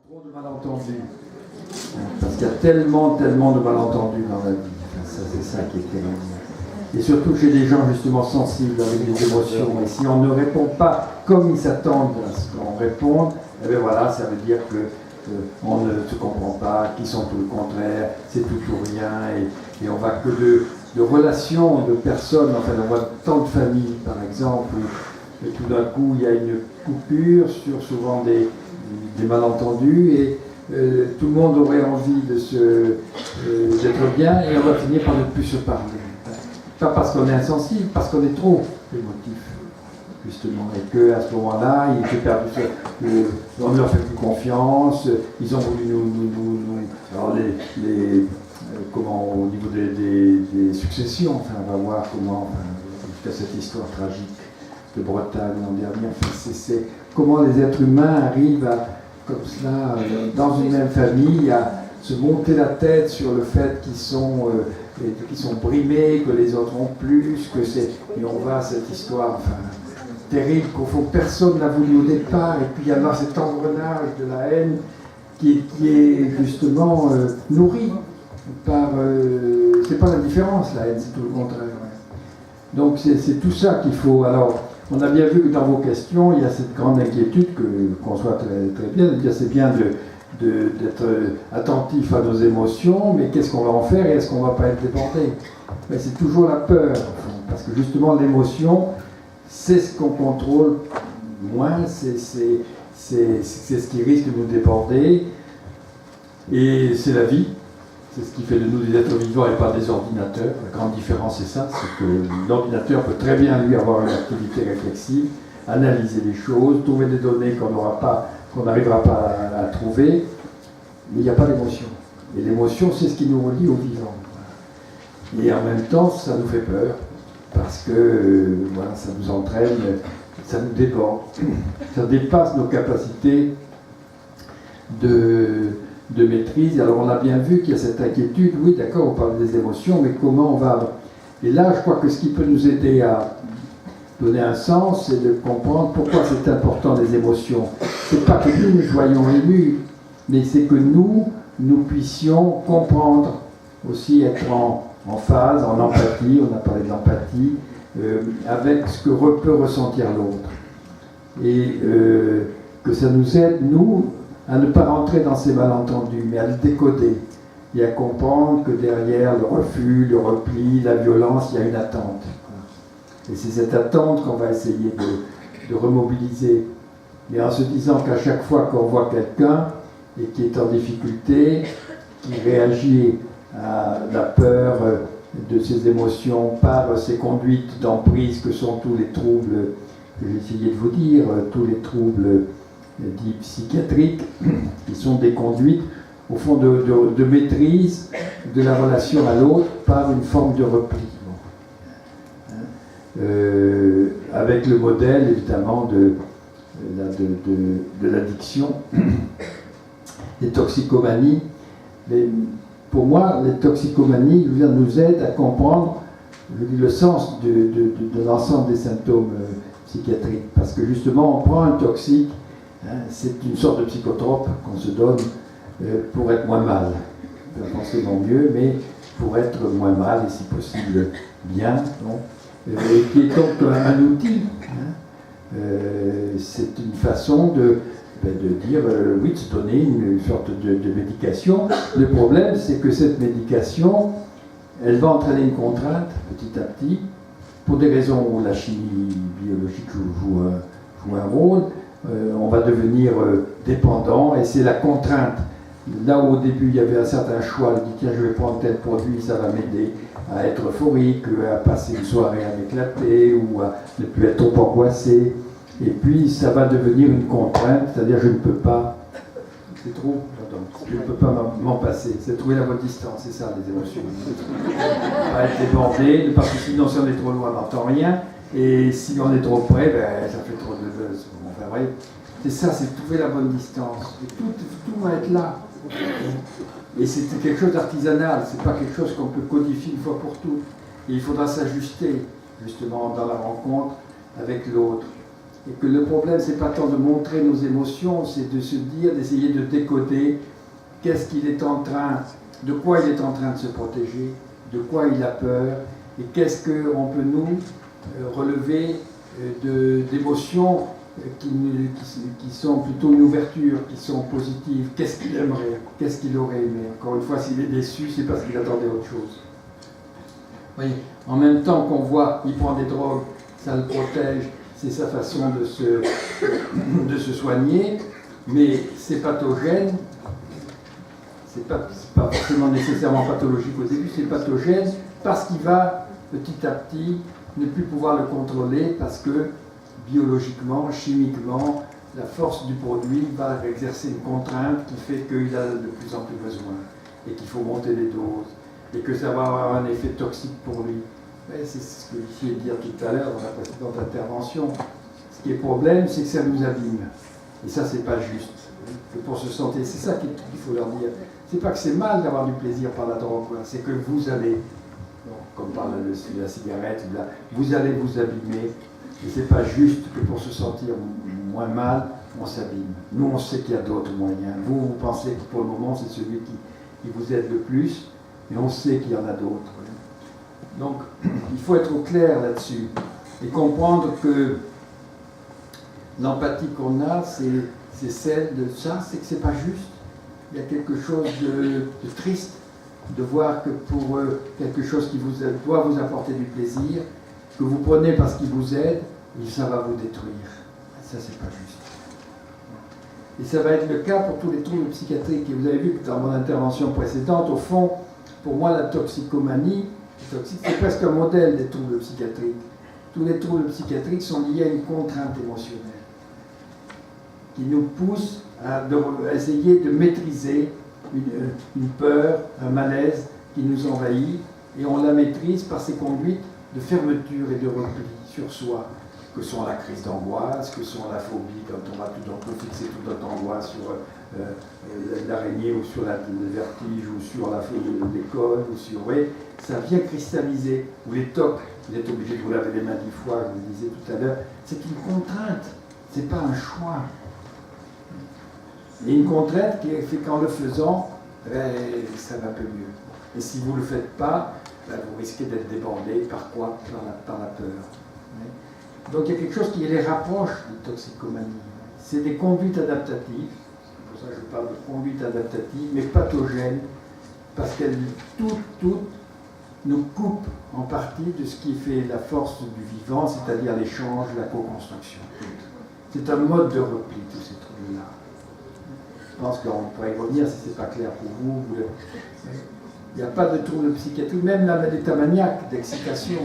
Trop de malentendus. Parce qu'il y a tellement de malentendus dans la vie. Enfin, c'est ça qui est terrible. Et surtout chez des gens justement sensibles avec des émotions. Et si on ne répond pas comme ils s'attendent à ce qu'on réponde, eh bien voilà, ça veut dire que on ne se comprend pas, qu'ils sont tout le contraire, c'est tout ou rien, et on va que de relations de personnes, enfin on voit tant de familles par exemple, où tout d'un coup il y a une coupure sur souvent des malentendus, et tout le monde aurait envie d'être bien, et on va finir par ne plus se parler. Pas parce qu'on est insensible, parce qu'on est trop émotif, justement, et qu'à ce moment-là, il s'est perdu, on ne leur fait plus confiance, ils ont voulu nous alors comment, au niveau des successions, enfin, on va voir comment, jusqu'à cette histoire tragique de Bretagne l'an dernier, enfin, c'est comment les êtres humains arrivent à, comme cela, dans une même famille, à se monter la tête sur le fait qu'ils sont brimés, que les autres ont plus, et on va à cette histoire, enfin, terrible, qu'au fond personne n'a voulu au départ, et puis il y a cet engrenage de la haine qui est justement nourri par... c'est pas la différence, la haine, c'est tout le contraire. Ouais. Donc c'est tout ça qu'il faut... Alors, on a bien vu que dans vos questions, il y a cette grande inquiétude, qu'on soit très, très bien, de dire c'est bien d'être attentif à nos émotions, mais qu'est-ce qu'on va en faire et est-ce qu'on ne va pas être débordé? Mais c'est toujours la peur, parce que justement l'émotion, c'est ce qu'on contrôle moins, c'est ce qui risque de nous déborder, et c'est la vie, c'est ce qui fait de nous des êtres vivants et pas des ordinateurs. La grande différence c'est ça, c'est que l'ordinateur peut très bien lui avoir une activité réflexive, analyser les choses, trouver des données qu'on n'arrivera pas à trouver, mais il n'y a pas d'émotion. Et l'émotion, c'est ce qui nous relie au vivant. Et en même temps, ça nous fait peur, parce que voilà, ça nous entraîne, ça nous déborde, ça dépasse nos capacités de maîtrise. Alors on a bien vu qu'il y a cette inquiétude, oui d'accord, on parle des émotions, mais comment on va... Et là, je crois que ce qui peut nous aider à donner un sens, c'est de comprendre pourquoi c'est important les émotions. C'est pas que nous soyons émus, mais c'est que nous puissions comprendre, aussi être en phase, en empathie, on a parlé de l'empathie, avec ce que peut ressentir l'autre. Et que ça nous aide, nous, à ne pas rentrer dans ces malentendus, mais à le décoder, et à comprendre que derrière le refus, le repli, la violence, il y a une attente. Et c'est cette attente qu'on va essayer de remobiliser. Mais en se disant qu'à chaque fois qu'on voit quelqu'un et qui est en difficulté, qui réagit à la peur de ses émotions par ces conduites d'emprise que sont tous les troubles que j'ai essayé de vous dire, tous les troubles dits psychiatriques, qui sont des conduites au fond de maîtrise de la relation à l'autre par une forme de repli. Avec le modèle évidemment de l'addiction, des toxicomanies. Mais pour moi, les toxicomanies nous aident à comprendre le sens de l'ensemble des symptômes psychiatriques. Parce que justement, on prend un toxique, c'est une sorte de psychotrope qu'on se donne pour être moins mal. Pas forcément mieux, mais pour être moins mal et si possible bien. Et qui est donc un outil. C'est une façon de dire, oui, de se donner une sorte de médication. Le problème, c'est que cette médication, elle va entraîner une contrainte, petit à petit, pour des raisons où la chimie biologique joue un rôle. On va devenir dépendant, et c'est la contrainte. Là où au début, il y avait un certain choix, on dit, tiens, je vais prendre tel produit, ça va m'aider à être euphorique, à passer une soirée à m'éclater, ou à ne plus être trop angoissé. Et puis, ça va devenir une contrainte, c'est-à-dire je ne peux pas, c'est trop, je ne peux pas m'en passer. C'est trouver la bonne distance, c'est ça les émotions. Pas être débordé, parce que sinon, si on est trop loin, on n'entend rien. Et si on est trop près, ça fait trop de buzz. Enfin, bref, c'est ça, c'est trouver la bonne distance. Et tout va être là. Et c'est quelque chose d'artisanal, c'est pas quelque chose qu'on peut codifier une fois pour toutes. Et il faudra s'ajuster, justement, dans la rencontre avec l'autre. Et que le problème, c'est pas tant de montrer nos émotions, c'est de se dire, d'essayer de décoder qu'est-ce qu'il est en train, de quoi il est en train de se protéger, de quoi il a peur, et qu'est-ce qu'on peut nous relever d'émotions qui sont plutôt une ouverture, qui sont positives. Qu'est-ce qu'il aimerait, qu'est-ce qu'il aurait aimé. Encore une fois, s'il est déçu, c'est parce qu'il attendait autre chose. Vous voyez, en même temps qu'on voit qu'il prend des drogues, ça le protège, c'est sa façon de se soigner, mais c'est pathogène, c'est pas forcément nécessairement pathologique au début, c'est pathogène parce qu'il va petit à petit ne plus pouvoir le contrôler parce que biologiquement, chimiquement, la force du produit va exercer une contrainte qui fait qu'il a de plus en plus besoin et qu'il faut monter les doses et que ça va avoir un effet toxique pour lui. C'est ce que je viens de dire tout à l'heure dans la précédente intervention. Ce qui est problème, c'est que ça nous abîme. Et ça, c'est pas juste. Que pour se sentir, c'est ça qu'il faut leur dire. C'est pas que c'est mal d'avoir du plaisir par la drogue, c'est que vous allez, comme par la cigarette, vous allez vous abîmer. Et c'est pas juste que pour se sentir moins mal, on s'abîme. Nous, on sait qu'il y a d'autres moyens. Vous pensez que pour le moment, c'est celui qui vous aide le plus, mais on sait qu'il y en a d'autres. Donc, il faut être au clair là-dessus et comprendre que l'empathie qu'on a, c'est celle de ça, c'est que c'est pas juste. Il y a quelque chose de triste de voir que pour quelque chose qui doit vous apporter du plaisir, que vous prenez parce qu'il vous aide, et ça va vous détruire. Ça, c'est pas juste. Et ça va être le cas pour tous les troubles psychiatriques. Et vous avez vu que dans mon intervention précédente, au fond, pour moi, la toxicomanie, c'est presque un modèle des troubles psychiatriques. Tous les troubles psychiatriques sont liés à une contrainte émotionnelle qui nous pousse à essayer de maîtriser une peur, un malaise qui nous envahit, et on la maîtrise par ces conduites de fermeture et de repli sur soi, que sont la crise d'angoisse, que sont la phobie, quand on va tout d'un coup fixer toute notre angoisse sur l'araignée ou sur le vertige ou sur la phobie de l'école, ou sur, oui, ça vient cristalliser, ou les tocs, vous êtes obligé de vous laver les mains 10 fois, je vous le disais tout à l'heure, c'est une contrainte, c'est pas un choix. Et une contrainte qui fait qu'en le faisant, ça va un peu mieux. Et si vous ne le faites pas, vous risquez d'être débordé par quoi? Par la peur. Donc il y a quelque chose qui les rapproche de toxicomanie. C'est des conduites adaptatives, c'est pour ça que je parle de conduites adaptatives, mais pathogènes, parce qu'elles toutes nous coupent en partie de ce qui fait la force du vivant, c'est-à-dire l'échange, la co-construction. C'est un mode de repli, tous ces trucs-là. Je pense qu'on pourrait y revenir si ce n'est pas clair pour vous. Il n'y a pas de trouble psychiatrique, même l'état maniaque d'excitation.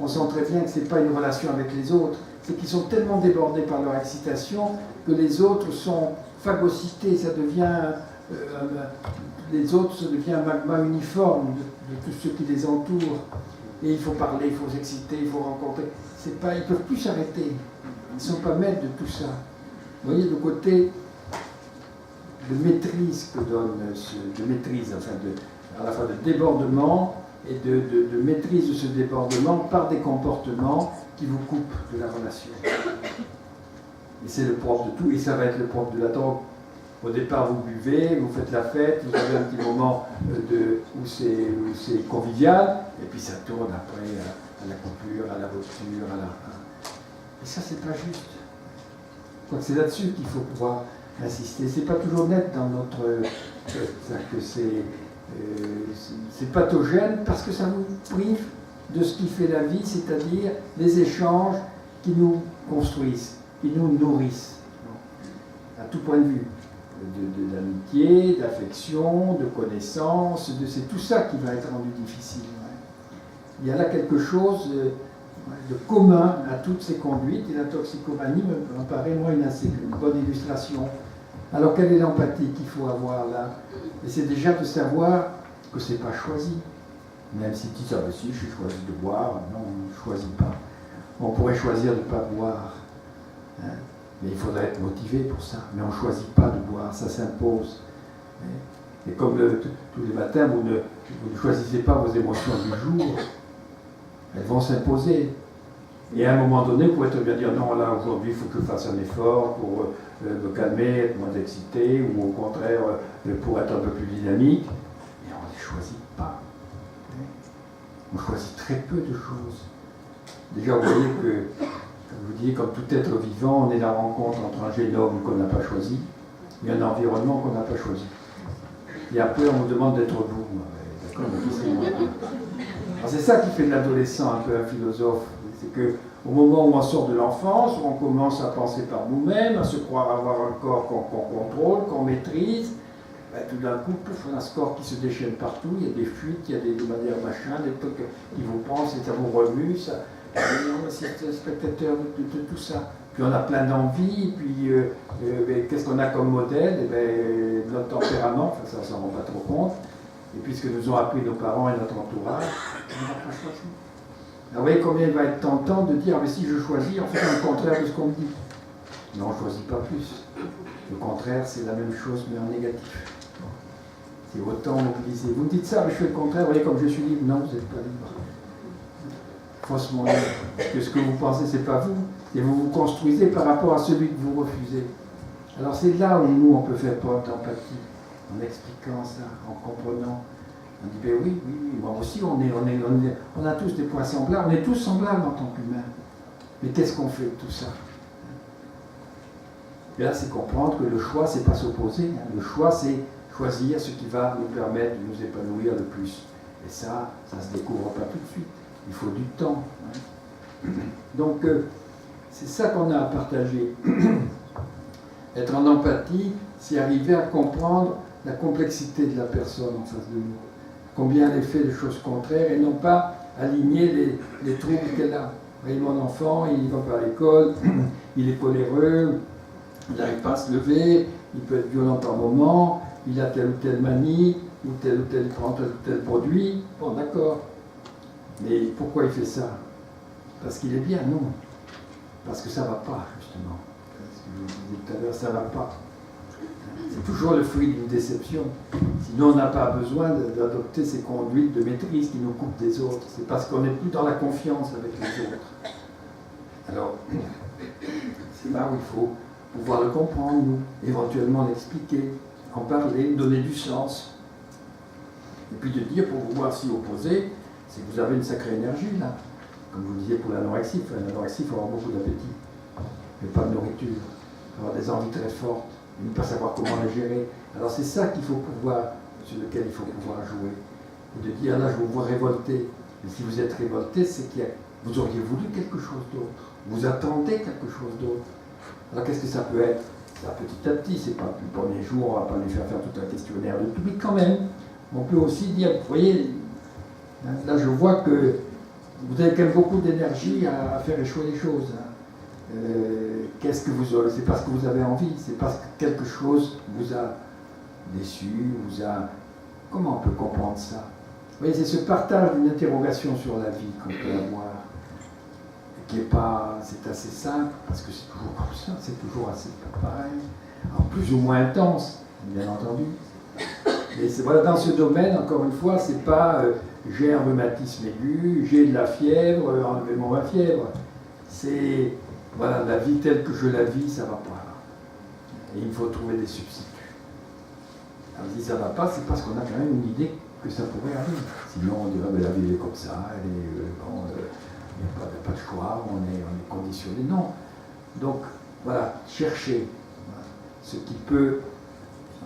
On sent très bien que ce n'est pas une relation avec les autres, c'est qu'ils sont tellement débordés par leur excitation que les autres sont phagocytés, ça devient, les autres, ça devient un magma uniforme de tous ceux qui les entourent. Et il faut parler, il faut s'exciter, il faut rencontrer. Ils ne peuvent plus s'arrêter, ils ne sont pas maîtres de tout ça. Vous voyez le côté de maîtrise que donne à la fois de débordement et de maîtrise de ce débordement par des comportements qui vous coupent de la relation. Et c'est le propre de tout, et ça va être le propre de la drogue. Au départ, vous buvez, vous faites la fête, vous avez un petit moment où c'est convivial, et puis ça tourne après à la coupure, à la rupture, Et ça, c'est pas juste. Donc c'est là-dessus qu'il faut pouvoir insister. C'est pas toujours net dans notre... que c'est pathogène parce que ça nous prive de ce qui fait la vie, c'est-à-dire les échanges qui nous construisent, qui nous nourrissent, à tout point de vue, d'amitié, d'affection, de connaissance, c'est tout ça qui va être rendu difficile. Il y a là quelque chose de commun à toutes ces conduites, et la toxicomanie me paraît, moi, une bonne illustration. Alors, quelle est l'empathie qu'il faut avoir là? Et c'est déjà de savoir que ce n'est pas choisi. Même si tu dis, ah ben si, je choisis de boire, non, on ne choisit pas. On pourrait choisir de ne pas boire, hein, mais il faudrait être motivé pour ça. Mais on ne choisit pas de boire, ça s'impose. Et comme tous les matins, vous ne choisissez pas vos émotions du jour, elles vont s'imposer. Et à un moment donné, vous pouvez très bien dire non, là aujourd'hui il faut que je fasse un effort pour me calmer, être moins excité, ou au contraire pour être un peu plus dynamique. Et on ne les choisit pas. On choisit très peu de choses. Déjà, vous voyez que, comme je vous dis, comme tout être vivant, on est la rencontre entre un génome qu'on n'a pas choisi et un environnement qu'on n'a pas choisi. Et après, on nous demande d'être vous. D'accord, mais qui c'est moi? Alors, c'est ça qui fait de l'adolescent un peu un philosophe. C'est qu'au moment où on sort de l'enfance, où on commence à penser par nous-mêmes, à se croire avoir un corps qu'on contrôle, qu'on maîtrise, ben, tout d'un coup, pouf, on a ce corps qui se déchaîne partout, il y a des fuites, il y a des manières machin, des trucs qui vous pensent et ça vous remue, ça. C'est spectateur de tout ça. Puis on a plein d'envies, puis qu'est-ce qu'on a comme modèle? Et ben, notre tempérament, enfin, ça ne s'en rend pas trop compte, et puis ce que nous ont appris nos parents et notre entourage, on n'a pas choisi. Alors, vous voyez combien il va être tentant de dire, mais si je choisis, en fait, c'est le contraire de ce qu'on me dit. Non, on ne choisit pas plus. Le contraire, c'est la même chose, mais en négatif. C'est autant mobilisé. Vous me dites ça, mais je fais le contraire, vous voyez comme je suis libre. Non, vous n'êtes pas libre. Faussement libre. Parce que ce que vous pensez, ce n'est pas vous. Et vous vous construisez par rapport à celui que vous refusez. Alors c'est là où nous, on peut faire preuve d'empathie, en expliquant ça, en comprenant. On dit, ben oui, moi aussi, on a tous des points semblables, on est tous semblables en tant qu'humains. Mais qu'est-ce qu'on fait de tout ça? Et là, c'est comprendre que le choix, c'est pas s'opposer. Le choix, c'est choisir ce qui va nous permettre de nous épanouir le plus. Et ça ne se découvre pas tout de suite. Il faut du temps. Donc, c'est ça qu'on a à partager. Être en empathie, c'est arriver à comprendre la complexité de la personne en face de nous. Combien elle fait de choses contraires et non pas aligner les troubles qu'elle a. Vous voyez, mon enfant, il ne va pas à l'école, il est coléreux, il n'arrive pas à se lever, il peut être violent par moment, il a telle ou telle manie, ou tel, il prend tel ou tel produit. Bon, d'accord. Mais pourquoi il fait ça? Parce qu'il est bien? Non. Parce que ça ne va pas, justement. Ce que je vous disais tout à l'heure, ça ne va pas. C'est toujours le fruit d'une déception. Sinon, on n'a pas besoin d'adopter ces conduites de maîtrise qui nous coupent des autres. C'est parce qu'on n'est plus dans la confiance avec les autres. Alors, c'est là où il faut pouvoir le comprendre, nous, éventuellement l'expliquer, en parler, donner du sens. Et puis de dire, pour vous voir s'y opposer, c'est que vous avez une sacrée énergie, là. Comme vous le disiez pour l'anorexie, il faut avoir beaucoup d'appétit, mais pas de nourriture. Il faut avoir des envies très fortes, et ne pas savoir comment les gérer. Alors c'est ça qu'il faut pouvoir, sur lequel il faut pouvoir jouer. Et de dire, là, je vous vois révolté. Mais si vous êtes révolté, c'est que vous auriez voulu quelque chose d'autre. Vous attendez quelque chose d'autre. Alors qu'est-ce que ça peut être? Ça, petit à petit, c'est pas le premier jour, on ne va pas les faire tout un questionnaire de tout, mais quand même, on peut aussi dire, vous voyez, là je vois que vous avez quand même beaucoup d'énergie à faire échouer les choses. Qu'est-ce que vous aurez? C'est parce que vous avez envie, c'est parce que quelque chose vous a déçu, vous a... Comment on peut comprendre ça? Vous voyez, c'est ce partage d'une interrogation sur la vie qu'on peut avoir, qui est pas... C'est assez simple, parce que c'est toujours comme ça, c'est toujours assez pareil, en plus ou moins intense, bien entendu. Et voilà, dans ce domaine, encore une fois, c'est pas j'ai un rhumatisme aigu, j'ai de la fièvre, enlevez-moi ma fièvre. C'est voilà, la vie telle que je la vis, ça va pas. Et il faut trouver des substituts. Alors si ça va pas, c'est parce qu'on a quand même une idée que ça pourrait arriver. Sinon on dirait ben, la vie est comme ça, il n'y a pas de choix, on est conditionné. Non. Donc voilà, chercher ce qui peut,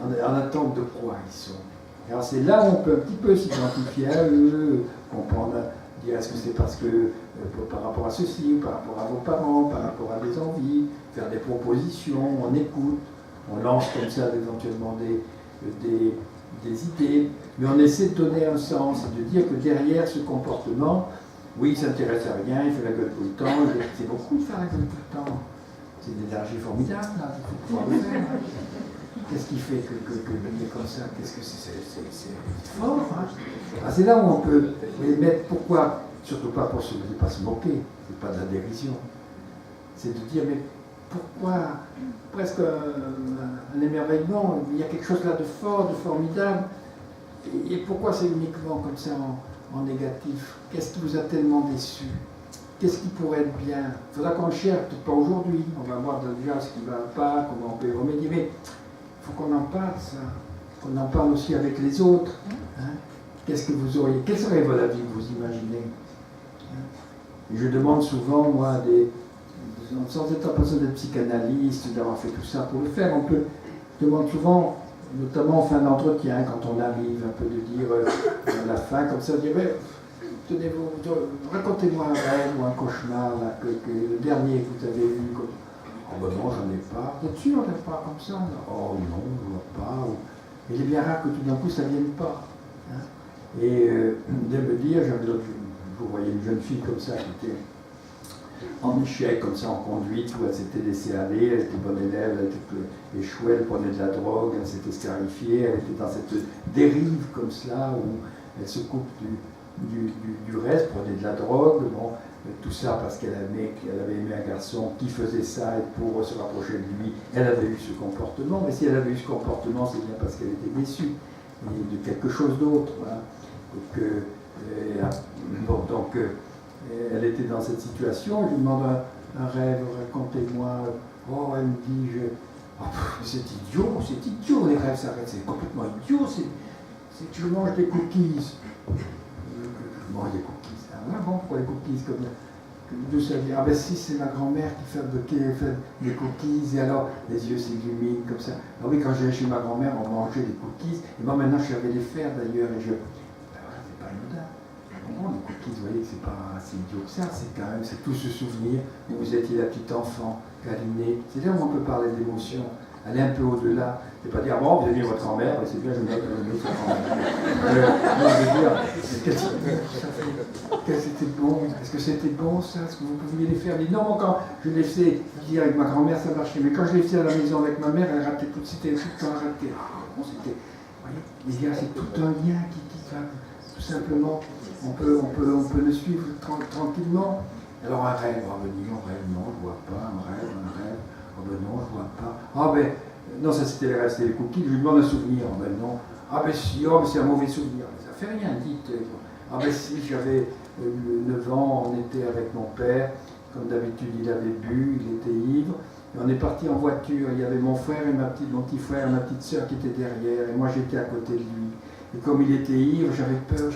en attente de quoi ils sont. Alors c'est là où on peut un petit peu s'identifier à eux, comprendre, dire est-ce que c'est parce que par rapport à ceci, par rapport à vos parents, par rapport à des envies, faire des propositions, on écoute, on lance comme ça éventuellement des idées, mais on essaie de donner un sens et de dire que derrière ce comportement, oui, il ne s'intéresse à rien, il fait la gueule tout le temps, c'est beaucoup de faire la gueule tout le temps. C'est une énergie formidable, là, il faut pouvoir le faire. Qu'est-ce qui fait que est comme ça? Qu'est-ce que c'est fort, hein? Ah, c'est là où on peut les mettre. Pourquoi? Surtout pas pour pas se moquer, c'est pas de la dérision. C'est de dire, mais pourquoi? Presque un émerveillement, il y a quelque chose là de fort, de formidable. Et pourquoi c'est uniquement comme ça en négatif? Qu'est-ce qui vous a tellement déçu? qu'est-ce qui pourrait être bien? Il faudra qu'on le cherche, peut-être pas aujourd'hui, on va voir déjà ce qui ne va pas, comment on peut y remédier, mais il faut qu'on en parle, ça. Qu'on en parle aussi avec les autres. Hein. Qu'est-ce que vous auriez? Quelle serait votre vie que vous imaginez? Hein. Et je demande souvent, moi, sans être en besoin d'être psychanalyste, d'avoir fait tout ça pour le faire, je demande souvent, notamment en fin d'entretien, quand on arrive, un peu de dire à la fin, comme ça, dire racontez-moi un rêve ou un cauchemar, là, le dernier que vous avez eu. Oh ben non, j'en ai pas. Vous êtes sûr, on n'est pas comme ça? Oh non, je ne vois pas. Mais il est bien rare que tout d'un coup, ça ne vienne pas. Hein. Et de me dire, vous voyez une jeune fille comme ça qui était en échec, comme ça, en conduite, où elle s'était laissée aller, elle était bonne élève, elle était échouée, elle prenait de la drogue, elle s'était scarifiée, elle était dans cette dérive comme ça, où elle se coupe du reste, prenait de la drogue, bon, tout ça parce qu'elle avait aimé un garçon qui faisait ça, et pour se rapprocher de lui, elle avait eu ce comportement, mais si elle avait eu ce comportement, c'est bien parce qu'elle était déçue de quelque chose d'autre. Voilà. Donc, elle était dans cette situation, je lui demande un rêve, racontez-moi. Oh, elle me dit, c'est idiot, les rêves s'arrêtent, c'est complètement idiot, c'est que je mange des cookies. Je mange des cookies. Ah ouais, bon, pourquoi les cookies comme d'où ça vient? Ah ben si, c'est ma grand-mère qui fait des cookies, et alors les yeux s'illuminent comme ça. Ah oui, quand j'allais chez ma grand-mère, on mangeait des cookies, et moi maintenant je savais les faire d'ailleurs, et ben voilà, c'est pas anodin. Bon, les cookies, vous voyez que c'est pas assez idiot que ça, c'est tout ce souvenir où vous étiez la petite enfant, câlinée. C'est là où on peut parler d'émotion, aller un peu au-delà. C'est pas dire, bon, vous avez mis votre grand-mère, c'est bien, je me note votre grand-mère. Non, je veux dire, c'était bon, est-ce que c'était bon ça, est-ce que vous pouviez les faire? Non, quand je l'ai fait dire avec ma grand-mère, ça marchait, mais quand je l'ai fait à la maison avec ma mère, elle ratait tout, c'était tout le temps raté. Bon, c'était, vous voyez, c'est tout un lien qui va, tout simplement. On peut le suivre tranquillement. Alors un rêve, ah ben dis, un rêve, non, je vois pas, un rêve, ah ben non, je vois pas. Ah ben, non, ça c'était les cookies, je lui demande un souvenir, ah ben non. Ah ben si, oh, ben c'est un mauvais souvenir, ça fait rien, dites. Ah ben si, j'avais 9 ans, on était avec mon père, comme d'habitude il avait bu, il était ivre, et on est parti en voiture, il y avait mon frère et mon petit frère et ma petite soeur qui étaient derrière, et moi j'étais à côté de lui. Et comme il était ivre, j'avais peur.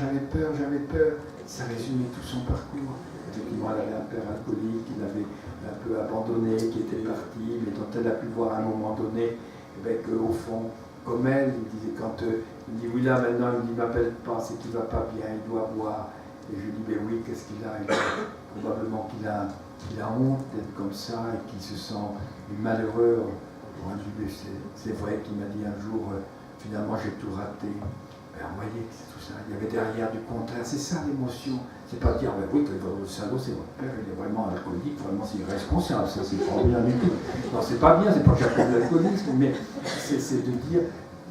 Ça résumait tout son parcours. Effectivement, elle avait un père alcoolique, qu'il avait un peu abandonné, qui était parti, mais dont elle a pu voir à un moment donné, qu'au fond, comme elle, il disait quand il dit oui là maintenant, il ne m'appelle pas, c'est qu'il ne va pas bien, il doit boire. Et je lui dis ben oui, qu'est-ce qu'il a? Probablement qu'il a honte d'être comme ça et qu'il se sent malheureux. C'est vrai qu'il m'a dit un jour, finalement j'ai tout raté. Vous voyez, c'est tout ça. Il y avait derrière du contraire. C'est ça l'émotion. C'est pas dire, ben oui, le salaud, c'est votre père, il est vraiment alcoolique, vraiment c'est irresponsable, ça c'est pas bien du tout. Non, c'est pas bien, c'est pas que j'appelle l'alcoolisme, mais c'est de dire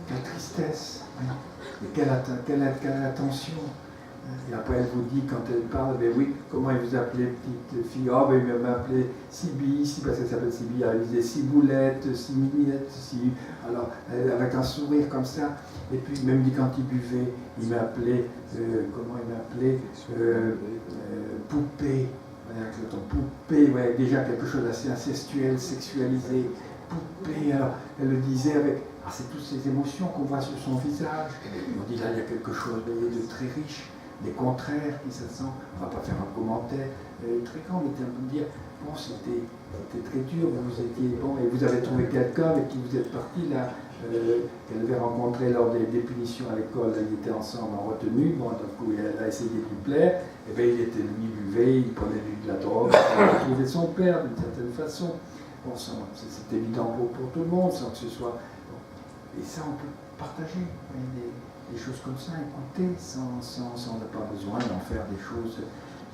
quelle tristesse, et quelle attention. Et après elle vous dit, quand elle parle, ben oui, comment il vous appelait petite fille? Oh, ben il m'a appelé Sibi, parce qu'elle s'appelle Sibi, elle disait Ciboulette, Similette, alors avec un sourire comme ça. Et puis même dit quand il buvait, il m'appelait, poupée. Poupée, ouais, déjà quelque chose d'assez incestuel, sexualisé. Poupée, alors elle le disait avec. Alors c'est toutes ces émotions qu'on voit sur son visage. On dit là, il y a quelque chose de très riche, des contraires qui se sent. On ne va pas faire un commentaire très grand, mais on dire, bon, c'était très dur, vous étiez bon, et vous avez trouvé quelqu'un avec qui vous êtes parti là. Qu'elle avait rencontré lors des punitions à l'école, ils étaient ensemble en retenue, bon, d'un coup elle a essayé de lui plaire, et bien il était lui, buvait, il prenait de la drogue, il a retrouvé son père d'une certaine façon. Bon, c'est évident pour tout le monde, sans que ce soit... Bon. Et ça, on peut partager des choses comme ça, écouter, on n'a pas besoin d'en faire des choses,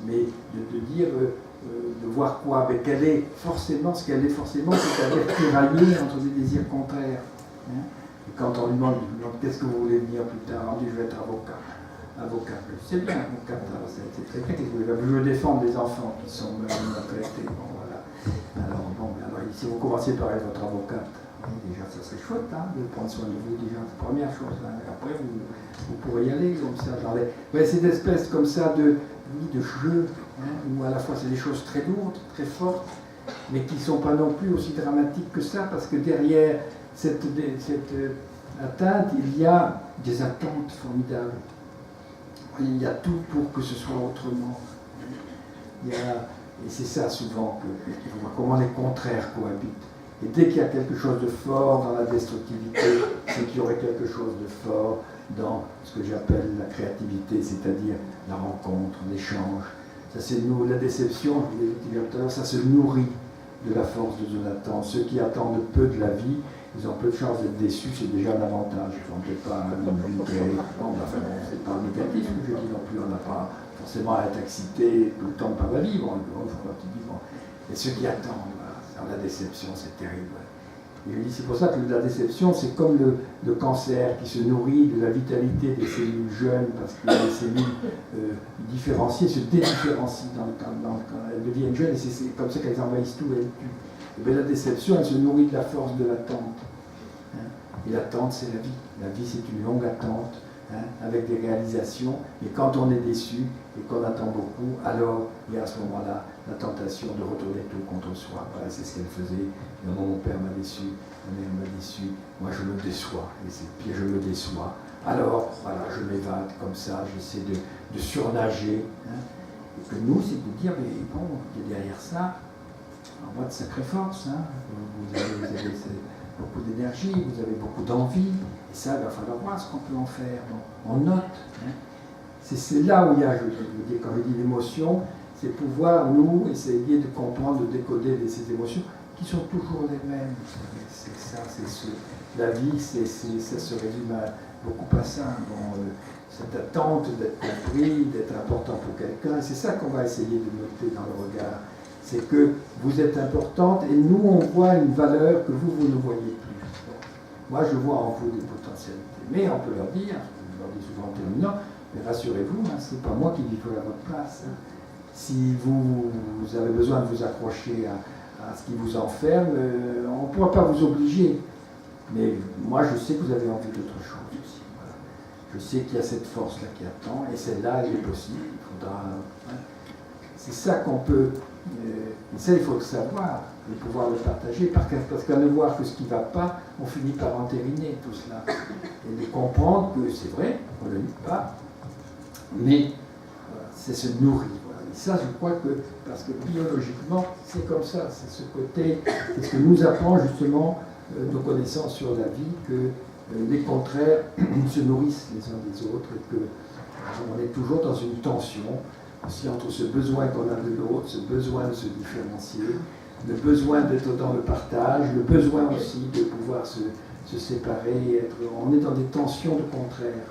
mais de dire... de voir quoi, mais qu'elle est forcément, ce qu'elle est forcément, c'est-à-dire tiraillée entre des désirs contraires. Hein? Et quand on lui demande qu'est-ce que vous voulez devenir plus tard, on dit je vais être avocat. C'est bien, avocat, c'est très bien. Je veux défendre les enfants qui sont maltraités. Bon, voilà. Alors, si vous commenciez par être votre avocate, Et déjà, ça serait chouette de prendre soin de vous, déjà, la première chose. Après, vous pourrez y aller comme ça. Ouais, c'est des espèces comme ça de jeu, où à la fois c'est des choses très lourdes, très fortes, mais qui ne sont pas non plus aussi dramatiques que ça, parce que derrière cette atteinte, il y a des attentes formidables. Il y a tout pour que ce soit autrement. Et c'est ça souvent qu'il faut voir comment les contraires cohabitent. Et dès qu'il y a quelque chose de fort dans la destructivité, c'est qu'il y aurait quelque chose de fort dans ce que j'appelle la créativité, c'est-à-dire la rencontre, l'échange. Ça, c'est la déception, je vous l'ai dit tout à l'heure, ça se nourrit de la force de Jonathan. Ceux qui attendent peu de la vie, ils ont peu de chances d'être déçus, c'est déjà un avantage. Ils n'ont peut-être pas une vie très... Bon, c'est pas négatif ce que je dis non plus, on n'a pas forcément à être excité tout le temps par la vie, bon, et ceux qui attendent, voilà, la déception, c'est terrible. Et je dis, c'est pour ça que la déception, c'est comme le cancer qui se nourrit de la vitalité des cellules jeunes, parce que les cellules différenciées se dédifférencient quand elles deviennent jeunes, et c'est comme ça qu'elles envahissent tout et elles tuent. Et bien, la déception, elle se nourrit de la force de l'attente. Et l'attente, c'est la vie. La vie, c'est une longue attente, avec des réalisations. Et quand on est déçu et qu'on attend beaucoup, alors il y a à ce moment-là la tentation de retourner tout contre soi. Voilà, c'est ce qu'elle faisait. Mon père m'a déçu, ma mère m'a déçu, moi je me déçois, et c'est pire, je me déçois. Alors, voilà, je m'évade comme ça, j'essaie de surnager. Et que nous, c'est de dire, mais bon, il y a derrière ça, en voie de sacrée force. Vous avez beaucoup d'énergie, vous avez beaucoup d'envie, et ça, il va falloir voir ce qu'on peut en faire. Donc, on note. C'est là où il y a, quand je dis l'émotion, c'est pouvoir, nous, essayer de comprendre, de décoder ces émotions, qui sont toujours les mêmes. C'est ça, la vie, ça se résume beaucoup à ça. Cette attente d'être compris, d'être important pour quelqu'un, c'est ça qu'on va essayer de noter dans le regard. C'est que vous êtes importante et nous, on voit une valeur que vous ne voyez plus. Moi, je vois en vous des potentialités. Mais on peut leur dire, je leur dis souvent en terminant, mais rassurez-vous, ce n'est pas moi qui vivrai à votre place. Si vous avez besoin de vous accrocher à ce qui vous enferme, on ne pourra pas vous obliger. Mais moi, je sais que vous avez envie d'autre chose aussi. Voilà. Je sais qu'il y a cette force-là qui attend, et celle-là, elle est possible. Il faudra. C'est ça qu'on peut. Et ça, il faut le savoir, et pouvoir le partager, parce qu'à ne voir que ce qui ne va pas, on finit par entériner tout cela. Et de comprendre que c'est vrai, on ne le nie pas, mais c'est se nourrir. Et ça, je crois que, parce que biologiquement, c'est comme ça, c'est ce côté, c'est ce que nous apprend justement nos connaissances sur la vie, que les contraires se nourrissent les uns des autres, et qu'on est toujours dans une tension aussi entre ce besoin qu'on a de l'autre, ce besoin de se différencier, le besoin d'être dans le partage, le besoin aussi de pouvoir se séparer, on est dans des tensions de contraires.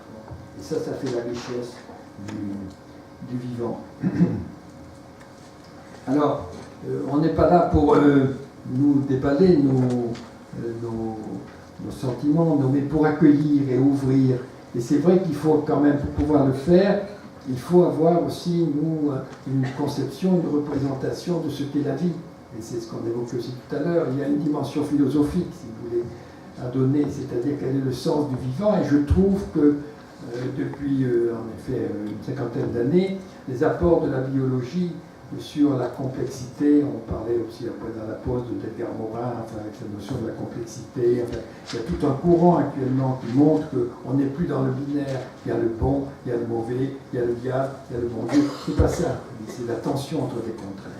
Et ça fait la richesse du vivant. Alors, on n'est pas là pour nous déballer nos sentiments, mais pour accueillir et ouvrir. Et c'est vrai qu'il faut quand même, pour pouvoir le faire, il faut avoir aussi, nous, une conception, une représentation de ce qu'est la vie. Et c'est ce qu'on évoquait aussi tout à l'heure. Il y a une dimension philosophique, si vous voulez, à donner, c'est-à-dire quel est le sens du vivant. Et je trouve que depuis, en effet, une cinquantaine d'années, les apports de la biologie sur la complexité, on parlait aussi après dans la pause d'Edgar Morin, avec la notion de la complexité, il y a tout un courant actuellement qui montre qu'on n'est plus dans le binaire, il y a le bon, il y a le mauvais, il y a le diable, il y a le bon Dieu, c'est pas ça, c'est la tension entre les contraires.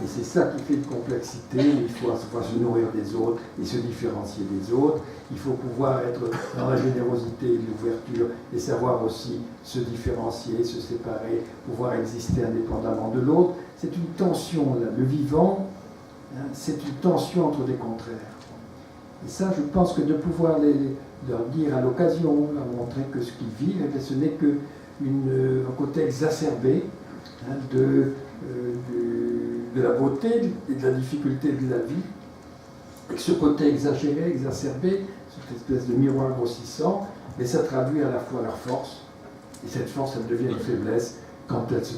Et c'est ça qui fait de complexité, il faut se nourrir des autres et se différencier des autres, il faut pouvoir être dans la générosité et l'ouverture et savoir aussi se différencier, se séparer, pouvoir exister indépendamment de l'autre. C'est une tension, là. Le vivant, c'est une tension entre des contraires. Et ça, je pense que de pouvoir leur dire à l'occasion, leur montrer que ce qu'ils vivent, ce n'est qu'un côté exacerbé de la beauté et de la difficulté de la vie, et que ce côté exagéré, exacerbé, cette espèce de miroir grossissant, mais ça traduit à la fois leur force, et cette force, elle devient une faiblesse quand elle se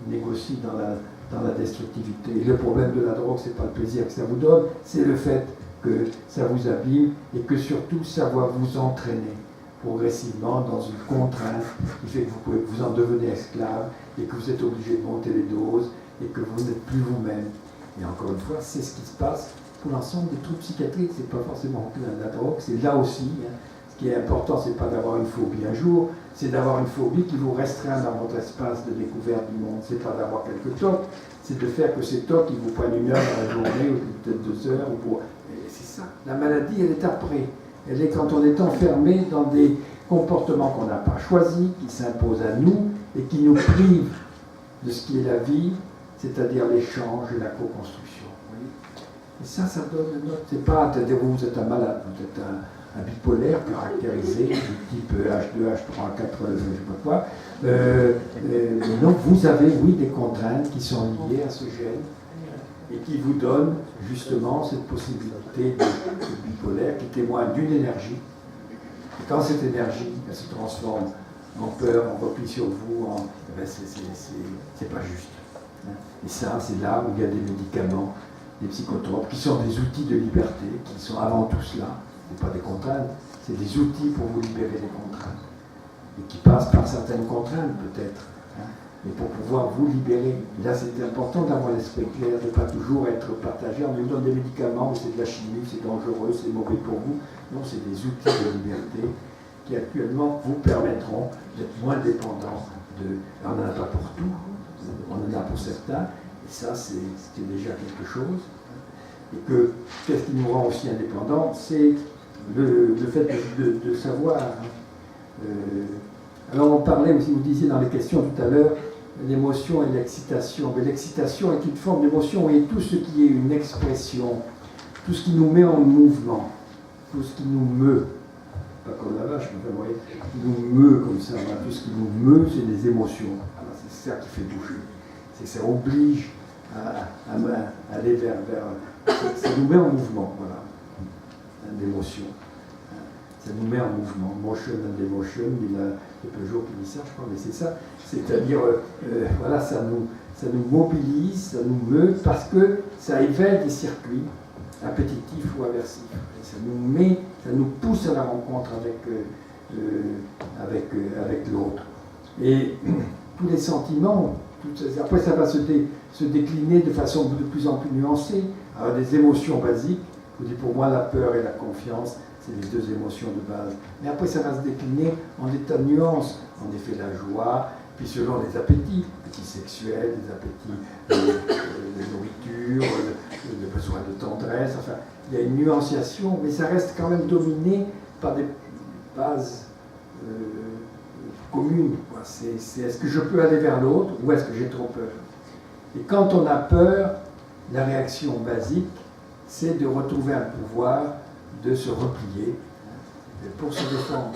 négocie dans la destructivité. Et le problème de la drogue, c'est pas le plaisir que ça vous donne, c'est le fait que ça vous abîme et que surtout ça va vous entraîner progressivement dans une contrainte qui fait que vous en devenez esclave et que vous êtes obligé de monter les doses et que vous n'êtes plus vous-même. Et encore une fois, c'est ce qui se passe pour l'ensemble des troubles psychiatriques. C'est pas forcément que la drogue, c'est là aussi. Ce qui est important, c'est pas d'avoir une phobie un jour, c'est d'avoir une phobie qui vous restreint dans votre espace de découverte du monde. C'est pas d'avoir quelques tocs, c'est de faire que ces tocs, ils vous prennent 1 heure dans la journée ou peut-être 2 heures. C'est ça. La maladie, elle est après. Elle est quand on est enfermé dans des comportements qu'on n'a pas choisis, qui s'imposent à nous et qui nous privent de ce qui est la vie, c'est-à-dire l'échange et la co-construction. Et ça donne une note. C'est pas, vous êtes un malade, vous êtes un bipolaire caractérisé du type H2, H3, H4, je ne sais pas quoi. Donc vous avez, oui, des contraintes qui sont liées à ce gène et qui vous donnent justement cette possibilité de bipolaire qui témoigne d'une énergie. Et quand cette énergie elle se transforme en peur, en repli sur vous, c'est pas juste. Et ça, c'est là où il y a des médicaments, des psychotropes, qui sont des outils de liberté, qui sont avant tout cela, ce pas des contraintes, c'est des outils pour vous libérer des contraintes, et qui passent par certaines contraintes peut-être, mais pour pouvoir vous libérer. Et là, c'est important d'avoir l'esprit clair, de ne pas toujours être partagé. On nous donne des médicaments, mais c'est de la chimie, c'est dangereux, c'est mauvais pour vous. Non, c'est des outils de liberté qui actuellement vous permettront d'être moins dépendants de... On n'en a pas pour tout, on en a pour certains, et ça, c'est déjà quelque chose. Et que, qu'est-ce qui nous rend aussi indépendants, c'est le fait de savoir. Alors on parlait aussi, vous disiez dans les questions tout à l'heure, l'émotion et l'excitation. Mais l'excitation est une forme d'émotion et tout ce qui est une expression, tout ce qui nous met en mouvement, tout ce qui nous meut, pas comme la vache, mais vous voyez, qui nous meut comme ça, tout ce qui nous meut, c'est des émotions. Alors, c'est ça qui fait bouger. C'est que ça oblige à aller vers ça nous met en mouvement, voilà, l'émotion. Ça nous met en mouvement, motion and emotion, il y a Peugeot qui dit ça, je crois, mais c'est ça. C'est-à-dire, voilà, ça nous mobilise, ça nous meut, parce que ça éveille des circuits appétitifs ou aversifs. Et ça nous pousse à la rencontre avec l'autre. Et tous les sentiments, après ça va se décliner de façon de plus en plus nuancée. Alors des émotions basiques, je vous dis pour moi la peur et la confiance, c'est les deux émotions de base. Mais après ça va se décliner en des tas de nuances. En effet la joie, puis selon les appétits sexuels, les appétits de nourriture, le besoin de tendresse, enfin il y a une nuanciation, mais ça reste quand même dominé par des bases communes. Est-ce que je peux aller vers l'autre ou est-ce que j'ai trop peur? Et quand on a peur, la réaction basique, c'est de retrouver un pouvoir, de se replier pour se défendre.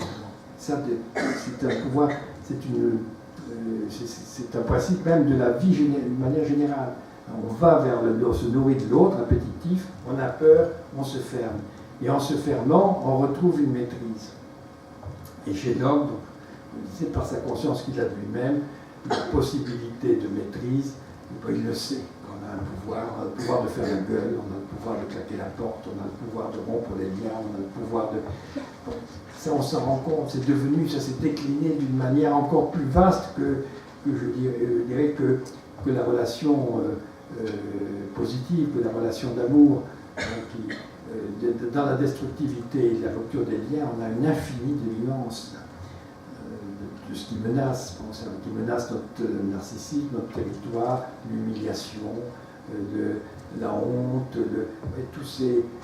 Ça, c'est un pouvoir, c'est un principe même de la vie d'une manière générale. On va vers se nourrir de l'autre, appétitif, on a peur, on se ferme. Et en se fermant, on retrouve une maîtrise. Et chez l'homme, c'est par sa conscience qu'il a de lui-même, la possibilité de maîtrise, il le sait. On a le pouvoir de faire la gueule, on a le pouvoir de claquer la porte, on a le pouvoir de rompre les liens, on a le pouvoir de... Ça, on s'en rend compte, c'est devenu, ça s'est décliné d'une manière encore plus vaste que je dirais que la relation positive, que la relation d'amour. Dans la destructivité et la rupture des liens, on a une infinie de nuances de ce qui menace, qui menace notre narcissisme, notre territoire, l'humiliation, la honte,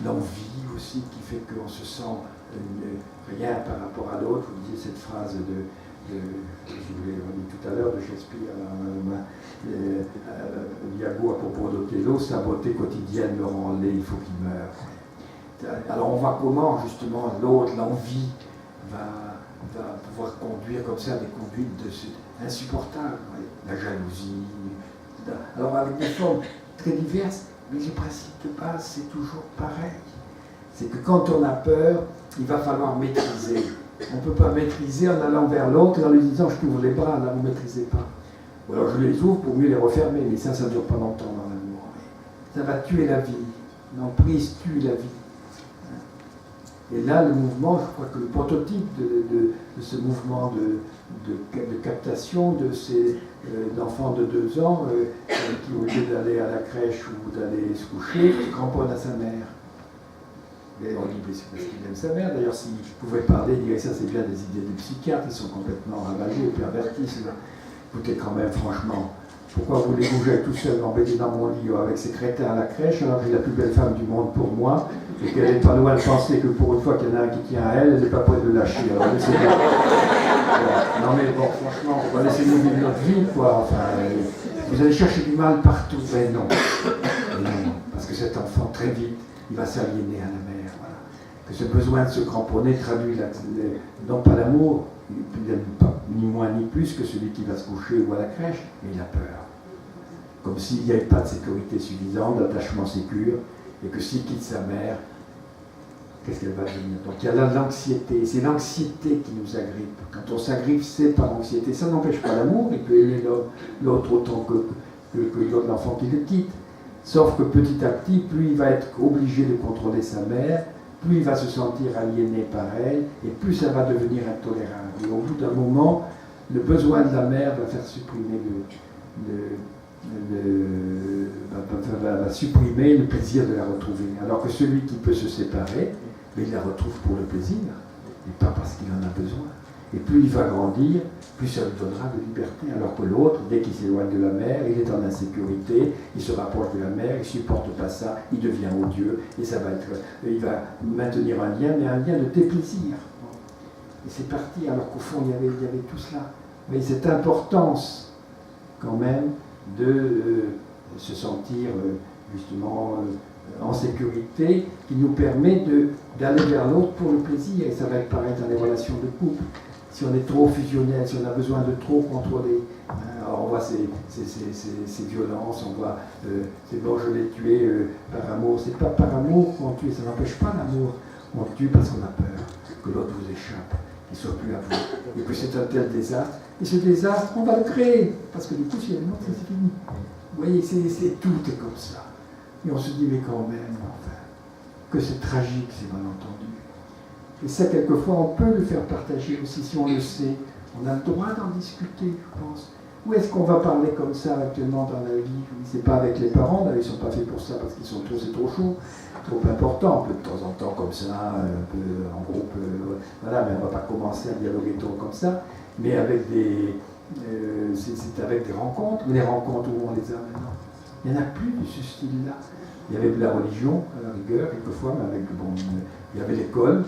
l'envie aussi qui fait qu'on se sent rien par rapport à l'autre. Vous disiez cette phrase je vous l'ai dit tout à l'heure de Shakespeare, Iago à propos d'Othello, sa beauté quotidienne me rend laid, il faut qu'il meure. Alors on voit comment justement l'autre, l'envie, va pouvoir conduire comme ça des conduites insupportables, la jalousie. Alors avec des formes très diverses, mais le principe de base c'est toujours pareil. C'est que quand on a peur, il va falloir maîtriser. On ne peut pas maîtriser en allant vers l'autre et en lui disant je t'ouvre les bras, là vous ne maîtrisez pas. Ou alors je les ouvre pour mieux les refermer, mais ça ne dure pas longtemps dans l'amour. Ça va tuer la vie. L'emprise tue la vie. Et là, le mouvement, je crois que le prototype de ce mouvement de captation de ces enfants de 2 ans qui, au lieu d'aller à la crèche ou d'aller se coucher, se cramponne à sa mère. Et on dit, mais c'est parce qu'il aime sa mère. D'ailleurs, s'il pouvait parler, il dirait ça, c'est bien des idées de psychiatres, ils sont complètement ravagés, pervertis. Écoutez, quand même, franchement, pourquoi vous voulez bouger tout seul, embêté dans mon lit avec ces crétins à la crèche, alors que j'ai la plus belle femme du monde pour moi, et qu'elle n'est pas loin de penser que pour une fois qu'il y en a un qui tient à elle, elle n'est pas prête de lâcher. Alors, non mais bon, franchement, on va laisser nous vivre notre vie, quoi. Enfin, vous allez chercher du mal partout. Mais non. Non, parce que cet enfant, très vite, il va s'aliéner à la mère. Voilà. Que ce besoin de se cramponner traduit non pas l'amour, il n'aime pas ni moins ni plus que celui qui va se coucher ou à la crèche, mais il a peur. Comme s'il n'y avait pas de sécurité suffisante, d'attachement sécure, et que s'il quitte sa mère, qu'est-ce qu'elle va devenir? Donc il y a là de l'anxiété, c'est l'anxiété qui nous agrippe. Quand on s'agrippe, c'est par anxiété. Ça n'empêche pas l'amour, il peut aimer l'autre autant que l'enfant qui le quitte. Sauf que petit à petit, plus il va être obligé de contrôler sa mère, plus il va se sentir aliéné par elle, et plus ça va devenir intolérable. Et au bout d'un moment, le besoin de la mère va faire supprimer va supprimer le plaisir de la retrouver. Alors que celui qui peut se séparer, mais il la retrouve pour le plaisir, et pas parce qu'il en a besoin. Et plus il va grandir, plus ça lui donnera de liberté. Alors que l'autre, dès qu'il s'éloigne de la mère, il est en insécurité, il se rapproche de la mère, il ne supporte pas ça, il devient odieux, et ça va être, il va maintenir un lien, mais un lien de déplaisir. Et c'est parti, alors qu'au fond, il y avait tout cela. Mais cette importance, quand même, de se sentir justement en sécurité, qui nous permet d'aller vers l'autre pour le plaisir. Et ça va être pareil dans les relations de couple. Si on est trop fusionnel, si on a besoin de trop contrôler, alors on voit ces violences, on voit c'est bon, je l'ai tué par amour. C'est pas par amour qu'on tue, ça n'empêche pas l'amour. On tue parce qu'on a peur que l'autre vous échappe, qu'il ne soit plus à vous. Et que c'est un tel désastre. Et ce désastre, on va le créer. Parce que du coup, si elle est morte, c'est fini. Vous voyez, tout est comme ça. Et on se dit, mais quand même, enfin, que c'est tragique ces malentendus. Et ça, quelquefois, on peut le faire partager aussi si on le sait. On a le droit d'en discuter, je pense. Où est-ce qu'on va parler comme ça actuellement dans la vie? C'est pas avec les parents, d'ailleurs, ils ne sont pas faits pour ça parce qu'ils sont c'est trop chaud, trop important. On peut de temps en temps comme ça, un peu en groupe, voilà, mais on ne va pas commencer à dialoguer trop comme ça. Mais avec c'est avec des rencontres. Mais les rencontres, où on les a maintenant? Il n'y en a plus de ce style-là. Il y avait de la religion, à la rigueur, quelquefois, mais avec, il y avait l'école.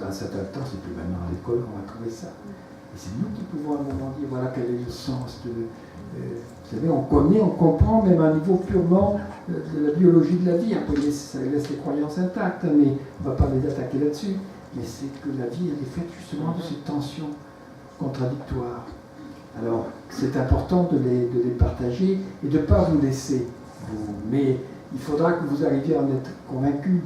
À un certain temps, c'est plus maintenant à l'école qu'on va trouver ça. Et c'est nous qui pouvons à un moment dire, voilà quel est le sens de... vous savez, on connaît, on comprend, même à un niveau purement de la biologie de la vie. Après, ça laisse les croyances intactes, mais on ne va pas les attaquer là-dessus. Mais c'est que la vie, elle est faite justement de ces tensions contradictoires. Alors, c'est important de les partager et de ne pas vous laisser. Mais il faudra que vous arriviez à en être convaincu.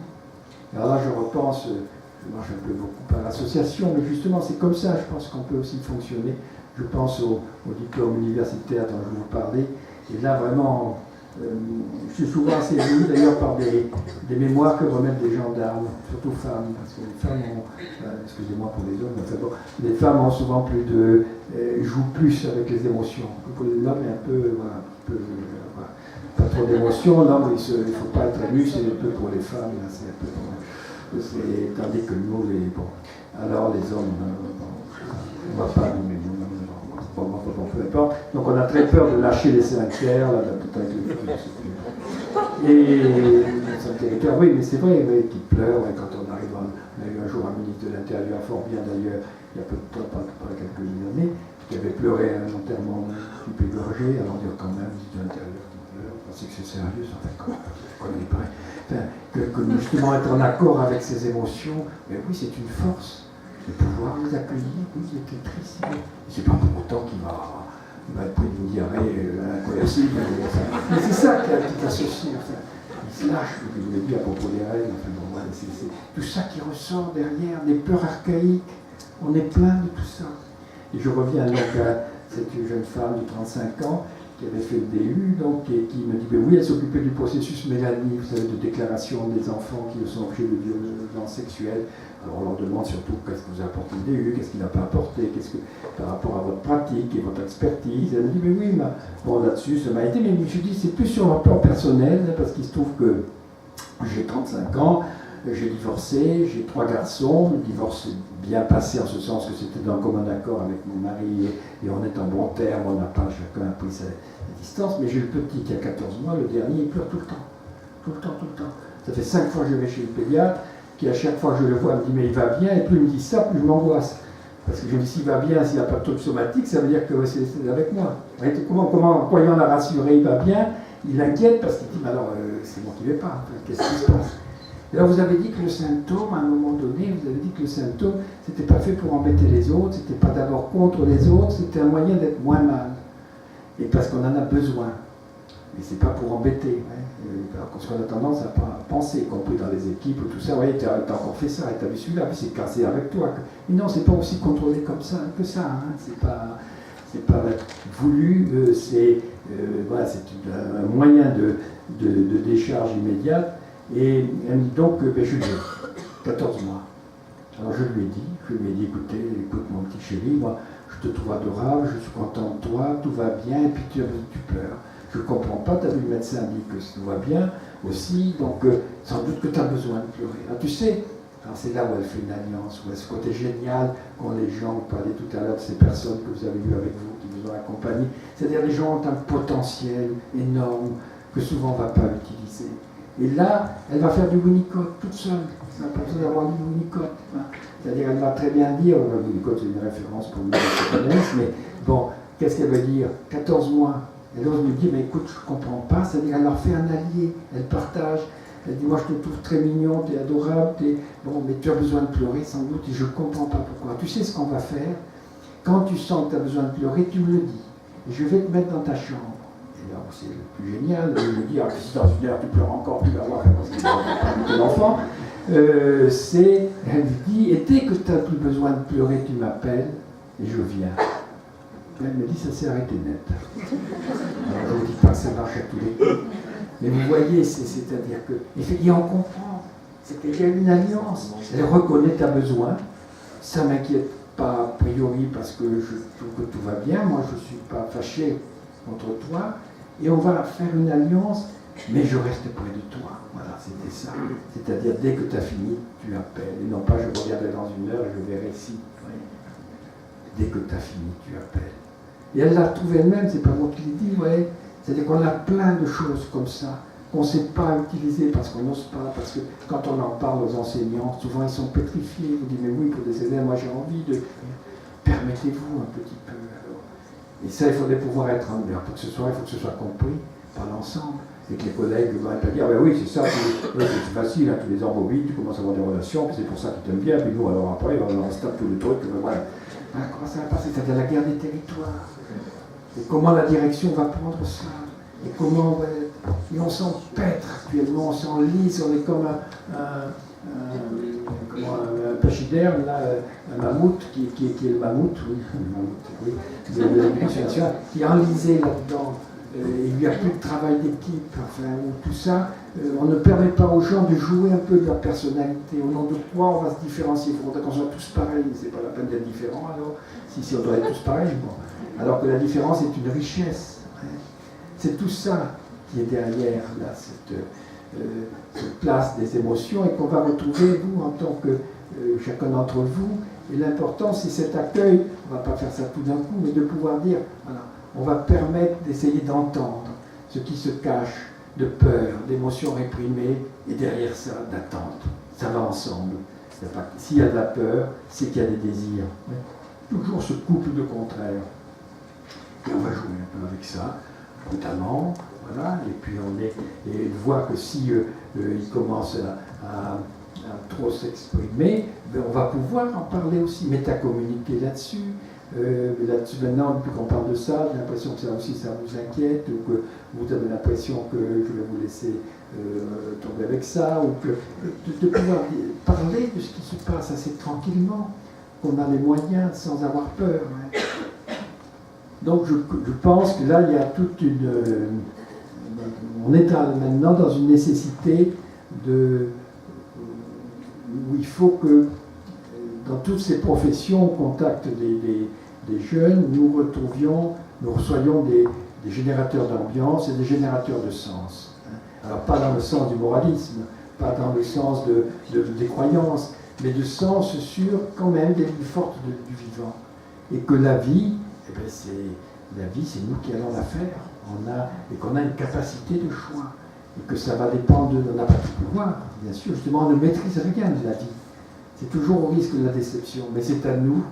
Alors là, je repense, je marche un peu beaucoup par l'association, mais justement, c'est comme ça, je pense qu'on peut aussi fonctionner. Je pense au diplôme universitaire dont je vous parlais. Et là, vraiment, je suis souvent assez ému d'ailleurs par des mémoires que remettent des gendarmes, surtout femmes, parce que les femmes ont, excusez-moi pour les hommes, mais bon, les femmes ont souvent jouent plus avec les émotions. L'homme est un peu, voilà, pas trop d'émotions, l'homme, il ne faut pas être ému, c'est un peu pour les femmes, là, c'est un peu, tandis que nous, alors les hommes, on ne va pas nous. Peu importe. Donc on a très peur de lâcher les sphincters, là, avec le et oui, mais c'est vrai, oui, qui pleure, et quand on arrive, on a eu un jour un ministre de l'Intérieur, fort bien d'ailleurs, il y a peu de temps, pas quelques années, qui avait pleuré un enterrement type égorgé, alors dire quand même, ministre de l'Intérieur qui pleure, parce que c'est sérieux, ça fait quoi, que justement être en accord avec ses émotions, mais oui, c'est une force. De pouvoir les accueillir, oui, il était triste. C'est pas pour autant qu'il va être pris d'une diarrhée incoercible. Mais c'est ça qui t'associe. Enfin, il se lâche, ce que je vous l'ai dit à propos des règles. Enfin, bon, voilà, c'est tout ça qui ressort derrière, des peurs archaïques. On est plein de tout ça. Et je reviens donc à cette jeune femme de 35 ans qui avait fait le DU, donc, et qui me dit, oui, elle s'occupait du processus Mélanie, vous savez, de déclaration des enfants qui sont objets de violence sexuelle. Alors on leur demande surtout qu'est-ce que vous a apporté le DU, qu'est-ce qu'il n'a pas apporté, par rapport à votre pratique et votre expertise. Elle me dit, mais oui, bon là-dessus, ça m'a été, mais je me suis dit, c'est plus sur un plan personnel, parce qu'il se trouve que j'ai 35 ans, j'ai divorcé, j'ai 3 garçons, le divorce est bien passé en ce sens que c'était d'un commun accord avec mon mari et on est en bon terme, on n'a pas chacun pris sa distance, mais j'ai le petit qui a 14 mois, le dernier, il pleure tout le temps. Tout le temps, tout le temps. Ça fait 5 fois que je vais chez le pédiatre, qui à chaque fois que je le vois me dit mais il va bien, et plus il me dit ça, plus je m'angoisse. Parce que je me dis s'il va bien, s'il n'a pas de trouble somatique, ça veut dire que c'est avec moi. Comment, en croyant la rassurer, il va bien, il inquiète parce qu'il dit mais alors c'est moi qui ne vais pas, qu'est-ce qui se passe? Et là, vous avez dit que le symptôme, à un moment donné, vous avez dit que le symptôme, c'était pas fait pour embêter les autres, c'était pas d'abord contre les autres, c'était un moyen d'être moins mal. Et parce qu'on en a besoin. Mais c'est pas pour embêter. Hein. Parce qu'on a tendance à pas penser, y compris dans les équipes ou tout ça. Ouais, t'as encore fait ça, et t'as vu celui-là, puis c'est cassé avec toi. Mais non, c'est pas aussi contrôlé comme ça que ça. Hein. C'est pas voulu, voilà, c'est un moyen de décharge immédiate. Et elle me dit donc, Julie, 14 mois. Alors je lui ai dit, écoute mon petit chéri, moi je te trouve adorable, je suis content de toi, tout va bien, et puis tu pleures. Je ne comprends pas, tu as vu le médecin dit que tout va bien aussi, donc sans doute que tu as besoin de pleurer. Alors tu sais, c'est là où elle fait une alliance, où elle ce côté génial qu'ont les gens, on parlait tout à l'heure de ces personnes que vous avez eues avec vous, qui vous ont accompagné, c'est-à-dire les gens ont un potentiel énorme que souvent on ne va pas utiliser. Et là, elle va faire du Winnicott toute seule. Ça n'a pas besoin d'avoir lu Winnicott. C'est-à-dire, elle va très bien dire, Winnicott c'est une référence pour nous qui connaissent, mais bon, qu'est-ce qu'elle veut dire? 14 mois. Elle ose me dire, mais écoute, je ne comprends pas. C'est-à-dire, elle leur fait un allié, elle partage. Elle dit, moi je te trouve très mignon, tu es adorable, bon, mais tu as besoin de pleurer sans doute, et je ne comprends pas pourquoi. Tu sais ce qu'on va faire? Quand tu sens que tu as besoin de pleurer, tu me le dis. Je vais te mettre dans ta chambre. C'est le plus génial, je me dis, si dans une heure tu pleures encore, tu vas voir, parce que c'est l'enfant. Elle lui dit, et dès que tu n'as plus besoin de pleurer, tu m'appelles, et je viens. Elle me dit, ça s'est arrêté net. Alors, je ne vous dis pas que ça marche à tous les coups. Mais vous voyez, c'est-à-dire que, et on comprend, c'est qu'il y a une alliance. Elle reconnaît ta besoin, ça ne m'inquiète pas a priori parce que je trouve que tout va bien, moi je ne suis pas fâché contre toi, et on va faire une alliance, mais je reste près de toi. Voilà, c'était ça. C'est-à-dire, dès que tu as fini, tu appelles. Et non pas, je reviendrai dans une heure et je verrai si. Oui. Dès que tu as fini, tu appelles. Et elle l'a trouvé elle-même, c'est pas moi qui l'ai dit, ouais. C'est-à-dire qu'on a plein de choses comme ça, qu'on ne sait pas utiliser parce qu'on n'ose pas, parce que quand on en parle aux enseignants, souvent ils sont pétrifiés. Ils vous disent, mais oui, pour des élèves, moi j'ai envie de... Permettez-vous un petit peu. Et ça, il faudrait pouvoir être en pour que ce soit, il faut que ce soit compris par l'ensemble. Et que les collègues ne vont pas dire, ben oui, c'est ça, c'est facile, hein, tu les embobines, tu commences à avoir des relations, puis c'est pour ça qu'ils t'aiment bien, puis nous, alors après, on se tape tous les trucs, ben voilà. Ben, comment ça va passer? C'est-à-dire la guerre des territoires. Et comment la direction va prendre ça? Et comment on va... Et on s'empêtre actuellement, on s'enlise, on est comme un pachyderme, là, un mammouth, qui est le mammouth, oui, de l'éducation nationale, qui est enlisé là-dedans. Il n'y a plus de travail d'équipe, enfin, tout ça. On ne permet pas aux gens de jouer un peu de leur personnalité. Au nom de quoi on va se différencier? Il faudrait qu'on soit tous pareils, mais c'est pas la peine d'être différent alors. Si on doit être tous pareils, bon. Alors que la différence est une richesse. Hein. C'est tout ça qui est derrière là, cette place des émotions et qu'on va retrouver, vous, en tant que chacun d'entre vous. Et l'important, c'est cet accueil, on ne va pas faire ça tout d'un coup, mais de pouvoir dire, voilà, on va permettre d'essayer d'entendre ce qui se cache de peur, d'émotions réprimées, et derrière ça, d'attente. Ça va ensemble. S'il y a de la peur, c'est qu'il y a des désirs. Toujours ce couple de contraires. Et on va jouer un peu avec ça, brutalement, voilà, et puis et voir que si il commence à trop s'exprimer, ben on va pouvoir en parler aussi, métacommuniquer là-dessus. Là-dessus maintenant, depuis qu'on parle de ça, j'ai l'impression que ça aussi ça vous inquiète, ou que vous avez l'impression que je vais vous laisser tomber avec ça, ou que de pouvoir parler de ce qui se passe assez tranquillement, qu'on a les moyens sans avoir peur. Hein. Donc je pense que là, il y a toute une... on est maintenant dans une nécessité où il faut que, dans toutes ces professions, au contact des jeunes, nous soyons des générateurs d'ambiance et des générateurs de sens. Alors pas dans le sens du moralisme, pas dans le sens des croyances, mais de sens sur quand même des plus fortes du vivant. Et que la vie, c'est nous qui allons la faire. Et qu'on a une capacité de choix. Et que ça va dépendre de... On n'a pas tout pouvoir, bien sûr. Justement, on ne maîtrise rien de la vie. C'est toujours au risque de la déception. Mais c'est à nous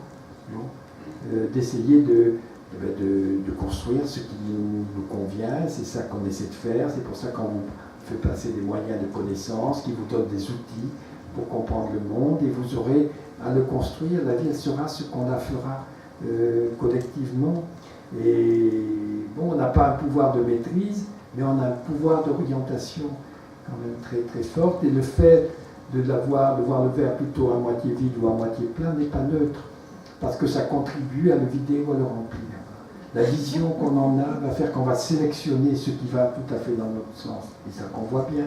d'essayer de construire ce qui nous convient. C'est ça qu'on essaie de faire. C'est pour ça qu'on vous fait passer des moyens de connaissance, qui vous donnent des outils pour comprendre le monde. Et vous aurez à le construire. La vie, elle sera ce qu'on la fera collectivement. Et bon, on n'a pas un pouvoir de maîtrise, mais on a un pouvoir d'orientation quand même très très fort. Et le fait de voir le verre plutôt à moitié vide ou à moitié plein n'est pas neutre, parce que ça contribue à le vider ou à le remplir. La vision qu'on en a va faire qu'on va sélectionner ce qui va tout à fait dans notre sens. Et ça qu'on voit bien.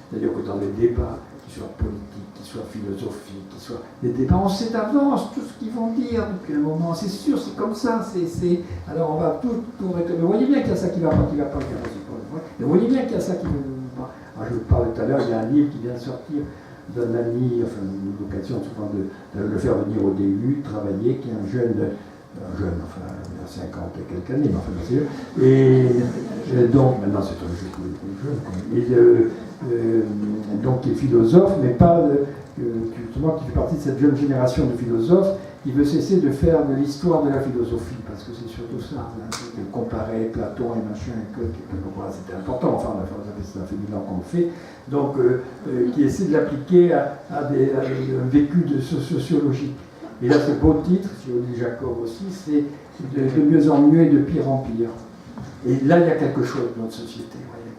C'est-à-dire que dans les débats, qu'ils soient politiques, qu'ils soient philosophiques, qu'ils soient des débats, on sait d'avance tout ce qu'ils vont dire depuis un moment. C'est sûr, c'est comme ça. Alors on va tout réclamer. Vous voyez bien qu'il y a ça qui ne va pas, qui ne va pas, qui ne va pas. Mais vous voyez bien qu'il y a ça qui ne va pas. Alors, je vous parlais tout à l'heure, il y a un livre qui vient de sortir d'un ami, enfin une occasion souvent de le faire venir au DU, travailler, qui est un jeune, enfin il a 50 et quelques années, mais enfin c'est eux. Et donc, maintenant c'est un jeune, donc qui est philosophe, mais pas justement qui fait partie de cette jeune génération de philosophes qui veut cesser de faire de l'histoire de la philosophie, parce que c'est surtout ça, de comparer Platon et machin, voilà, c'était important, enfin ça fait 1000 ans qu'on le fait, donc qui essaie de l'appliquer à un vécu sociologique. Et là, ce beau titre, si on dit Jacob aussi, c'est de mieux en mieux et de pire en pire. Et là, il y a quelque chose dans notre société, voyez,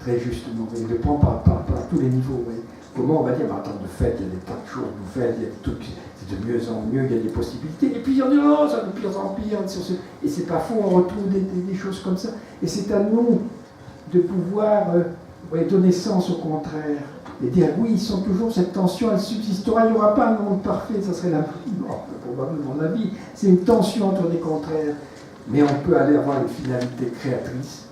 très justement. Il le prend par tous les niveaux. Voyez. Comment on va dire, attends, de fait, il y a des tas de choses, de fait, il y a des trucs, c'est de mieux en mieux, il y a des possibilités. Et puis on dit, oh, ça de pire en pire. Et c'est pas faux, on retrouve des choses comme ça. Et c'est à nous de pouvoir donner sens au contraire. Et dire, oui, ils sont toujours, cette tension, elle subsistera, il n'y aura pas un monde parfait, ça serait probablement la vie. C'est une tension entre des contraires. Mais on peut aller avoir une finalité créatrice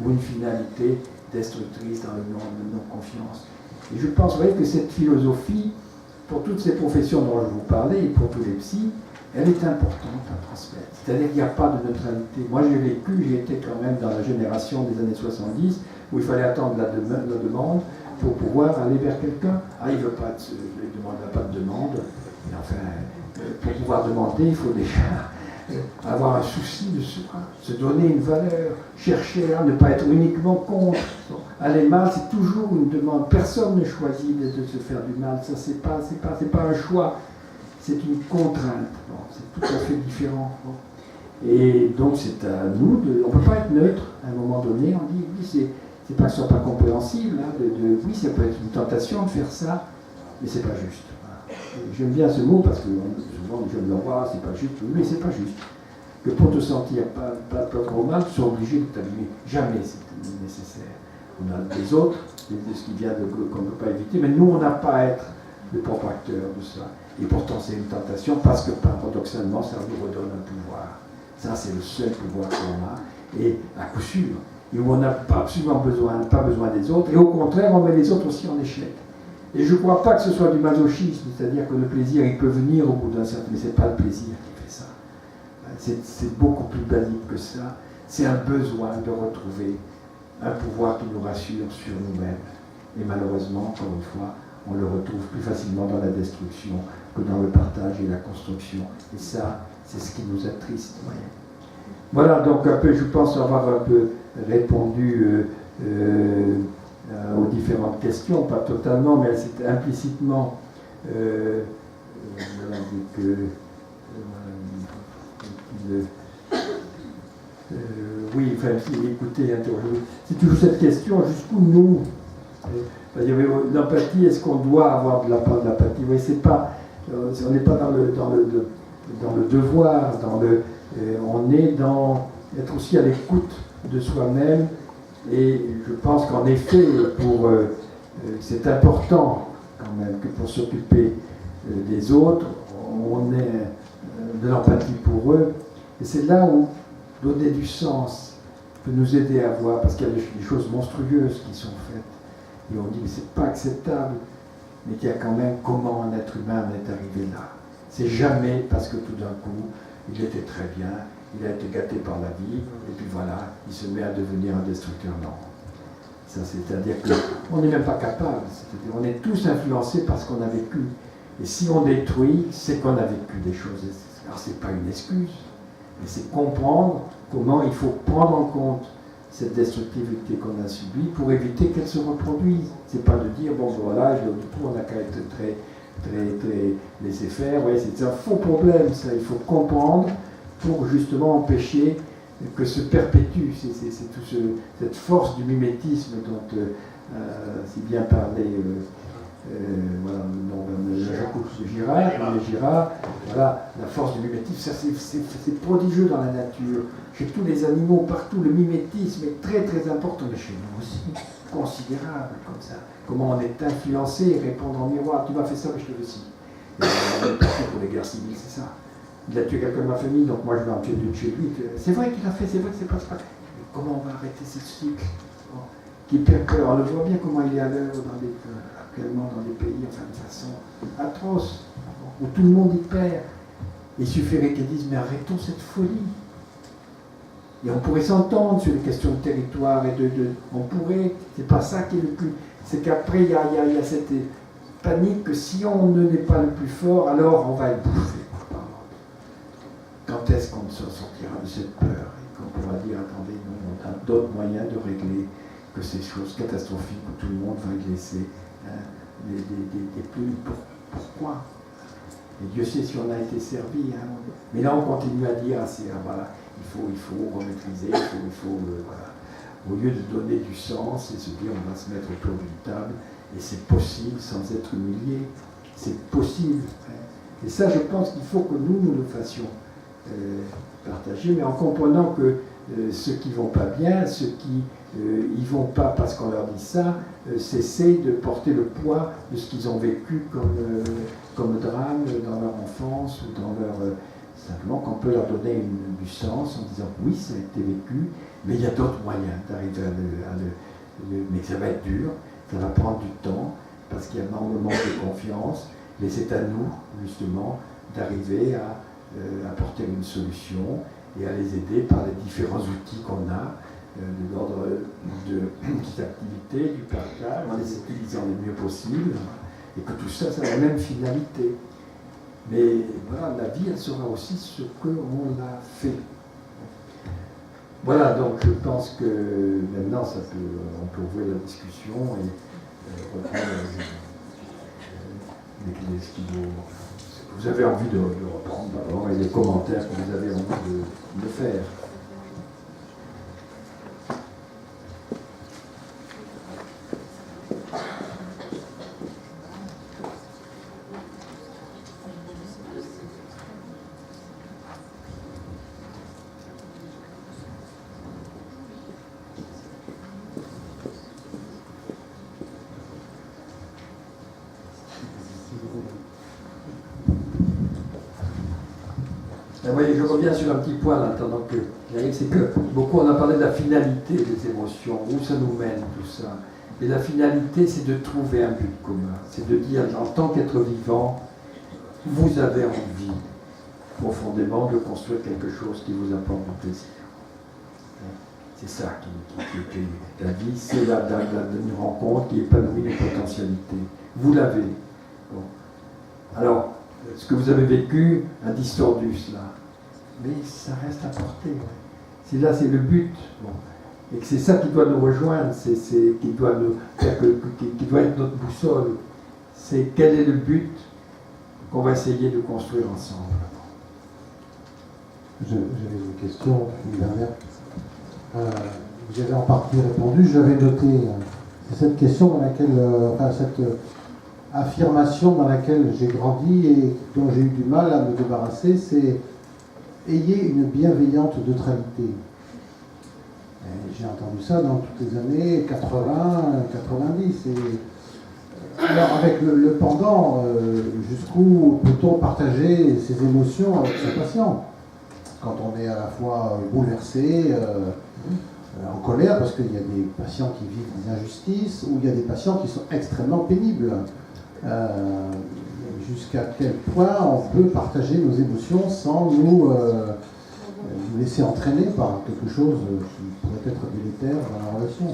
ou une finalité destructrice dans le non-confiance. Et je pense, vous voyez, que cette philosophie, pour toutes ces professions dont je vous parlais, et pour tous les psys, elle est importante à transmettre. C'est-à-dire qu'il n'y a pas de neutralité. Moi, j'ai été quand même dans la génération des années 70, où il fallait attendre la demande pour pouvoir aller vers quelqu'un. Ah, il ne veut pas, il ne pas de demande. Et enfin, pour pouvoir demander, il faut déjà avoir un souci de soi, se donner une valeur, chercher à ne pas être uniquement contre. Aller mal, c'est toujours une demande. Personne ne choisit de se faire du mal. Ça, c'est pas un choix. C'est une contrainte. Bon, c'est tout à fait différent. Bon. Et donc, c'est à nous on ne peut pas être neutre à un moment donné. On dit, oui, c'est pas que ce soit pas compréhensible. Hein, oui, ça peut être une tentation de faire ça, mais c'est pas juste. J'aime bien ce mot parce que souvent les jeunes le voient, c'est pas juste, mais c'est pas juste. Que pour te sentir pas trop mal, tu sois obligé de t'abîmer. Jamais c'est nécessaire. On a des autres, ce qui vient qu'on ne peut pas éviter, mais nous on n'a pas à être le propre acteur de ça. Et pourtant c'est une tentation parce que paradoxalement ça nous redonne un pouvoir. Ça c'est le seul pouvoir qu'on a, et à coup sûr, et où on n'a absolument pas besoin des autres, et au contraire on met les autres aussi en échec. Et je ne crois pas que ce soit du masochisme, c'est-à-dire que le plaisir, il peut venir au bout d'un certain... Mais ce n'est pas le plaisir qui fait ça. C'est beaucoup plus basique que ça. C'est un besoin de retrouver un pouvoir qui nous rassure sur nous-mêmes. Et malheureusement, encore une fois, on le retrouve plus facilement dans la destruction que dans le partage et la construction. Et ça, c'est ce qui nous attriste. Voilà, donc un peu, je pense avoir un peu répondu... aux différentes questions, pas totalement, mais c'était implicitement oui, enfin, écoutez, interrogez-vous. C'est toujours cette question, jusqu'où nous, l'empathie, est-ce qu'on doit avoir de l'apathie? Oui, c'est pas, on n'est pas dans le devoir, on est dans être aussi à l'écoute de soi-même. Et je pense qu'en effet, c'est important quand même que pour s'occuper des autres, on ait de l'empathie pour eux. Et c'est là où donner du sens peut nous aider à voir, parce qu'il y a des choses monstrueuses qui sont faites. Et on dit, mais c'est pas acceptable, mais qu'il y a quand même comment un être humain en est arrivé là. C'est jamais parce que tout d'un coup, il était très bien, il a été gâté par la vie, et puis voilà, il se met à devenir un destructeur. Non. Ça, c'est-à-dire qu'on n'est même pas capable. C'est-à-dire on est tous influencés par ce qu'on a vécu. Et si on détruit, c'est qu'on a vécu des choses. Alors, ce n'est pas une excuse, mais c'est comprendre comment il faut prendre en compte cette destructivité qu'on a subie pour éviter qu'elle se reproduise. C'est pas de dire, bon voilà, du coup on n'a qu'à être très laisser faire. Ouais, c'est un faux problème, ça. Il faut comprendre pour justement empêcher que se perpétue. C'est toute cette force du mimétisme dont si bien parlait Girard, voilà, la force du mimétisme, ça c'est prodigieux dans la nature. Chez tous les animaux, partout, le mimétisme est très très important, mais chez nous aussi, considérable comme ça. Comment on est influencé, répondre en miroir, tu m'as fait ça, mais je te le aussi. Pour les guerres civiles, c'est ça. Il a tué quelqu'un de ma famille, donc moi je vais en tuer deux de chez lui. C'est vrai qu'il a fait, c'est vrai que c'est pas ça. Mais comment on va arrêter ce cycle qui perd peur? On le voit bien comment il est à l'heure actuellement dans des pays, enfin de façon atroce, où tout le monde y perd. Il suffirait qu'ils disent, mais arrêtons cette folie. Et on pourrait s'entendre sur les questions de territoire et on pourrait, c'est pas ça qui est le plus. C'est qu'après il y a cette panique que si on ne n'est pas le plus fort, alors on va être bouffé. Quand est-ce qu'on sortira de cette peur et qu'on pourra dire, attendez, nous, on a d'autres moyens de régler que ces choses catastrophiques où tout le monde va y laisser des plumes. Pourquoi? Et Dieu sait si on a été servi. Hein. Mais là, on continue à dire, voilà, il faut remaîtriser, voilà. Au lieu de donner du sens et se dire, on va se mettre autour d'une table, et c'est possible sans être humilié. C'est possible. Hein. Et ça, je pense qu'il faut que nous le fassions. Partager, mais en comprenant que ceux qui ne vont pas bien, ceux qui n'y vont pas parce qu'on leur dit ça, cessent de porter le poids de ce qu'ils ont vécu comme drame dans leur enfance ou dans leur... simplement qu'on peut leur donner du sens en disant oui, ça a été vécu, mais il y a d'autres moyens d'arriver mais ça va être dur, ça va prendre du temps, parce qu'il y a énormément de confiance, mais c'est à nous, justement, d'arriver à apporter une solution et à les aider par les différents outils qu'on a de l'ordre de l'activité, du partage, en les utilisant le mieux possible, et que tout ça, ça a la même finalité. Mais voilà, la vie, elle sera aussi ce qu'on a fait. Voilà, donc je pense que maintenant, on peut ouvrir la discussion et reprendre ce qui vous avez envie de reprendre d'abord et les commentaires que vous avez envie de faire. Vous voyez, je reviens sur un petit point là, pendant que j'arrive, c'est que beaucoup on a parlé de la finalité des émotions, où ça nous mène tout ça. Et la finalité, c'est de trouver un but commun. C'est de dire, en tant qu'être vivant, vous avez envie, profondément, de construire quelque chose qui vous apporte du plaisir. C'est ça qui est la vie, c'est une rencontre qui épanouit les potentialités. Vous l'avez. Bon. Alors, ce que vous avez vécu a distordu cela. Mais ça reste à porter. C'est là, c'est le but. Bon. Et que c'est ça qui doit nous rejoindre, qui doit être notre boussole. C'est quel est le but qu'on va essayer de construire ensemble. J'avais une question, une dernière. Vous avez en partie répondu, j'avais noté cette question dans laquelle, cette affirmation dans laquelle j'ai grandi et dont j'ai eu du mal à me débarrasser, c'est ayez une bienveillante neutralité. J'ai entendu ça dans toutes les années 80, 90. Alors avec le pendant, jusqu'où peut-on partager ses émotions avec son patient quand on est à la fois bouleversé, en colère, parce qu'il y a des patients qui vivent des injustices, ou il y a des patients qui sont extrêmement pénibles. Jusqu'à quel point on peut partager nos émotions sans nous laisser entraîner par quelque chose qui pourrait être délétère dans la relation,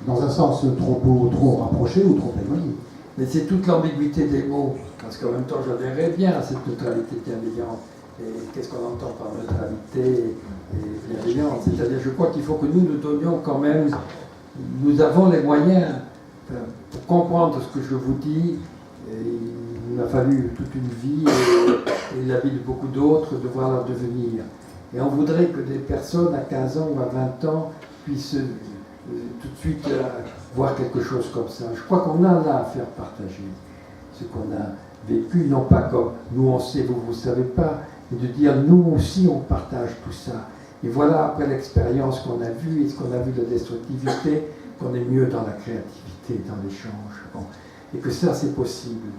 dans un sens trop rapproché ou trop éloigné. Mais c'est toute l'ambiguïté des mots, parce qu'en même temps j'adhérais bien à cette neutralité bienveillante. Et qu'est-ce qu'on entend par neutralité et bienveillance? C'est-à-dire, je crois qu'il faut que nous donnions quand même, nous avons les moyens pour comprendre ce que je vous dis. Il m'a fallu toute une vie et la vie de beaucoup d'autres de voir leur devenir. Et on voudrait que des personnes à 15 ans ou à 20 ans puissent tout de suite voir quelque chose comme ça. Je crois qu'on a là à faire partager ce qu'on a vécu, non pas comme nous on sait, vous ne savez pas, et de dire nous aussi on partage tout ça. Et voilà, après l'expérience qu'on a vue et ce qu'on a vu de la destructivité, qu'on est mieux dans la créativité, dans l'échange. Bon. Et que ça c'est possible.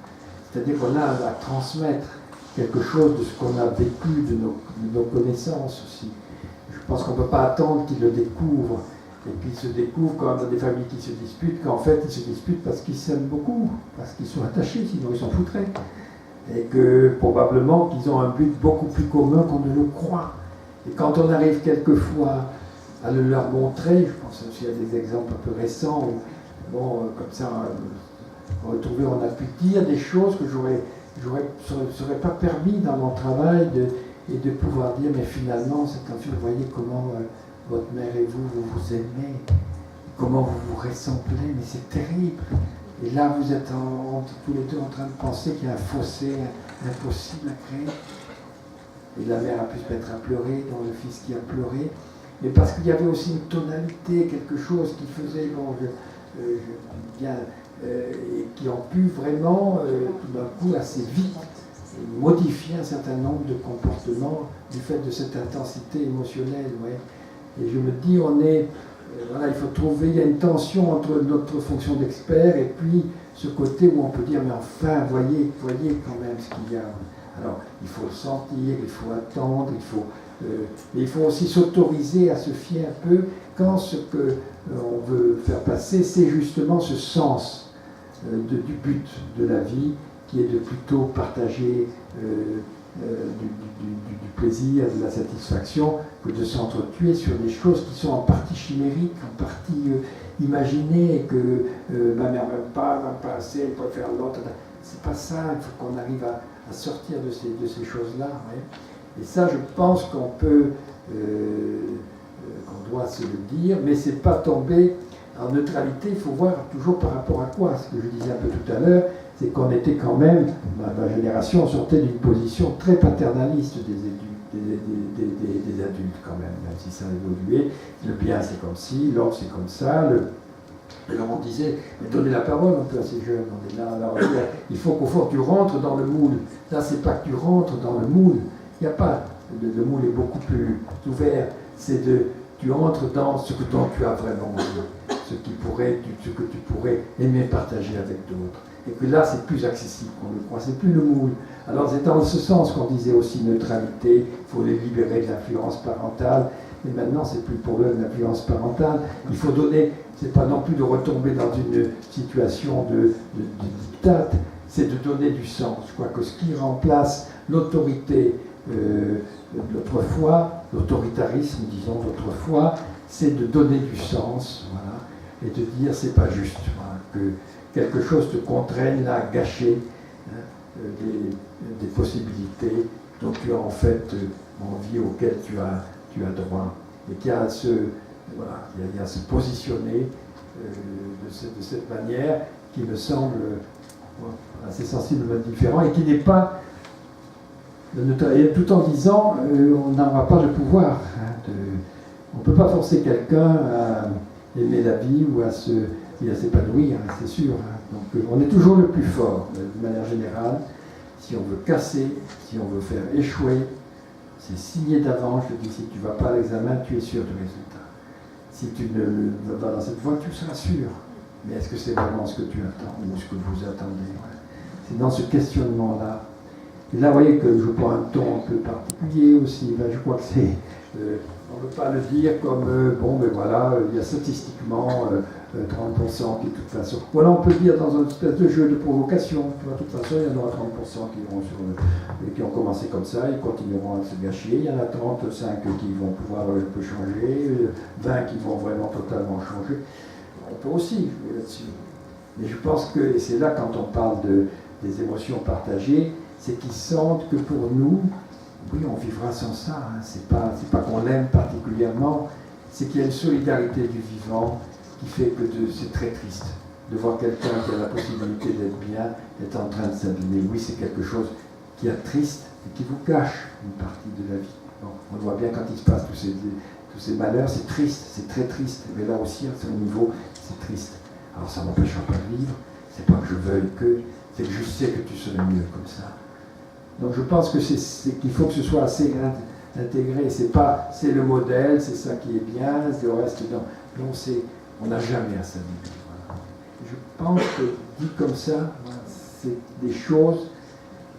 C'est-à-dire qu'on a à transmettre quelque chose de ce qu'on a vécu, de nos connaissances aussi. Je pense qu'on ne peut pas attendre qu'ils le découvrent. Et qu'ils se découvrent quand on a des familles qui se disputent, qu'en fait ils se disputent parce qu'ils s'aiment beaucoup, parce qu'ils sont attachés, sinon ils s'en foutraient. Et que probablement qu'ils ont un but beaucoup plus commun qu'on ne le croit. Et quand on arrive quelquefois à le leur montrer, je pense aussi à des exemples un peu récents, où, bon, comme ça, retrouver, on a pu dire des choses que ne serais pas permis dans mon travail, et de pouvoir dire, mais finalement, c'est un film, vous voyez comment votre mère et vous vous aimez, comment vous vous ressemblez, mais c'est terrible. Et là, vous êtes tous les deux en train de penser qu'il y a un fossé impossible à créer. Et la mère a pu se mettre à pleurer, dont le fils qui a pleuré, mais parce qu'il y avait aussi une tonalité, quelque chose qui faisait, bon, et qui ont pu vraiment, tout d'un coup, assez vite, modifier un certain nombre de comportements du fait de cette intensité émotionnelle. Ouais. Et je me dis, voilà, il faut trouver, il y a une tension entre notre fonction d'expert et puis ce côté où on peut dire, mais enfin, voyez quand même ce qu'il y a. Alors, il faut le sentir, il faut attendre, mais il faut aussi s'autoriser à se fier un peu quand ce qu'on veut faire passer, c'est justement ce sens du but de la vie, qui est de plutôt partager du plaisir, de la satisfaction, que de s'entretuer sur des choses qui sont en partie chimériques, en partie imaginées, et que ma mère ne m'aime pas assez, elle préfère l'autre. C'est pas ça, il faut qu'on arrive à sortir de ces choses-là. Ouais. Et ça, je pense qu'on peut, qu'on doit se le dire, mais c'est pas tomber en neutralité. Il faut voir toujours par rapport à quoi. Ce que je disais un peu tout à l'heure, c'est qu'on était quand même, ma génération sortait d'une position très paternaliste des adultes quand même si ça a évolué. Le bien c'est comme ci, l'or c'est comme ça. Alors on disait, mais donnez la parole un peu à ces jeunes, on est là, alors, il faut qu'au fond tu rentres dans le moule. Là c'est pas que tu rentres dans le moule, il n'y a pas, le moule est beaucoup plus ouvert, c'est tu entres dans ce dont tu as vraiment envie, ce que tu pourrais aimer partager avec d'autres. Et que là, c'est plus accessible qu'on le croit, c'est plus le moule. Alors c'est dans ce sens qu'on disait aussi neutralité, il faut les libérer de l'influence parentale, mais maintenant c'est plus pour eux l'influence parentale. Il faut donner, c'est pas non plus de retomber dans une situation de diktat, c'est de donner du sens. Je crois que ce qui remplace l'autorité d'autrefois, l'autoritarisme, disons, d'autrefois, c'est de donner du sens, voilà, et de dire c'est pas juste, voilà, que quelque chose te contraigne à gâcher des possibilités dont tu as en fait envie, auxquelles tu as droit. Et qu'il y a à se positionner de cette manière qui me semble assez sensiblement différent et qui n'est pas, tout en disant on n'aura pas le pouvoir. On ne peut pas forcer quelqu'un à aimer la vie ou à s'épanouir, c'est sûr. Donc on est toujours le plus fort, de manière générale. Si on veut casser, si on veut faire échouer, c'est signé d'avance. Je dis, si tu ne vas pas à l'examen, tu es sûr du résultat. si tu ne vas dans cette voie, tu seras sûr. Mais est-ce que c'est vraiment ce que tu attends ou ce que vous attendez? C'est dans ce questionnement-là. Et là, vous voyez que je prends un ton un peu particulier aussi. Ben, je crois que c'est... on ne peut pas le dire comme, bon, ben voilà, il y a statistiquement 30% qui, de toute façon... Voilà, on peut le dire dans un espèce de jeu de provocation. De toute façon, il y en aura 30% qui vont qui ont commencé comme ça, ils continueront à se gâcher. Il y en a 35 qui vont pouvoir un peu changer, 20 qui vont vraiment totalement changer. On peut aussi jouer là-dessus. Mais je pense que, et c'est là quand on parle des émotions partagées, c'est qu'ils sentent que pour nous, oui, on vivra sans ça. Hein. C'est pas qu'on l'aime particulièrement, c'est qu'il y a une solidarité du vivant qui fait que c'est très triste de voir quelqu'un qui a la possibilité d'être bien, être en train de s'abîmer. Oui, c'est quelque chose qui est triste et qui vous cache une partie de la vie. Bon, on voit bien quand il se passe tous ces malheurs, c'est triste, c'est très triste. Mais là aussi, à ce niveau, c'est triste. Alors ça ne m'empêchera pas de vivre, c'est pas que je veuille que, c'est que je sais que tu serais mieux comme ça. Donc je pense que c'est qu'il faut que ce soit assez intégré. C'est le modèle, c'est ça qui est bien, le reste, non, on n'a jamais à s'abîmer. Voilà. Je pense que dit comme ça, c'est des choses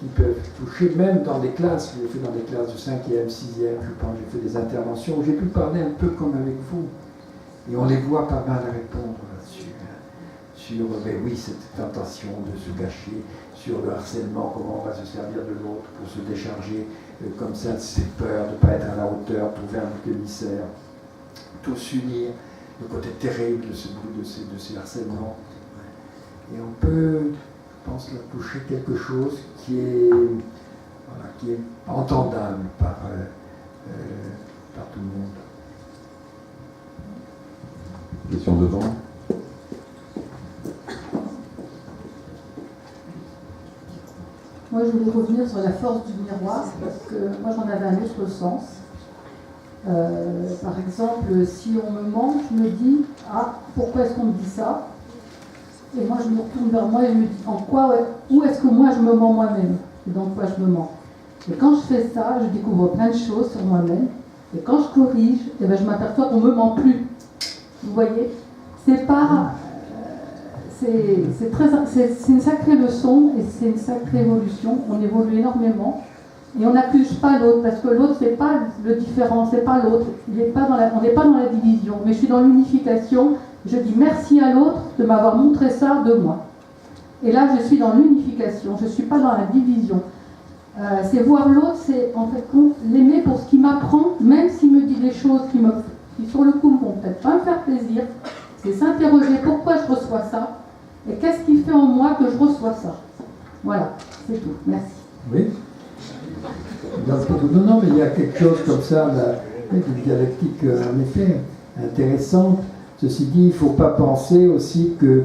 qui peuvent toucher même dans des classes. J'ai fait dans des classes de 5e, 6e, je pense, j'ai fait des interventions où j'ai pu parler un peu comme avec vous. Et on les voit pas mal répondre là-dessus. Sur, ben oui, cette tentation de se gâcher, sur le harcèlement, comment on va se servir de l'autre pour se décharger comme ça de ses peurs, de ne pas être à la hauteur, trouver un bouc émissaire, tous s'unir, le côté terrible de ces harcèlements. Et on peut, je pense, là, toucher quelque chose qui est entendable par tout le monde. Question devant. Moi, je voulais revenir sur la force du miroir, parce que moi, j'en avais un autre sens. Par exemple, si on me ment, je me dis « Ah, pourquoi est-ce qu'on me dit ça ?» Et moi, je me retourne vers moi et je me dis « Où est-ce que moi, je me mens moi-même ?» Et dans quoi je me mens. Et quand je fais ça, je découvre plein de choses sur moi-même. Et quand je corrige, eh ben, je m'aperçois qu'on ne me ment plus. Vous voyez ? C'est pas... C'est une sacrée leçon et c'est une sacrée évolution. On évolue énormément et on n'accuse pas l'autre parce que l'autre, c'est pas le différent, c'est pas l'autre. On n'est pas dans la division, mais je suis dans l'unification. Je dis merci à l'autre de m'avoir montré ça de moi. Et là, je suis dans l'unification. Je ne suis pas dans la division. C'est voir l'autre, c'est en fait l'aimer pour ce qu'il m'apprend, même s'il me dit des choses qui sur le coup ne vont peut-être pas me faire plaisir. C'est s'interroger pourquoi je reçois ça. Et qu'est-ce qui fait en moi que je reçois ça? Voilà, c'est tout. Merci. Oui. Non, mais il y a quelque chose comme ça, une dialectique en effet intéressante. Ceci dit, il ne faut pas penser aussi que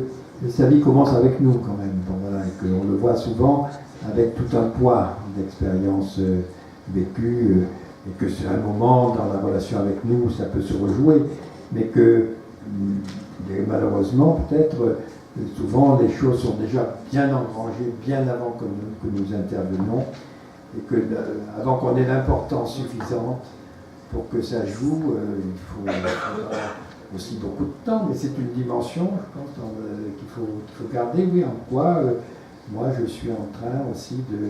sa vie commence avec nous quand même. Bon, voilà, et qu'on le voit souvent avec tout un poids d'expériences vécues, et que c'est un moment dans la relation avec nous, ça peut se rejouer, mais que malheureusement, peut-être, souvent les choses sont déjà bien engrangées, bien avant que nous intervenions, et que avant qu'on ait l'importance suffisante pour que ça joue, il faut aussi beaucoup de temps, mais c'est une dimension, je pense, qu'il faut garder, oui, en quoi moi je suis en train aussi de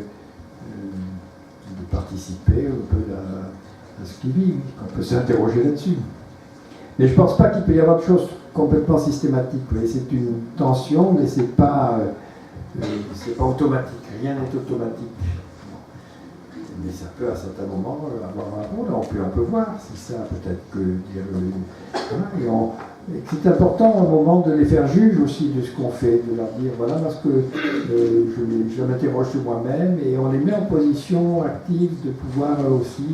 participer un peu à ce qui vit, on peut s'interroger là-dessus. Mais je ne pense pas qu'il peut y avoir de choses complètement systématiques. C'est une tension, mais c'est pas automatique. Rien n'est automatique. Mais ça peut à certains moments avoir un rôle. On peut un peu voir si ça peut-être que dire. Voilà, et c'est important au moment de les faire juges aussi de ce qu'on fait, de leur dire voilà, parce que je m'interroge sur moi-même et on les met en position active de pouvoir aussi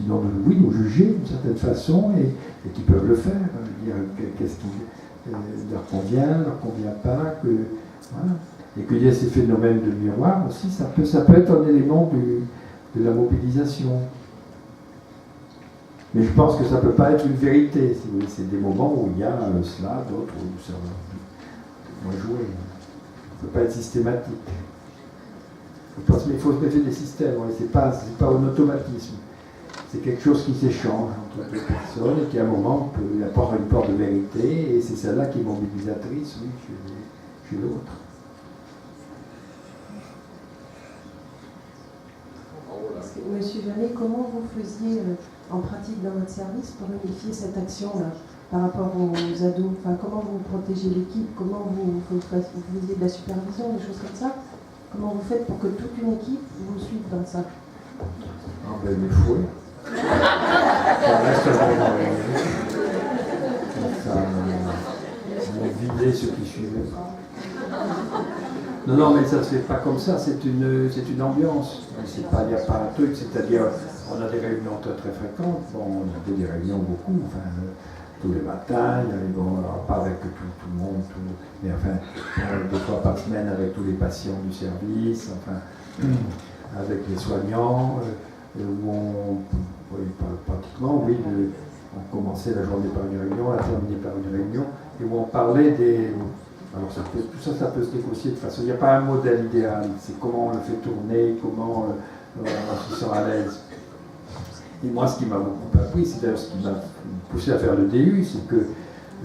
nous juger d'une certaine façon et qui peuvent le faire, dire qu'est-ce qui leur convient pas, voilà. Et qu'il y a ces phénomènes de miroir aussi, ça peut être un élément de la mobilisation. Mais je pense que ça ne peut pas être une vérité, si vous voulez. C'est des moments où il y a cela, d'autres où ça va moins jouer. Ça ne peut pas être systématique. Je pense qu'il faut se méfier des systèmes, c'est pas un automatisme. c'est quelque chose qui s'échange entre deux personnes et qui à un moment peut apporter une porte de vérité, et c'est celle-là qui est mobilisatrice, oui, chez l'autre. Monsieur Vallée, comment vous faisiez en pratique dans votre service pour unifier cette action-là par rapport aux ados? Enfin, comment vous protégez l'équipe? Comment vous faisiez de la supervision, des choses comme ça? Comment vous faites pour que toute une équipe vous suive dans ça? Ah ben, les fouets. Ça reste vraiment ça m'a vidé ceux qui suivaient. Non, mais ça ne se fait pas comme ça, c'est une ambiance. Il n'y a pas un truc, c'est-à-dire, on a des réunions très très fréquentes, bon, on a des réunions beaucoup, enfin, tous les matins, alors, pas avec tout le monde, mais enfin, 2 fois par semaine avec tous les patients du service, enfin, avec les soignants, où pratiquement, oui, on commençait la journée par une réunion, on la terminait par une réunion, et où on parlait des... Alors tout ça peut se négocier de façon... Il n'y a pas un modèle idéal, c'est comment on le fait tourner, comment on se sent à l'aise. Et moi, ce qui m'a beaucoup appris, c'est d'ailleurs ce qui m'a poussé à faire le DU, c'est que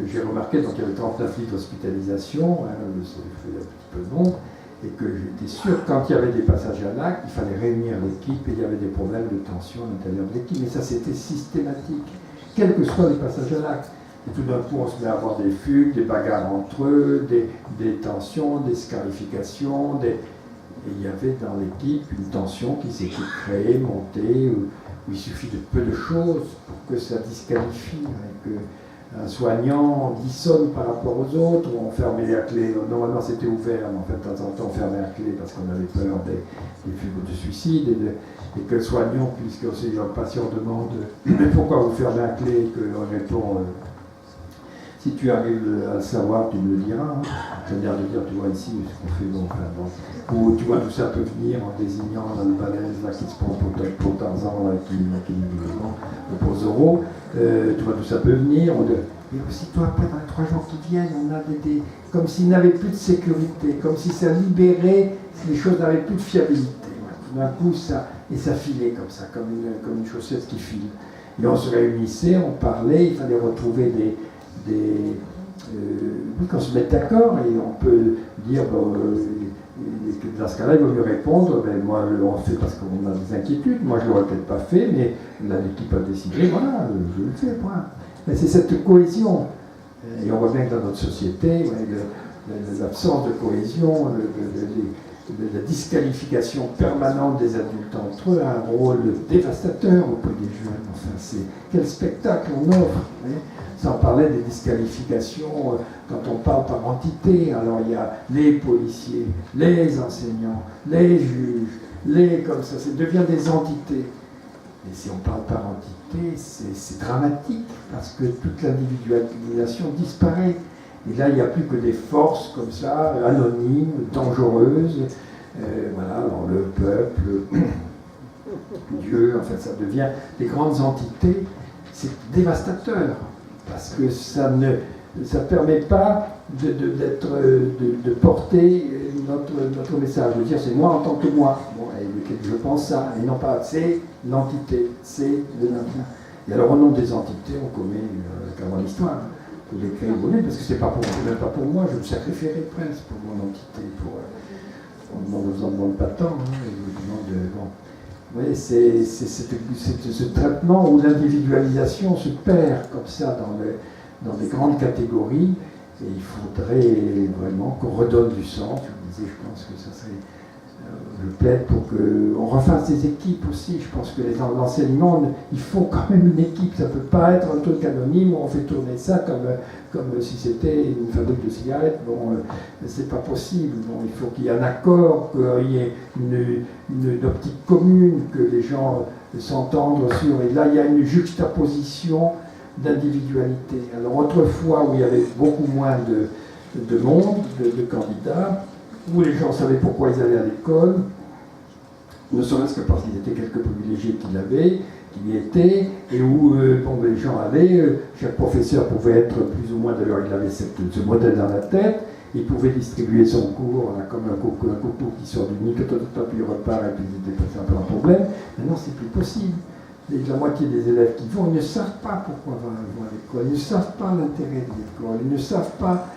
j'ai remarqué qu'il y avait 39 lits d'hospitalisation, ça fait un petit peu de nombre, et que j'étais sûr que quand il y avait des passages à l'acte, il fallait réunir l'équipe et il y avait des problèmes de tension à l'intérieur de l'équipe. Mais ça, c'était systématique, quels que soient les passages à l'acte. Et tout d'un coup, on se met à avoir des fugues, des bagarres entre eux, des tensions, des scarifications. Et il y avait dans l'équipe une tension qui s'était créée, montée, où il suffit de peu de choses pour que ça disqualifie, et qu'un soignant dissonne par rapport aux autres, on fermait la clé. Normalement, c'était ouvert, mais en fait, de temps en temps, on fermait la clé parce qu'on avait peur des fugues de suicide. Et que le soignant, puisque le patient demande « Pourquoi vous fermez la clé ?» et qu'on répond si tu arrives à le savoir, tu me le diras. Hein. C'est-à-dire de dire, tu vois ici ce qu'on fait, bon, ou tu vois d'où ça peut venir en désignant le balèze là, qui se prend pour Tarzan, là, qui pour Zorro, tu vois d'où ça peut venir. Et aussitôt après, dans les 3 jours qui viennent, on a comme s'il n'avait plus de sécurité, comme si ça libérait, si les choses n'avaient plus de fiabilité. D'un coup, ça filait comme ça, comme une chaussette qui file. Et on se réunissait, on parlait, il fallait retrouver qu'on se mette d'accord, et on peut dire que dans ce cas-là, il vaut mieux répondre, moi on fait parce qu'on a des inquiétudes, moi je ne l'aurais peut-être pas fait, mais là l'équipe a décidé, voilà, je le fais, point. Mais c'est cette cohésion, et on voit bien que dans notre société, l'absence de cohésion, la disqualification permanente des adultes entre eux a un rôle dévastateur auprès des jeunes. Enfin, quel spectacle on offre, sans parler des disqualifications quand on parle par entité. Alors il y a les policiers, les enseignants, les juges, comme ça devient des entités. Et si on parle par entité, c'est dramatique, parce que toute l'individualisation disparaît. Et là, il n'y a plus que des forces comme ça, anonymes, dangereuses. Voilà, alors le peuple, Dieu, en fait, ça devient des grandes entités. C'est dévastateur, parce que ça ne permet pas de porter notre message. Je veux dire, c'est moi en tant que moi. Bon, et je pense ça, et non pas c'est l'entité, c'est le maintien. Et alors, au nom des entités, on commet carrément l'histoire. Pour l'écrire, parce que c'est même pas pour moi, je me sacrifierais presque pour mon entité, on ne vous en demande pas tant, Oui, c'est ce traitement où l'individualisation se perd comme ça dans des grandes catégories, et il faudrait vraiment qu'on redonne du sens. Je disais, je pense que ça serait... Je plaide pour qu'on refasse des équipes aussi. Je pense que l'enseignement, il faut quand même une équipe. Ça ne peut pas être un truc anonyme où on fait tourner ça comme si c'était une fabrique de cigarettes. Bon, c'est pas possible. Bon, il faut qu'il y ait un accord, qu'il y ait une optique commune, que les gens s'entendent sur. Et là, il y a une juxtaposition d'individualité. Alors autrefois, où il y avait beaucoup moins de monde, de candidats, où les gens savaient pourquoi ils allaient à l'école, ne serait-ce que parce qu'ils étaient quelques privilégiés qui y étaient, et où les gens allaient, chaque professeur pouvait être plus ou moins, d'ailleurs il avait ce modèle dans la tête, il pouvait distribuer son cours comme un coucou qui sort du nid, puis il repart, et puis c'était un peu un problème. Maintenant c'est plus possible. la moitié des élèves qui vont, ils ne savent pas pourquoi vont à l'école, ils ne savent pas l'intérêt de l'école, ils ne savent pas.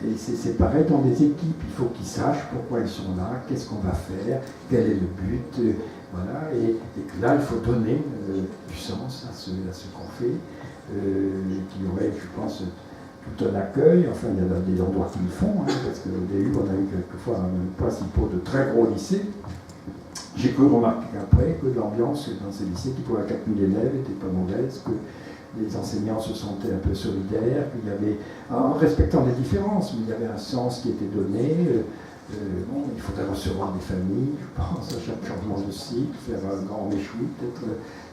Et c'est pareil dans les équipes, il faut qu'ils sachent pourquoi ils sont là, qu'est-ce qu'on va faire, quel est le but, voilà, et que là il faut donner du sens à ce qu'on fait, qu'il y aurait, je pense, tout un accueil, enfin il y a des endroits qui le font, hein, parce qu'au début on a eu quelquefois un principaux de très gros lycées. J'ai cru remarquer après que l'ambiance dans ces lycées qui pour 4000 élèves n'était pas mauvaise, que les enseignants se sentaient un peu solidaires, qu'il y avait, en respectant les différences, mais il y avait un sens qui était donné. Bon, il faudrait recevoir des familles, je pense, à chaque changement de cycle, faire un grand méchoui, peut-être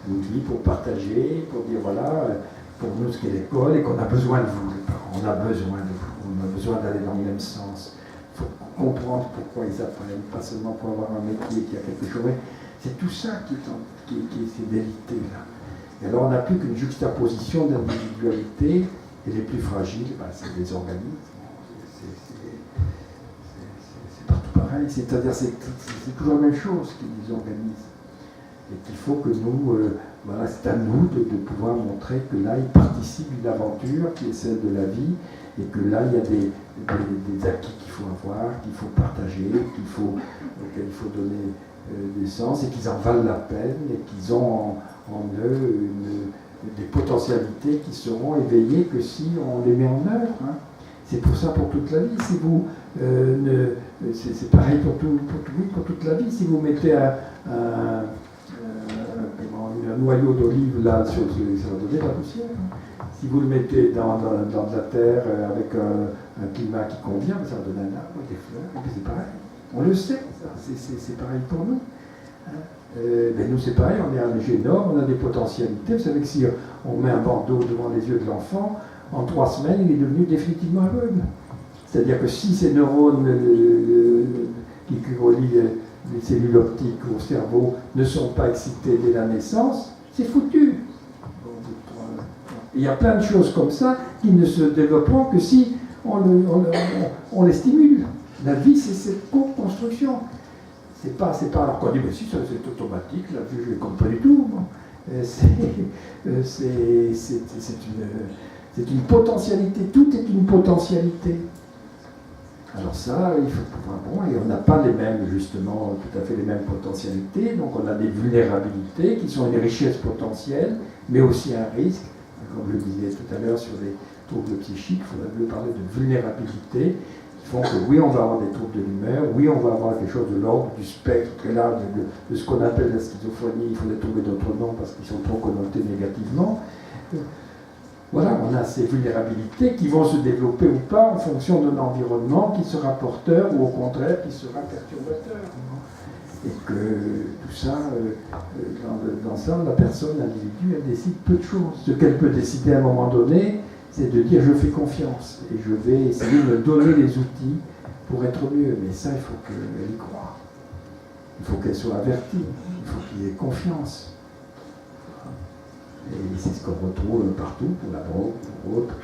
une vie pour partager, pour dire voilà, pour nous ce qu'est l'école et qu'on a besoin de vous, les parents, on a besoin de vous, on a besoin d'aller dans le même sens. Il faut comprendre pourquoi ils apprennent, pas seulement pour avoir un métier qui a quelque chose. C'est tout ça qui est ces vérités-là. Et alors on n'a plus qu'une juxtaposition d'individualité, et les plus fragiles, ben, c'est les organismes. C'est partout pareil, c'est-à-dire c'est toujours la même chose que les organismes. Et qu'il faut que nous, voilà, c'est à nous de pouvoir montrer que là, ils participent d'une aventure qui est celle de la vie, et que là, il y a des acquis qu'il faut avoir, qu'il faut partager, auxquels il faut donner des sens, et qu'ils en valent la peine, et qu'ils ont en eux des potentialités qui seront éveillées que si on les met en œuvre. Hein. C'est pour ça pour toute la vie. Si vous c'est pareil pour toute la vie. Si vous mettez un noyau d'olive là ça va donner de la poussière. Si vous le mettez dans de la terre avec un climat qui convient, ça va donner un arbre, des fleurs, et puis c'est pareil. On le sait, c'est pareil pour nous. Hein. Ben nous c'est pareil, on est un génome, on a des potentialités. Vous savez que si on met un bandeau devant les yeux de l'enfant, en 3 semaines, il est devenu définitivement aveugle. C'est-à-dire que si ces neurones qui relient les cellules optiques au cerveau ne sont pas excités dès la naissance, c'est foutu. Il y a plein de choses comme ça qui ne se développeront que si on les stimule. La vie, c'est cette co-construction. C'est pas alors qu'on dit, mais si, ça c'est automatique, la vie, je ne compte pas du tout. C'est une potentialité, tout est une potentialité. Alors ça, il faut pouvoir, bon, et on n'a pas les mêmes, justement, tout à fait les mêmes potentialités, donc on a des vulnérabilités qui sont une richesse potentielle, mais aussi un risque. Comme je le disais tout à l'heure sur les troubles psychiques, il faudrait mieux parler de vulnérabilité, qui font que oui, on va avoir des troubles de l'humeur, oui, on va avoir quelque chose de l'ordre du spectre très large de ce qu'on appelle la schizophrénie. Il faudrait trouver d'autres noms parce qu'ils sont trop connotés négativement. Voilà, on a ces vulnérabilités qui vont se développer ou pas en fonction d'un environnement qui sera porteur ou au contraire qui sera perturbateur. Et que tout ça, dans ça, la personne, l'individu, elle décide peu de choses. Ce qu'elle peut décider à un moment donné, c'est de dire je fais confiance et je vais essayer de me donner les outils pour être mieux. Mais ça, il faut qu'elle y croie. Il faut qu'elle soit avertie. Il faut qu'il y ait confiance. Et c'est ce qu'on retrouve partout, pour la drogue, pour autre.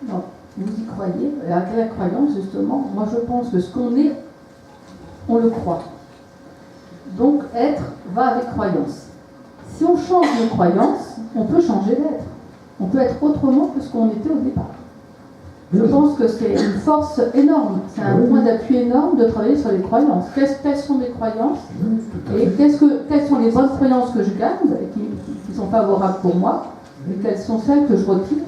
Non, vous y croyez. Et avec la croyance, justement, moi je pense que ce qu'on est, on le croit. Donc être va avec croyance. Si on change de croyance, on peut changer d'être. On peut être autrement que ce qu'on était au départ. Je pense que c'est une force énorme, c'est un point d'appui énorme de travailler sur les croyances. Quelles sont mes croyances et quelles sont les bonnes croyances que je garde et qui sont favorables pour moi et quelles sont celles que je retire.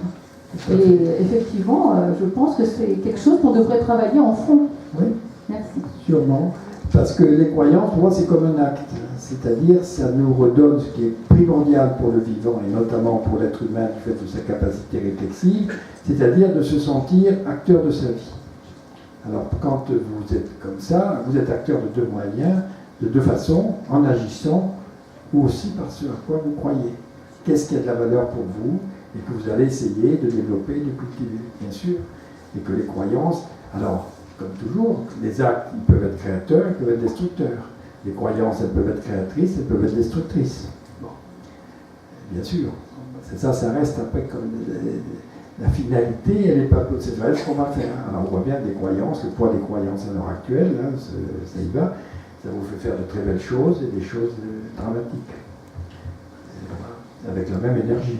Et effectivement, je pense que c'est quelque chose qu'on devrait travailler en fond. Oui, merci. Sûrement. Parce que les croyances, pour moi, c'est comme un acte. C'est-à-dire, ça nous redonne ce qui est primordial pour le vivant, et notamment pour l'être humain du fait de sa capacité réflexive, c'est-à-dire de se sentir acteur de sa vie. Alors, quand vous êtes comme ça, vous êtes acteur de 2 moyens, de 2 façons, en agissant, ou aussi par ce à quoi vous croyez. Qu'est-ce qui a de la valeur pour vous, et que vous allez essayer de développer, de cultiver, bien sûr. Et que les croyances, alors, comme toujours, les actes, ils peuvent être créateurs, ils peuvent être destructeurs. Les croyances, elles peuvent être créatrices, elles peuvent être destructrices. Bon. Bien sûr. C'est ça, ça reste après comme la finalité, elle n'est pas c'est vrai ce qu'on va faire. Alors on voit bien des croyances, le poids des croyances à l'heure actuelle, hein, ça y va, ça vous fait faire de très belles choses et des choses dramatique. Avec la même énergie.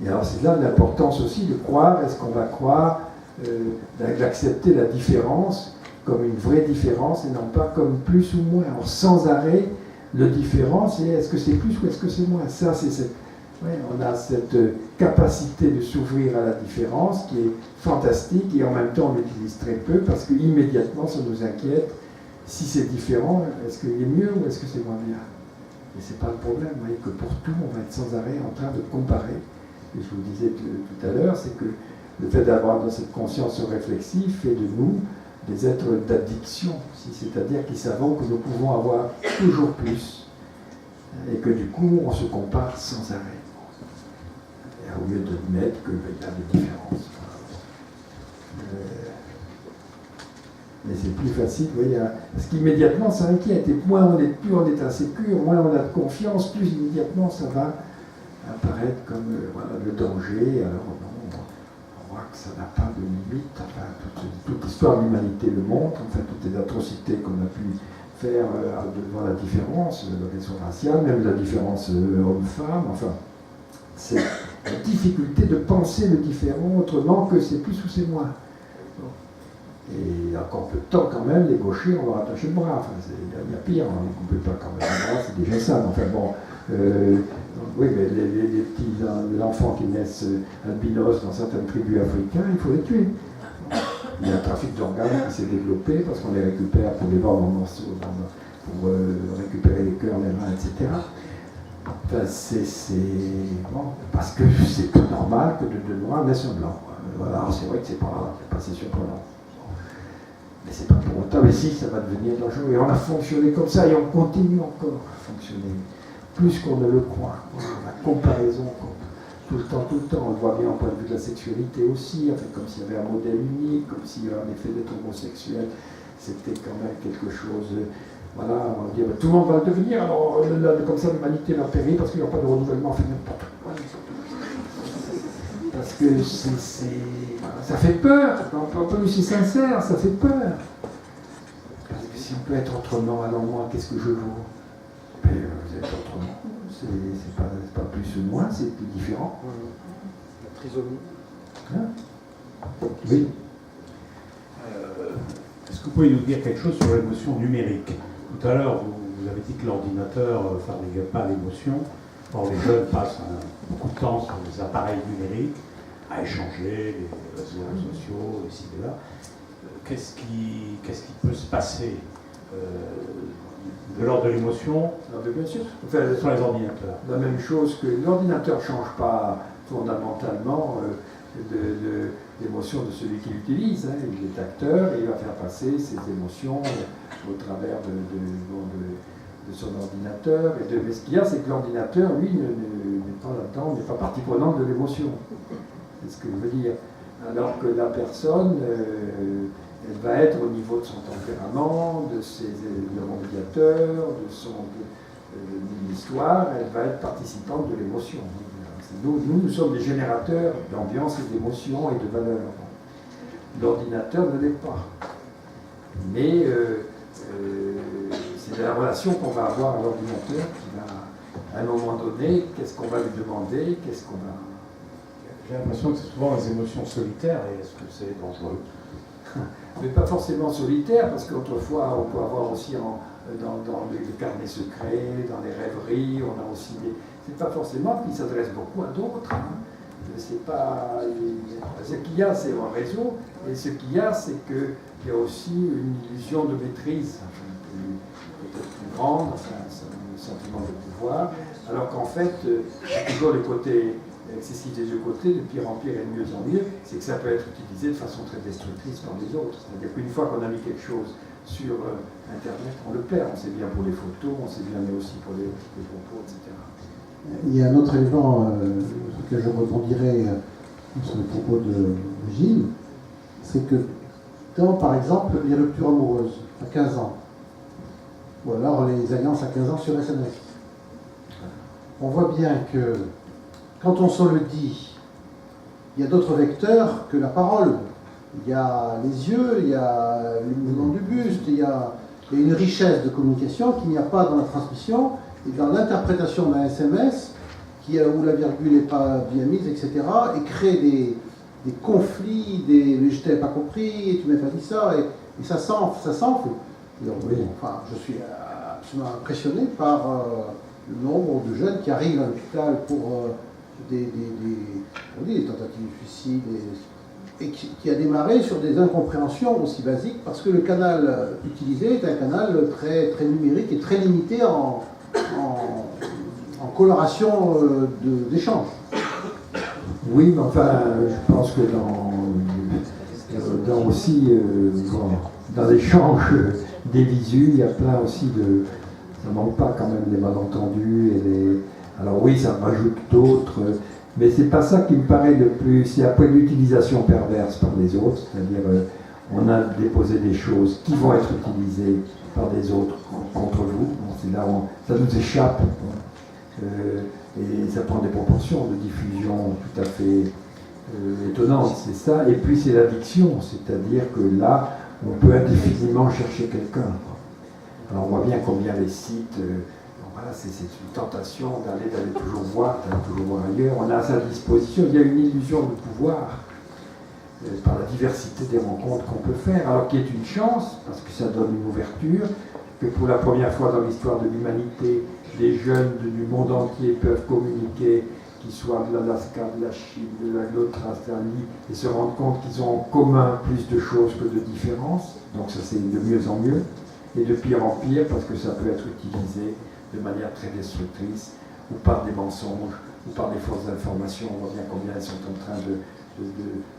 Et alors c'est là l'importance aussi de croire, est-ce qu'on va croire, d'accepter la différence comme une vraie différence et non pas comme plus ou moins. Alors sans arrêt, le différent, c'est est-ce que c'est plus ou est-ce que c'est moins. Ça, on a cette capacité de s'ouvrir à la différence qui est fantastique et en même temps on l'utilise très peu parce qu'immédiatement ça nous inquiète. Si c'est différent, est-ce qu'il est mieux ou est-ce que c'est moins bien? Et c'est pas le problème, vous voyez que pour tout, on va être sans arrêt en train de comparer. Et je vous disais tout à l'heure, c'est que le fait d'avoir dans cette conscience réflexive fait de nous des êtres d'addiction, c'est-à-dire qui savons que nous pouvons avoir toujours plus et que du coup on se compare sans arrêt. Et au lieu d'admettre qu'il y a des différences. Mais c'est plus facile, vous voyez, parce qu'immédiatement ça inquiète. Et plus on est insécure, moins on a de confiance, plus immédiatement ça va apparaître comme le danger. Alors on voit que ça n'a pas de limite. Enfin, toute l'histoire de l'humanité le montre, enfin, toutes les atrocités qu'on a pu faire devant la différence, la question raciale, même la différence homme-femme, enfin, c'est la difficulté de penser le différent autrement que c'est plus ou c'est moins. Et il y a encore peu de temps quand même, les gauchers, on leur attache le bras. Enfin, il y a pire, on ne les coupait pas quand même le bras, c'est déjà ça. Enfin bon, oui, mais les petits enfants qui naissent albinos dans certaines tribus africaines, il faut les tuer. Il y a un trafic d'organes qui s'est développé parce qu'on les récupère pour les vendre en morceaux, pour récupérer les cœurs, les reins, etc. Enfin, c'est bon, parce que c'est plus normal que de noirs naissent en blanc. Voilà, c'est vrai que c'est pas si surprenant. Mais c'est pas pour autant, mais si, ça va devenir dangereux. Et on a fonctionné comme ça et on continue encore à fonctionner. Plus qu'on ne le croit. La comparaison, tout le temps. On le voit bien au point de vue de la sexualité aussi, enfin, comme s'il y avait un modèle unique, comme si en effet d'être homosexuel, c'était quand même quelque chose. Voilà, on va dire, tout le monde va le devenir, alors comme ça l'humanité va périr parce qu'il n'y aura pas de renouvellement, enfin n'importe quoi. Parce que ça fait peur, on peut c'est sincère, ça fait peur. Parce que si on peut être autrement, alors moi, qu'est-ce que je vaux? Mais vous êtes autrement, c'est pas plus ou moins, c'est plus différent. La trisomie. Hein? Oui. Est-ce que vous pouvez nous dire quelque chose sur l'émotion numérique? Tout à l'heure, vous avez dit que l'ordinateur ne fabriquait pas d'émotion. Or, les jeunes passent beaucoup de temps sur les appareils numériques, à échanger, les réseaux sociaux, ici et là. Qu'est-ce qui peut se passer de l'ordre de l'émotion Bien sûr. sur les ordinateurs? La même chose que l'ordinateur ne change pas fondamentalement l'émotion de celui qui l'utilise. Hein. Il est acteur et il va faire passer ses émotions au travers de son ordinateur. Mais ce qu'il y a, c'est que l'ordinateur, lui, n'est pas là-dedans, n'est pas partie prenante de l'émotion. C'est ce que je veux dire. Alors que la personne, elle va être au niveau de son tempérament, de ses médiateurs, de son histoire, elle va être participante de l'émotion. Nous sommes des générateurs d'ambiance et d'émotion et de valeurs. L'ordinateur ne l'est pas. Mais c'est la relation qu'on va avoir à l'ordinateur qui va, à un moment donné, qu'est-ce qu'on va lui demander, qu'est-ce qu'on va... J'ai l'impression que c'est souvent des émotions solitaires, et est-ce que c'est dangereux? Mais pas forcément solitaire, parce qu'autrefois, on peut avoir aussi dans les carnets secrets, dans les rêveries, on a aussi des... C'est pas forcément qu'il s'adresse beaucoup à d'autres. Hein. C'est pas... Ce qu'il y a, c'est un réseau, et ce qu'il y a, c'est qu'il y a aussi une illusion de maîtrise, enfin, peut-être plus grande, enfin, un sentiment de pouvoir, alors qu'en fait, c'est toujours le côté excessif des deux côtés, de pire en pire et de mieux en mieux, c'est que ça peut être utilisé de façon très destructrice par les autres. C'est-à-dire qu'une fois qu'on a mis quelque chose sur Internet, on le perd. On sait bien pour les photos, on sait bien mais aussi pour les propos, etc. Il y a un autre élément sur lequel je rebondirai sur le propos de Gilles, c'est que par exemple, les ruptures amoureuses à 15 ans, ou alors les alliances à 15 ans sur SMS, on voit bien que quand on se le dit, il y a d'autres vecteurs que la parole. Il y a les yeux, il y a le mouvement du buste, il y a Il y a une richesse de communication qu'il n'y a pas dans la transmission et dans l'interprétation d'un SMS où la virgule n'est pas bien mise, etc. et crée des conflits, mais je t'avais pas compris, et tu m'as pas dit ça, et ça s'enfle. Oui. Enfin, je suis absolument impressionné par le nombre de jeunes qui arrivent à l'hôpital pour des tentatives de suicide, et qui a démarré sur des incompréhensions aussi basiques, parce que le canal utilisé est un canal très, très numérique et très limité en coloration d'échange. Oui, mais enfin, je pense que dans l'échange des visus, il y a plein aussi de... Ça ne manque pas quand même des malentendus Alors oui, ça rajoute d'autres, mais c'est pas ça qui me paraît le plus... C'est après l'utilisation perverse par les autres, c'est-à-dire on a déposé des choses qui vont être utilisées par des autres contre vous. C'est là où ça nous échappe. Et ça prend des proportions de diffusion tout à fait étonnantes, c'est ça. Et puis c'est l'addiction, c'est-à-dire que là, on peut indéfiniment chercher quelqu'un. Alors on voit bien combien les sites, voilà, c'est une tentation d'aller toujours voir ailleurs. On a à sa disposition, il y a une illusion de pouvoir par la diversité des rencontres qu'on peut faire, alors qu'il y a une chance, parce que ça donne une ouverture, que pour la première fois dans l'histoire de l'humanité, des jeunes du monde entier peuvent communiquer, qu'ils soient de l'Alaska, de la Chine, de la Australie, et se rendre compte qu'ils ont en commun plus de choses que de différences. Donc ça c'est de mieux en mieux, et de pire en pire, parce que ça peut être utilisé de manière très destructrice, ou par des mensonges, ou par des fausses informations. On voit bien combien elles sont en train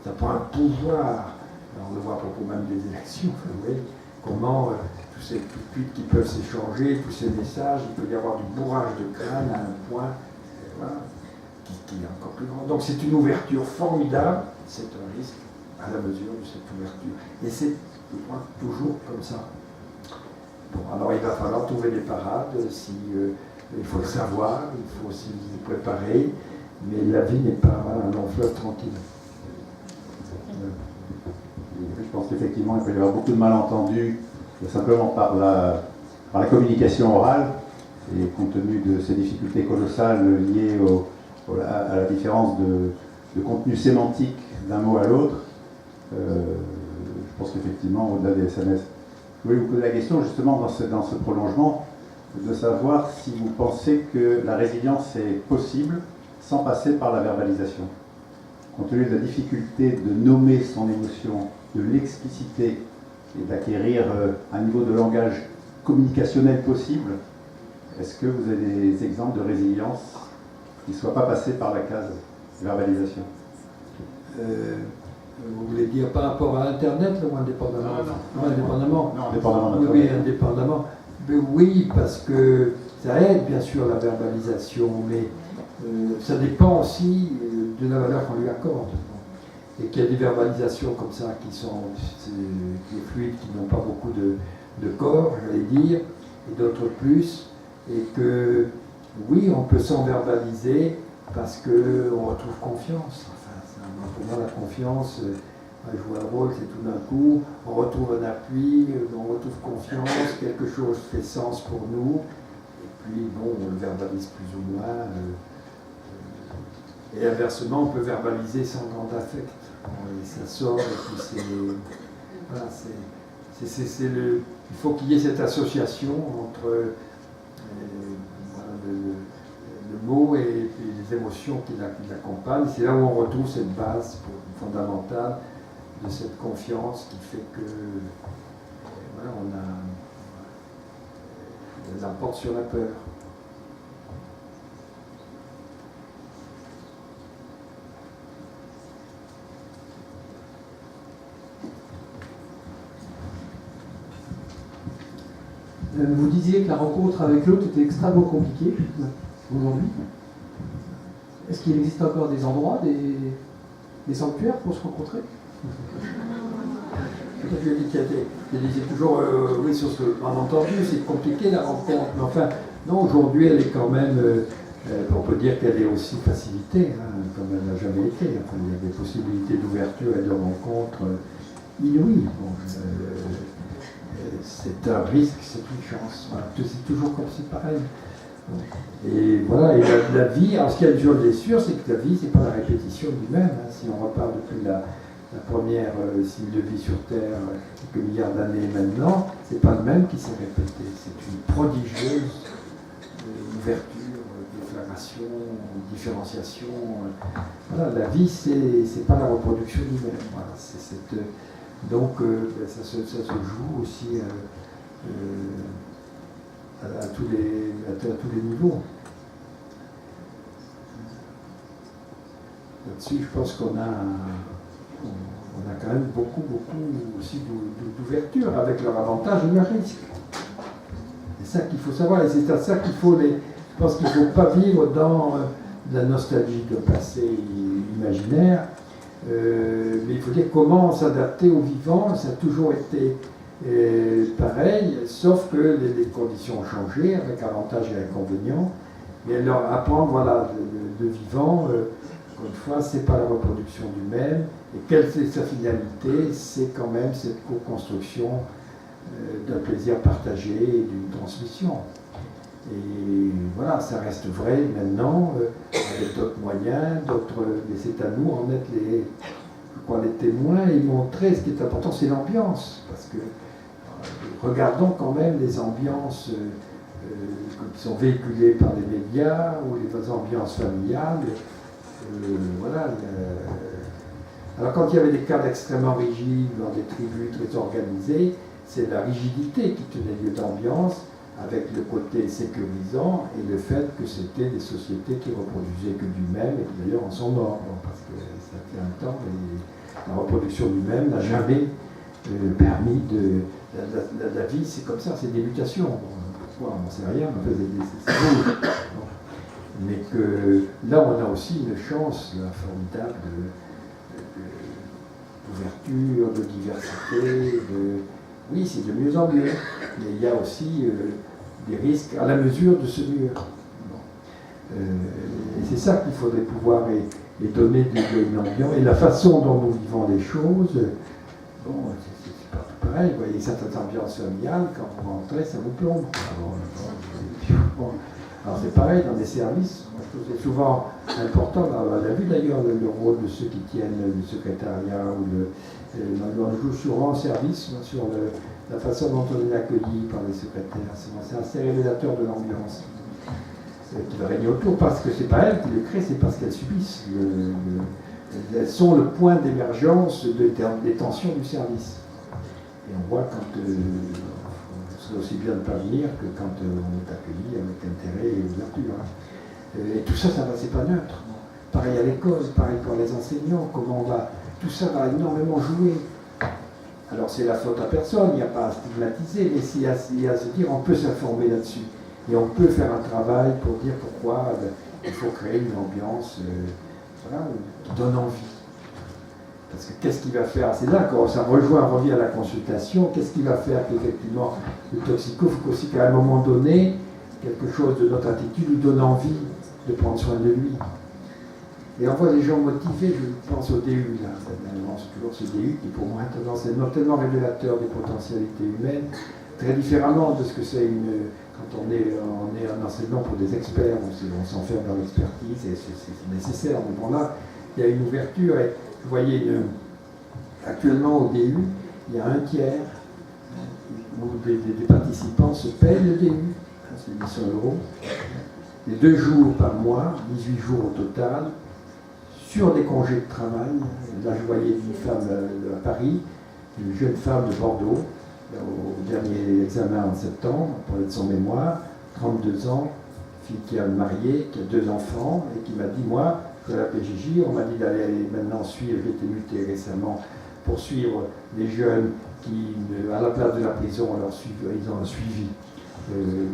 ça prend un pouvoir. Alors on le voit à propos même des élections, vous voyez, comment tous ces tweets qui peuvent s'échanger, tous ces messages, il peut y avoir du bourrage de crâne à un point voilà, qui est encore plus grand. Donc c'est une ouverture formidable, c'est un risque à la mesure de cette ouverture. Et c'est, je crois, toujours comme ça. Bon, alors il va falloir trouver des parades, il faut le savoir, il faut aussi se préparer, mais la vie n'est pas un long fleuve tranquille. Je pense qu'effectivement, il peut y avoir beaucoup de malentendus, simplement par la communication orale, et compte tenu de ces difficultés colossales liées à la différence de contenu sémantique d'un mot à l'autre, je pense qu'effectivement, au-delà des SMS. Je voulais vous poser la question, justement, dans ce prolongement, de savoir si vous pensez que la résilience est possible sans passer par la verbalisation. Compte tenu de la difficulté de nommer son émotion, de l'expliciter et d'acquérir un niveau de langage communicationnel possible, est-ce que vous avez des exemples de résilience qui ne soient pas passés par la case verbalisation? Vous voulez dire par rapport à Internet ou indépendamment? Non, indépendamment. Non, indépendamment. Oui, indépendamment. Mais oui, parce que ça aide bien sûr la verbalisation, mais ça dépend aussi de la valeur qu'on lui accorde. Et qu'il y a des verbalisations comme ça qui sont fluides, qui n'ont pas beaucoup de corps, j'allais dire, et d'autres plus. Et que oui, on peut s'en verbaliser parce qu'on retrouve confiance. Enfin, pour moi, la confiance joue un rôle, c'est tout d'un coup, on retrouve un appui, on retrouve confiance, quelque chose fait sens pour nous. Et puis, bon, on le verbalise plus ou moins. Et inversement, on peut verbaliser sans grand affect. Et ça sort, et puis c'est. Voilà, il faut qu'il y ait cette association entre le mot et les émotions qui l'accompagnent. C'est là où on retrouve cette base fondamentale de cette confiance qui fait que voilà, on l'emporte sur la peur. Vous disiez que la rencontre avec l'autre était extrêmement compliquée aujourd'hui. Est-ce qu'il existe encore des endroits, des sanctuaires pour se rencontrer? Je dis qu'il y a toujours, oui, sur ce qu'on a entendu, c'est compliqué la rencontre, mais enfin, non, aujourd'hui elle est quand même, on peut dire qu'elle est aussi facilitée, hein, comme elle n'a jamais été. Enfin, il y a des possibilités d'ouverture et de rencontre inouïe. Bon, c'est un risque, c'est une chance. Voilà. C'est toujours comme c'est pareil. Et voilà, et la vie, alors ce qu'il y a de jour est sûr, c'est que la vie, c'est pas la répétition du même. Hein. Si on repart depuis la première signe de vie sur Terre, quelques milliards d'années maintenant, c'est pas le même qui s'est répété. C'est une prodigieuse ouverture, déclaration, différenciation. Voilà, la vie, c'est pas la reproduction du même. Voilà, donc ça se joue aussi à tous les niveaux. Là-dessus, je pense qu'on a quand même beaucoup aussi d'ouverture avec leur avantage et leur risque. C'est ça qu'il faut savoir, et c'est à ça qu'il faut je pense qu'il ne faut pas vivre dans la nostalgie d'un passé imaginaire, mais il faut dire comment s'adapter au vivant. Ça a toujours été pareil, sauf que les conditions ont changé, avec avantages et inconvénients. Mais leur apprendre, voilà, de vivant, encore une fois, c'est pas la reproduction du même. Et quelle est sa finalité? C'est quand même cette co-construction d'un plaisir partagé et d'une transmission. Et voilà, ça reste vrai maintenant, avec d'autres moyens, mais c'est à nous en être les témoins et montrer ce qui est important, c'est l'ambiance. Parce que regardons quand même les ambiances qui sont véhiculées par les médias ou les ambiances familiales. Voilà. Alors quand il y avait des cadres extrêmement rigides dans des tribus très organisées, c'est la rigidité qui tenait lieu d'ambiance, avec le côté sécurisant et le fait que c'était des sociétés qui reproduisaient que du même et qui d'ailleurs en sont morts, parce que ça fait un temps et la reproduction du même n'a jamais permis de... La vie, c'est comme ça, c'est des mutations. Pourquoi? On n'en sait rien, c'est beau. Mais que là, on a aussi une chance formidable d'ouverture, de diversité, oui, c'est de mieux en mieux, mais il y a aussi des risques à la mesure de ce mieux. Bon. Et c'est ça qu'il faudrait pouvoir et donner une ambiance. Et la façon dont nous vivons les choses, bon, c'est pas tout pareil. Vous voyez, certaines ambiances familiales, quand vous rentrez, ça vous plombe. Alors c'est pareil dans les services. Moi, je trouve que c'est souvent important, on a vu d'ailleurs le rôle de ceux qui tiennent le secrétariat on joue souvent au service sur la façon dont on est accueilli par les secrétaires. C'est assez révélateur de l'ambiance qui va régner autour, parce que c'est pas elles qui le créent, c'est parce qu'elles subissent. Elles sont le point d'émergence des tensions du service. Et on voit quand c'est aussi bien de ne pas venir que quand on est accueilli avec intérêt et ouverture. Et tout ça, c'est pas neutre. Pareil à l'école, pareil pour les enseignants, comment on va... Tout ça va énormément jouer. Alors c'est la faute à personne, il n'y a pas à stigmatiser, mais il y a à se dire on peut s'informer là-dessus. Et on peut faire un travail pour dire pourquoi il faut créer une ambiance qui donne envie. Parce que qu'est-ce qu'il va faire? C'est là quand ça revient à la consultation, qu'est-ce qu'il va faire qu'effectivement le toxico, il faut aussi qu'à un moment donné, quelque chose de notre attitude lui donne envie de prendre soin de lui. Et on voit des gens motivés, je pense au DU, là, c'est toujours ce DU qui pour moi est tellement révélateur des potentialités humaines, très différemment de ce que c'est quand on est un enseignant pour des experts, on s'enferme dans l'expertise et c'est nécessaire. Mais bon là, il y a une ouverture et vous voyez, actuellement au DU, il y a un tiers où des participants se payent le DU, c'est 800 €, les 2 jours par mois, 18 jours au total, sur des congés de travail. Là, je voyais une femme à Paris, une jeune femme de Bordeaux, au dernier examen en septembre, pour être son mémoire, 32 ans, fille qui a marié, qui a 2 enfants, et qui m'a dit, moi, je suis à la PJJ, on m'a dit d'aller maintenant suivre, j'ai été muté récemment, pour suivre les jeunes qui, à la place de la prison, ils ont un suivi.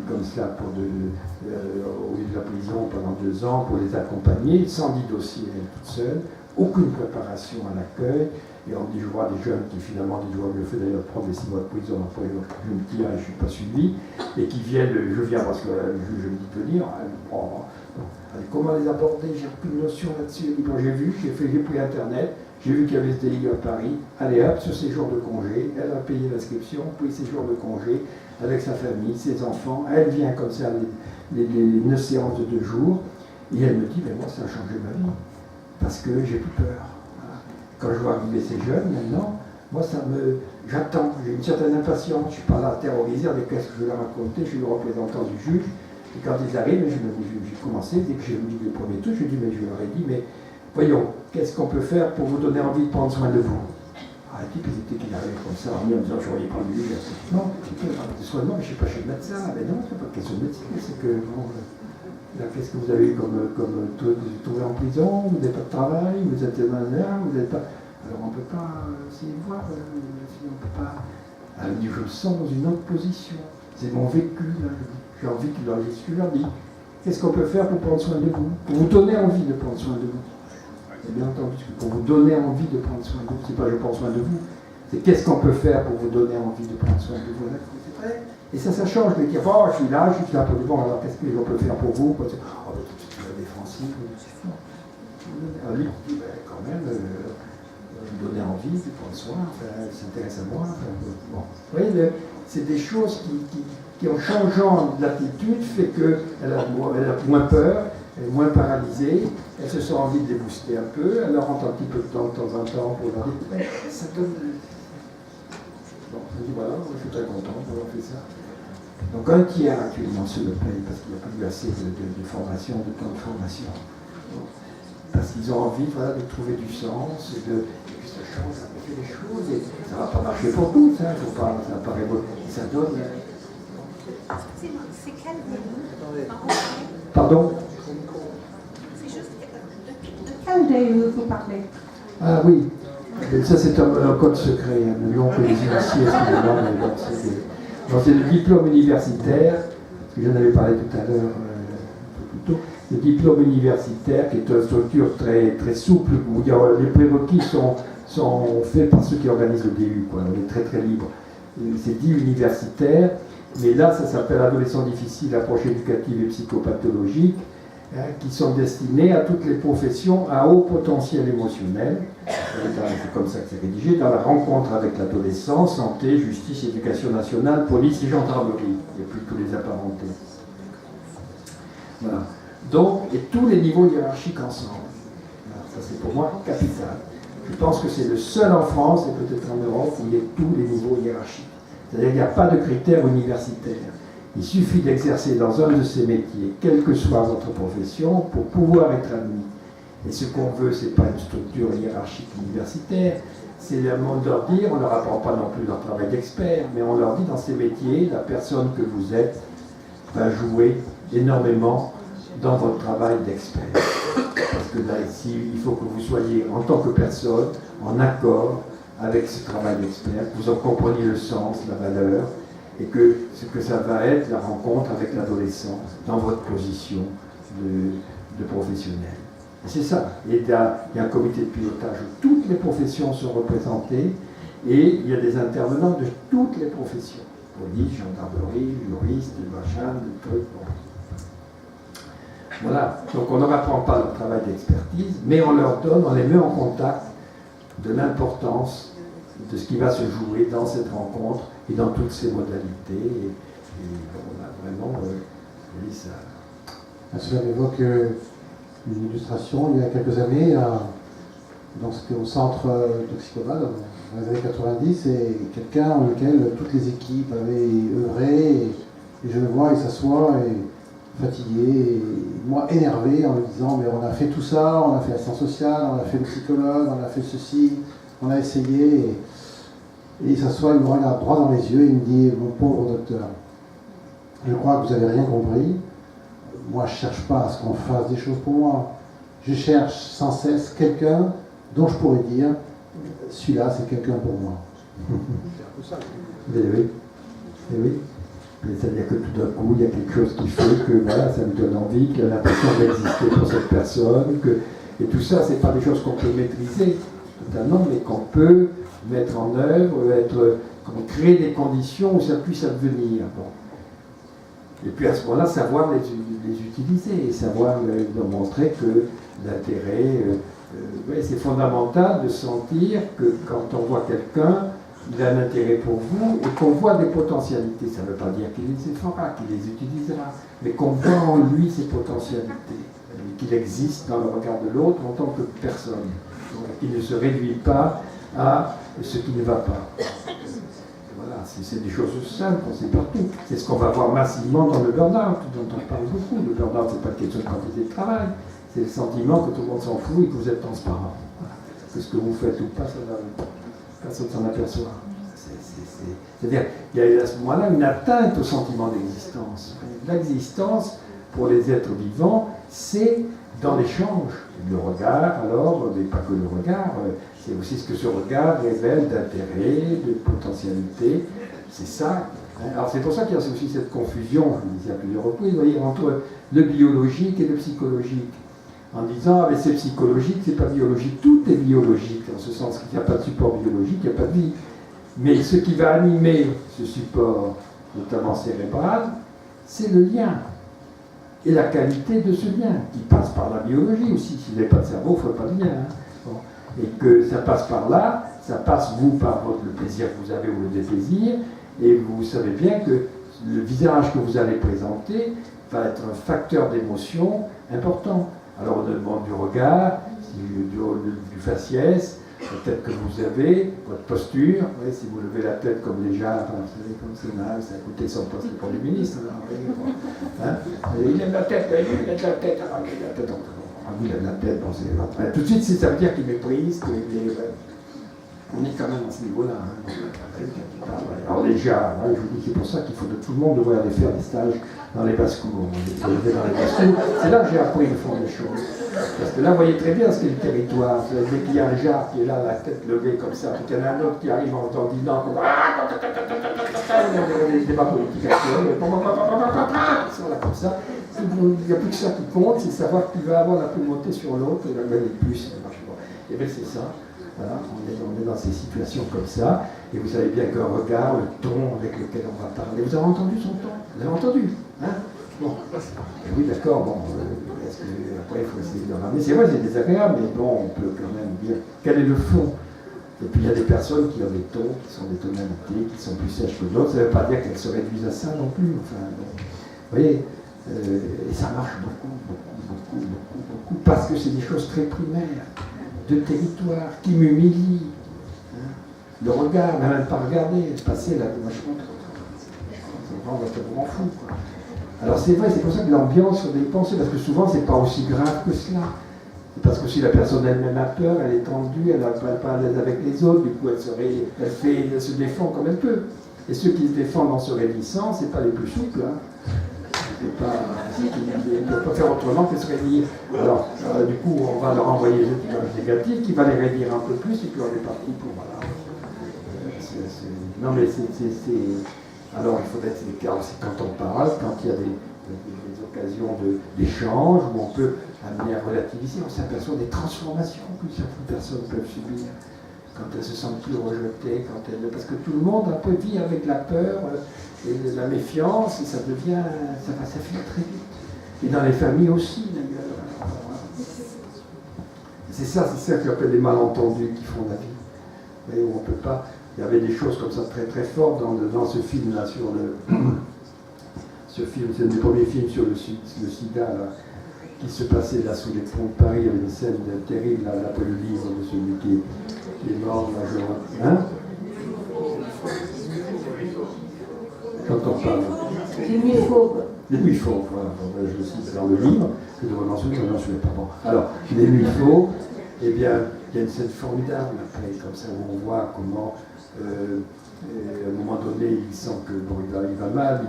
Comme cela au lieu de la prison pendant 2 ans pour les accompagner, 110 dossiers toute seule, aucune préparation à l'accueil, et on dit je vois des jeunes qui finalement disent je me fais d'ailleurs prendre les 6 mois de prison, après je me tire et je ne suis pas suivi, et qui viennent, je viens parce que le juge me dit de venir, Comment les aborder? J'ai aucune notion là-dessus. Bon, j'ai pris Internet, j'ai vu qu'il y avait ce DI à Paris. Allez hop, sur ses jours de congé, elle a payé l'inscription, pris ses jours de congé avec sa famille, ses enfants. Elle vient comme ça, les 9 séances de 2 jours, et elle me dit, mais moi ça a changé ma vie, parce que j'ai plus peur. Voilà. Quand je vois arriver ces jeunes, maintenant, moi j'attends, j'ai une certaine impatience, je ne suis pas là à terroriser avec qu'est-ce que je vais leur raconter, je suis le représentant du juge. Et quand ils arrivent, j'ai commencé, dès que j'ai lu le premier truc, je leur ai dit, mais voyons, qu'est-ce qu'on peut faire pour vous donner envie de prendre soin de vous? Ah, les types, ils étaient qu'ils arrivaient comme ça, en me disant, je ne voyais pas lui, non, des soins de moi, mais je ne suis pas chez le médecin. Mais non, ce n'est pas une question de médecine, c'est que, bon, là, qu'est-ce que vous avez eu comme vous êtes trouvé en prison, vous n'avez pas de travail, vous êtes là, vous n'êtes pas. Alors on ne peut pas essayer de voir, si on ne peut pas. Alors, je me sens dans une autre position. C'est mon vécu, là. J'ai envie qu'ils leur disent ce que je leur dis. Qu'est-ce qu'on peut faire pour prendre soin de vous? Pour vous donner envie de prendre soin de vous. Et bien entendu, pour vous donner envie de prendre soin de vous, c'est pas je prends soin de vous, c'est qu'est-ce qu'on peut faire pour vous donner envie de prendre soin de vous. C'est vrai. Et ça change de dire, oh, je suis là pour dire, bon, alors qu'est-ce qu'on peut faire pour vous? Oh, ben, tout de suite, la défensive, c'est fort. Alors lui, il dit, ben, quand même, me donner envie de prendre soin, enfin, s'intéresse à moi. Enfin, bon. Vous voyez, c'est des choses qui en changeant d'attitude, fait qu'elle a moins peur, elle est moins paralysée, elle se sent envie de les booster un peu, elle leur rentre un petit peu de temps en temps pour leur dire, ça donne... Bon, je dis voilà, je suis très content d'avoir fait ça. Donc un tiers actuellement se le paye parce qu'il n'y a pas eu assez de formation, de temps de formation. Bon. Parce qu'ils ont envie voilà, de trouver du sens, et que ça change, ça fait des choses, et ça ne va pas marcher pour tous, hein, faut pas, ça va pas révolutionner, ça donne... Excusez-moi, c'est quel pays? Pardon? C'est juste de quel pays vous parlez? Ah oui, et ça c'est un code secret, hein, le nom que les initiés, excusez-moi, mais bon, c'est le diplôme universitaire, parce que j'en avais parlé tout à l'heure, un peu plus tôt, le diplôme universitaire qui est une structure très, très souple, où les prérequis sont faits par ceux qui organisent le DU, quoi. On est très très libre. C'est dit universitaire, mais là ça s'appelle adolescents difficiles, approche éducative et psychopathologique, hein, qui sont destinés à toutes les professions à haut potentiel émotionnel. C'est comme ça que c'est rédigé, dans la rencontre avec l'adolescent, santé, justice, éducation nationale, police et gendarmerie. Il n'y a plus tous les apparentés. Voilà. Donc, et tous les niveaux hiérarchiques ensemble. Alors, ça c'est pour moi capital. Je pense que c'est le seul en France, et peut-être en Europe, où il y a tous les niveaux hiérarchiques. C'est-à-dire qu'il n'y a pas de critères universitaires. Il suffit d'exercer dans un de ces métiers, quelle que soit votre profession, pour pouvoir être admis. Et ce qu'on veut, ce n'est pas une structure hiérarchique universitaire, c'est le monde de leur dire, on ne leur apprend pas non plus leur travail d'expert, mais on leur dit dans ces métiers, la personne que vous êtes va jouer énormément dans votre travail d'expert. Parce que là, ici, il faut que vous soyez, en tant que personne, en accord avec ce travail d'expert, que vous en compreniez le sens, la valeur, et que ce que ça va être, la rencontre avec l'adolescent, dans votre position de professionnel. Et c'est ça. Et il y a un comité de pilotage où toutes les professions sont représentées, et il y a des intervenants de toutes les professions. Police, gendarmerie, juriste, machin, des trucs. Bon. Voilà, donc on ne leur apprend pas leur travail d'expertise, mais on leur donne, on les met en contact de l'importance de ce qui va se jouer dans cette rencontre et dans toutes ses modalités. Et on a vraiment oui, ça. Cela m'évoque une illustration il y a quelques années, donc c'était au centre Toxicomane dans les années 90, et quelqu'un dans lequel toutes les équipes avaient œuvré, et je le vois, il s'assoit et fatigué, et moi énervé en me disant mais on a fait tout ça, on a fait l'assistance sociale, on a fait le psychologue, on a fait ceci, on a essayé, et il s'assoit, il me regarde droit dans les yeux et il me dit mon pauvre docteur, je crois que vous n'avez rien compris, moi je ne cherche pas à ce qu'on fasse des choses pour moi, je cherche sans cesse quelqu'un dont je pourrais dire celui-là c'est quelqu'un pour moi. Mais oui, et oui. C'est-à-dire que tout d'un coup, il y a quelque chose qui fait que voilà, ça me donne envie, qu'il y a l'impression d'exister pour cette personne, et tout ça, ce n'est pas des choses qu'on peut maîtriser totalement, mais qu'on peut mettre en œuvre, créer des conditions où ça puisse advenir. Bon. Et puis à ce moment-là, savoir les utiliser et savoir leur montrer que l'intérêt, c'est fondamental de sentir que quand on voit quelqu'un, il a un intérêt pour vous et qu'on voit des potentialités. Ça ne veut pas dire qu'il les fera, qu'il les utilisera, mais qu'on voit en lui ces potentialités, qu'il existe dans le regard de l'autre en tant que personne, qu'il ne se réduit pas à ce qui ne va pas. Voilà, c'est des choses simples, on sait partout. C'est ce qu'on va voir massivement dans le burn-out, dont on parle beaucoup. Le burn-out, ce n'est pas une question de quantité de travail, c'est le sentiment que tout le monde s'en fout et que vous êtes transparent. Voilà. Que ce que vous faites ou pas, personne ne s'en aperçoit. C'est-à-dire qu'il y a à ce moment-là une atteinte au sentiment d'existence. L'existence, pour les êtres vivants, c'est dans l'échange. Le regard, alors, mais pas que le regard, c'est aussi ce que ce regard révèle d'intérêt, de potentialité. C'est ça. Alors c'est pour ça qu'il y a aussi cette confusion, je le disais à plusieurs reprises, vous voyez, entre le biologique et le psychologique. En disant, ah, mais c'est psychologique, c'est pas biologique. Tout est biologique, en ce sens qu'il n'y a pas de support biologique, il n'y a pas de vie. Mais ce qui va animer ce support, notamment cérébral, c'est le lien. Et la qualité de ce lien, qui passe par la biologie aussi. S'il n'y a pas de cerveau, il ne faut pas de lien. Hein. Bon. Et que ça passe par là, ça passe, vous, par le plaisir que vous avez ou le déplaisir, et vous savez bien que le visage que vous allez présenter va être un facteur d'émotion important. Alors on demande du regard, du faciès, peut-être que vous avez, votre posture, oui, si vous levez la tête comme les gens, enfin, vous savez comme c'est mal, ça a coûté son poste de Premier ministre. Hein, il aime la tête, il aime la tête, il aime la tête, bon, tout de suite ça veut dire qu'il méprise, on est quand même à ce niveau-là. Hein. Alors déjà, je vous dis, c'est pour ça qu'il faut que tout le monde devrait aller faire des stages dans les basses-cours. C'est là que j'ai appris le fond des choses. Parce que là, vous voyez très bien ce qu'est le territoire. Dès qu'il y a un Jacques qui est là, la tête levée comme ça, puis qu'il y en a un autre qui arrive en disant des débats politiques actuels, ils sont là comme ça. Il n'y a plus que ça qui compte, c'est savoir qui va avoir la primauté sur l'autre, et la gueule est plus. Et bien c'est ça. Voilà, on est dans ces situations comme ça, et vous savez bien qu'un regard, le ton avec lequel on va parler, vous avez entendu son ton? Vous avez entendu? Hein? Bon. Et oui, d'accord, bon, après il faut essayer de le ramener. C'est vrai, c'est désagréable, mais bon, on peut quand même dire quel est le fond. Et puis il y a des personnes qui ont des tons, qui sont des tonalités, qui sont plus sèches que d'autres, ça ne veut pas dire qu'elles se réduisent à ça non plus. Enfin, bon. Vous voyez, et ça marche beaucoup, parce que c'est des choses très primaires. De territoire, qui m'humilie. Hein? Le regard, même pas regarder, passer là, moi je montre. C'est vraiment fou. Quoi. Alors c'est vrai, c'est pour ça que l'ambiance des pensées, parce que souvent c'est pas aussi grave que cela. C'est parce que si la personne elle-même a peur, elle est tendue, elle n'est pas à l'aise avec les autres, du coup elle se défend comme elle peut. Et ceux qui se défendent en se raidissant, c'est pas les plus souples. Hein. Ils ne peuvent pas faire autrement que se raidir. Alors, du coup, on va leur envoyer des images négatives qui va les raidir un peu plus, et puis on est parti pour. Voilà. Non, mais alors, il faudrait être. C'est quand on parle, quand il y a des occasions d'échange où on peut amener à relativiser, on s'aperçoit des transformations que certaines personnes peuvent subir. Quand elles se sentent plus rejetées, parce que tout le monde un peu vit avec la peur et la méfiance, et ça finit très vite. Et dans les familles aussi, d'ailleurs. C'est ça que j'appelle les malentendus qui font la vie. Vous voyez, où on peut pas. Il y avait des choses comme ça très très fortes dans ce film-là, ce film, c'est le premier film sur le sida, là, qui se passait là sous les ponts de Paris. Il y avait une scène terrible, là, après le livre de celui qui est mort, là, je... Hein? Quand on parle. Les nuits fauves. Les nuits fauves, voilà. Je le cite dans le livre, que je m'en souviens, je n'en souviens pas. Bon. Alors, les nuits fauves, eh bien, il y a une scène formidable après, comme ça, où on voit comment, à un moment donné, il sent que bon, il va mal,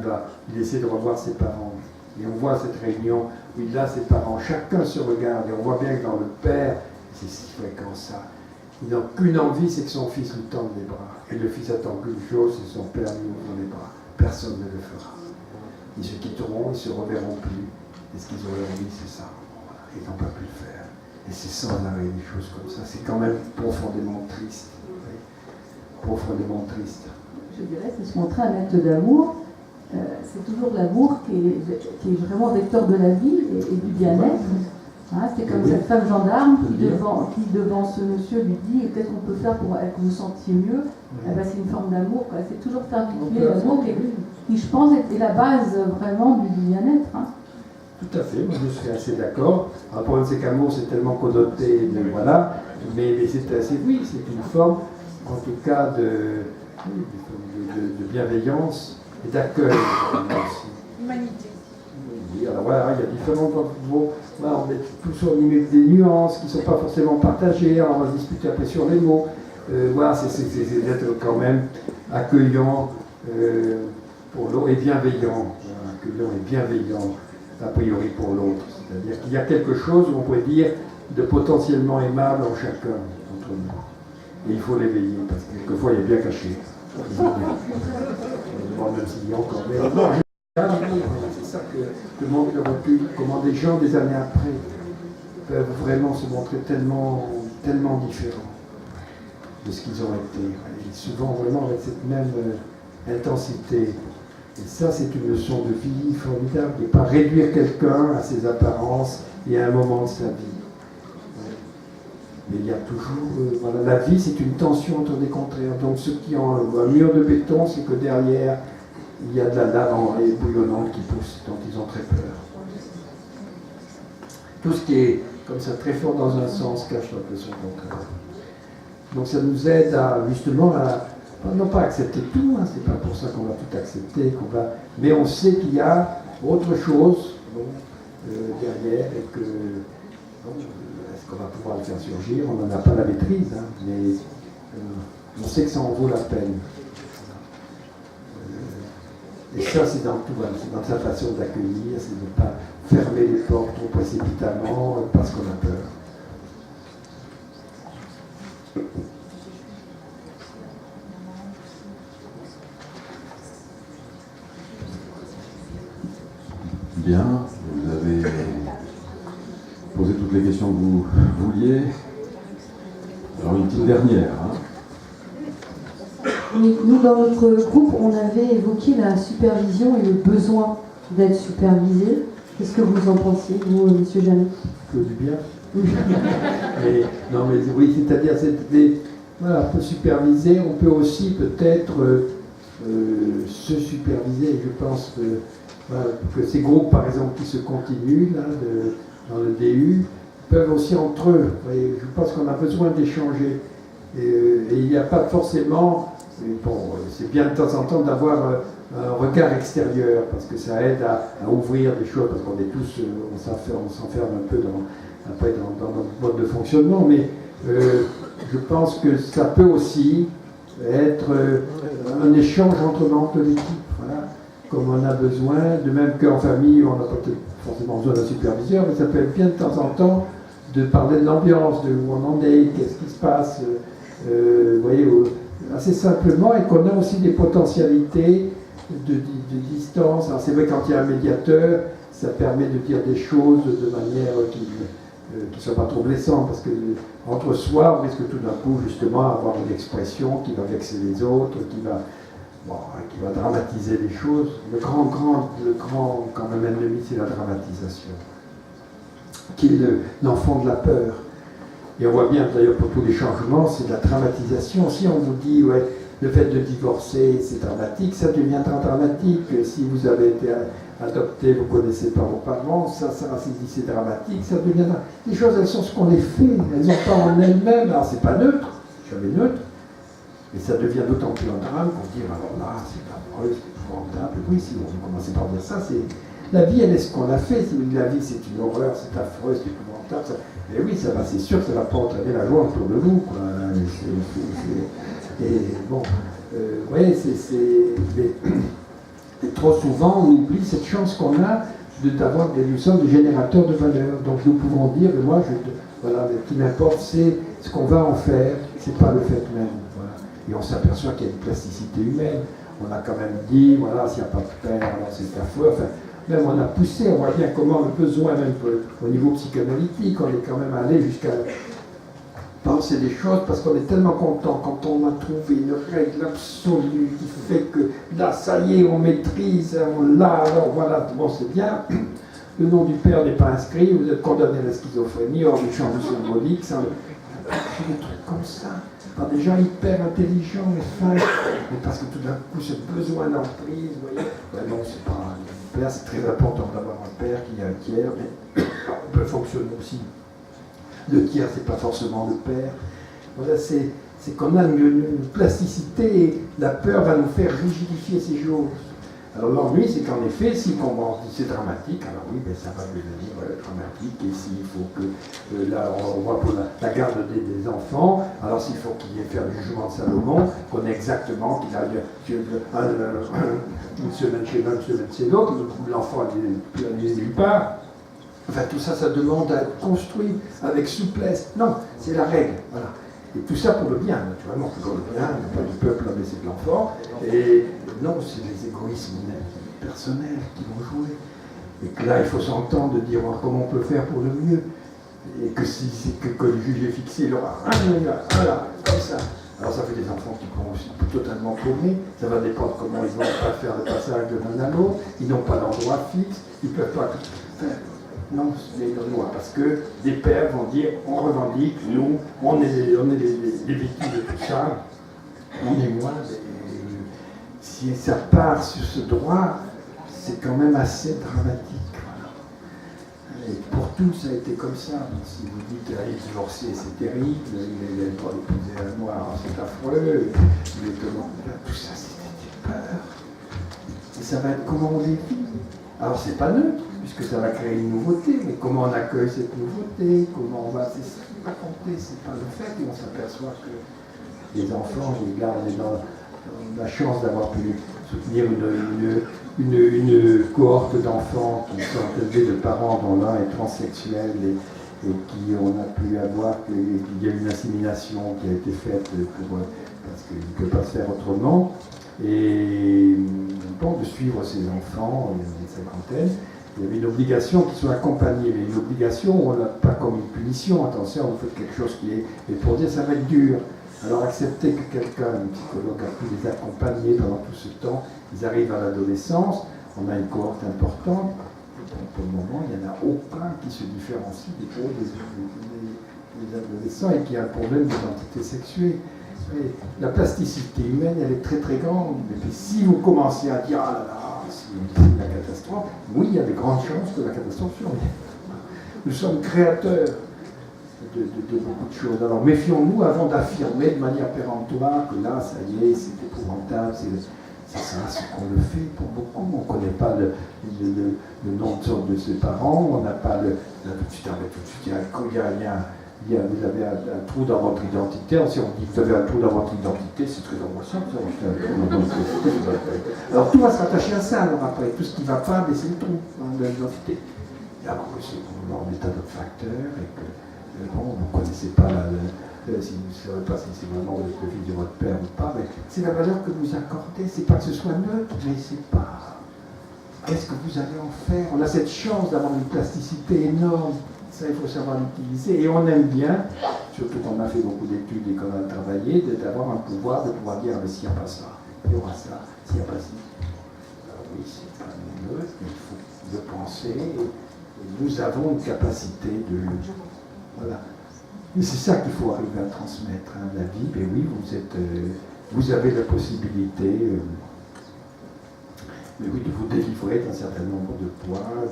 il essaie de revoir ses parents. Et on voit cette réunion où il a ses parents, chacun se regarde, et on voit bien que dans le père, c'est si fréquent ça. Il n'a qu'une envie, c'est que son fils lui tende les bras. Et le fils attend qu'une chose, c'est son père lui ouvre les bras. Personne ne le fera. Ils se quitteront, ils ne se reverront plus. Et ce qu'ils ont envie, c'est ça. Voilà. Ils n'ont pas pu le faire. Et c'est sans arrêt des choses comme ça. C'est quand même profondément triste. Oui. Profondément triste. Je dirais, c'est se montrer un acte d'amour c'est toujours l'amour qui est vraiment vecteur de la vie et du bien-être. Hein, c'est comme cette femme gendarme qui devant ce monsieur lui dit qu'est-ce qu'on peut faire pour que vous sentiez mieux. Eh ben, c'est une forme d'amour. C'est toujours faire véhiculer l'amour qui, je pense, est la base vraiment du bien-être. Hein. Tout à fait, moi je suis assez d'accord. Le problème c'est qu'amour c'est tellement connoté, voilà, mais c'est assez, oui, c'est une forme, en tout cas, de bienveillance et d'accueil aussi. Humanité. Oui, alors voilà, il y a différents mots. Voilà, on met toujours des nuances qui ne sont pas forcément partagées, alors on va discuter après sur les mots. Voilà, c'est d'être quand même accueillant pour l'autre et bienveillant. Voilà, accueillant et bienveillant, a priori pour l'autre. C'est-à-dire qu'il y a quelque chose, on pourrait dire, de potentiellement aimable en chacun entre nous. Et il faut l'éveiller, parce que quelquefois il est bien caché. On demande même s'il y a encore. Mais non, c'est ça que manque de recul, comment des gens des années après peuvent vraiment se montrer tellement, tellement différents de ce qu'ils ont été. Et souvent vraiment avec cette même intensité. Et ça, c'est une leçon de vie formidable, de ne pas réduire quelqu'un à ses apparences et à un moment de sa vie. Mais il y a toujours, voilà, la vie, c'est une tension entre des contraires. Donc ceux qui ont un mur de béton, c'est que derrière, il y a de la lave bouillonnante qui pousse, dont ils ont très peur. Tout ce qui est comme ça très fort dans un sens cache un peu son contraire. Donc ça nous aide à justement non pas accepter tout, hein, c'est pas pour ça qu'on va tout accepter, mais on sait qu'il y a autre chose derrière et que est-ce qu'on va pouvoir le faire surgir, on n'en a pas la maîtrise, hein, mais on sait que ça en vaut la peine. Et ça, c'est dans tout, c'est dans sa façon d'accueillir, c'est de ne pas fermer les portes trop précipitamment parce qu'on a peur. Bien, vous avez posé toutes les questions que vous vouliez. Alors une petite dernière. Oui, nous, dans notre groupe, on avait évoqué la supervision et le besoin d'être supervisé. Qu'est-ce que vous en pensiez, vous, monsieur Janet? Que du bien. Non, mais oui, c'est-à-dire, voilà, on peut superviser, on peut aussi peut-être se superviser. Je pense que ces groupes, par exemple, qui se continuent là, dans le DU, peuvent aussi entre eux. Voyez, je pense qu'on a besoin d'échanger. Et il n'y a pas forcément... Bon, c'est bien de temps en temps d'avoir un regard extérieur, parce que ça aide à ouvrir des choses, parce qu'on est tous, on s'enferme un peu dans notre mode de fonctionnement, mais je pense que ça peut aussi être un échange entre membres de l'équipe, voilà, comme on a besoin, de même qu'en famille, on n'a pas forcément besoin d'un superviseur, mais ça peut être bien de temps en temps de parler de l'ambiance, de où on en est, qu'est-ce qui se passe, vous voyez, assez simplement, et qu'on a aussi des potentialités de distance. Alors c'est vrai, quand il y a un médiateur, ça permet de dire des choses de manière qui ne soit pas trop blessante, parce que entre soi, on risque tout d'un coup justement avoir une expression qui va vexer les autres, qui va dramatiser les choses. Le grand quand même ennemi, c'est la dramatisation, qui est l'enfant de la peur. Et on voit bien d'ailleurs pour tous les changements, c'est de la dramatisation. Si on vous dit, ouais, le fait de divorcer, c'est dramatique, ça deviendra dramatique. Si vous avez été adopté, vous ne connaissez pas vos parents, ça c'est dramatique, ça deviendra... Les choses, elles sont ce qu'on les fait, elles n'ont pas en elles-mêmes. Alors c'est pas neutre, jamais neutre, mais ça devient d'autant plus un drame pour dire, alors là, c'est affreux, c'est épouvantable. Oui, si vous commencez par dire ça, c'est... La vie, elle est ce qu'on a fait. La vie, c'est une horreur, c'est affreux, c'est épouvantable. Ça... Et oui, ça va, c'est sûr que ça ne va pas entraîner la joie autour de nous, quoi. Et bon, vous voyez, mais trop souvent, on oublie cette chance qu'on a d'avoir nous sommes des générateurs de valeur. Donc nous pouvons dire, moi, voilà, ce qui m'importe, c'est ce qu'on va en faire, c'est pas le fait même. Voilà. Et on s'aperçoit qu'il y a une plasticité humaine. On a quand même dit, voilà, s'il n'y a pas de père, alors c'est affreux. Enfin, même on a poussé, on voit bien comment le besoin, même au niveau psychanalytique, on est quand même allé jusqu'à penser des choses parce qu'on est tellement content quand on a trouvé une règle absolue qui fait que là, ça y est, on maîtrise, on l'a, alors voilà, bon, c'est bien. Le nom du père n'est pas inscrit, vous êtes condamné à la schizophrénie, hors du champ symbolique, ça, des trucs comme ça. Par des gens hyper intelligents et fins, mais parce que tout d'un coup, ce besoin d'emprise, vous voyez, ben non, c'est pas un père, c'est très important d'avoir un père qui est un tiers, mais on peut fonctionner aussi. Le tiers, c'est pas forcément le père. Voilà, c'est qu'on a une plasticité et la peur va nous faire rigidifier ces choses. Alors l'ennui, c'est qu'en effet, si on dit c'est dramatique, alors oui, ben, ça va devenir dramatique, et s'il faut que, là on voit pour la garde des enfants, alors s'il faut qu'il y ait faire le jugement de Salomon, qu'on ait exactement, qu'il a une semaine chez l'un, une semaine chez l'autre, l'enfant n'est nulle part. Enfin tout ça, ça demande à être construit avec souplesse. Non, c'est la règle, voilà. Et tout ça pour le bien, naturellement, pour le bien, pas du peuple, mais c'est de l'enfant. Et non, c'est les égoïsmes personnels qui vont jouer. Et que là, il faut s'entendre de dire comment on peut faire pour le mieux. Et que si que le juge est fixé, il aura voilà, comme ça. Alors ça fait des enfants qui vont aussi totalement paumés. Ça va dépendre comment ils vont pas faire le passage de l'un à l'autre. Ils n'ont pas d'endroit fixe. Ils ne peuvent pas. Non, c'est les lois, parce que des pères vont dire on revendique, nous, on est les victimes de tout ça, on est moins. Si ça part sur ce droit, c'est quand même assez dramatique. Voilà. Et pour tous, ça a été comme ça. Si vous dites aller divorcer, c'est terrible, il n'a pas épousé un noir, c'est affreux, tout ça, c'était des peurs. Et ça va être comment on les vit. Alors c'est pas neutre, puisque ça va créer une nouveauté, mais comment on accueille cette nouveauté, comment on va, c'est ça qui va compter, c'est pas le fait, et on s'aperçoit que les enfants, je regarde, on est dans la chance d'avoir pu soutenir une cohorte d'enfants qui sont élevés de parents dont l'un est transsexuel et qui on a pu avoir, qu'il y a une assimilation qui a été faite parce qu'il ne peut pas se faire autrement. Et bon, de suivre ces enfants, il y en a une cinquantaine, il y avait une obligation qu'ils soient accompagnés, mais une obligation, on n'a pas comme une punition, attention, on fait quelque chose qui est, mais pour dire ça va être dur. Alors accepter que quelqu'un, un psychologue, a pu les accompagner pendant tout ce temps, ils arrivent à l'adolescence, on a une cohorte importante, pour le moment, il n'y en a aucun qui se différencie des adolescents et qui a un problème d'identité sexuée. La plasticité humaine, elle est très très grande. Et puis si vous commencez à dire, ah là là, c'est la catastrophe, oui, il y a de grandes chances que la catastrophe survienne. Nous sommes créateurs de beaucoup de choses. Alors méfions-nous avant d'affirmer de manière péremptoire que là, ça y est, c'est épouvantable, c'est ça, ce qu'on le fait pour beaucoup. On ne connaît pas le nom de ses parents, on n'a pas le... Tout de suite, vous avez un trou dans votre identité. Si on dit que vous avez un trou dans votre identité, c'est très angoissant. Alors tout va se rattacher à ça, alors après. Tout ce qui ne va pas, mais c'est le trou dans l'identité. Et alors, c'est qu'on est à d'autres facteurs et que, bon, vous ne connaissez pas si vous ne savez pas si c'est vraiment le fils de votre père ou pas, mais c'est la valeur que vous accordez. C'est pas que ce soit neutre, mais c'est pas. Qu'est-ce que vous allez en faire? On a cette chance d'avoir une plasticité énorme. Ça, il faut savoir l'utiliser. Et on aime bien, surtout qu'on a fait beaucoup d'études et qu'on a travaillé, d'avoir un pouvoir, de pouvoir dire, mais s'il n'y a pas ça, il y aura ça, s'il n'y a pas ci. Alors oui, c'est pas neutre, mais il faut le penser. Et nous avons une capacité de... Voilà. Et c'est ça qu'il faut arriver à transmettre. Hein, la vie, mais oui, vous avez la possibilité... mais oui, de vous délivrer d'un certain nombre de poids,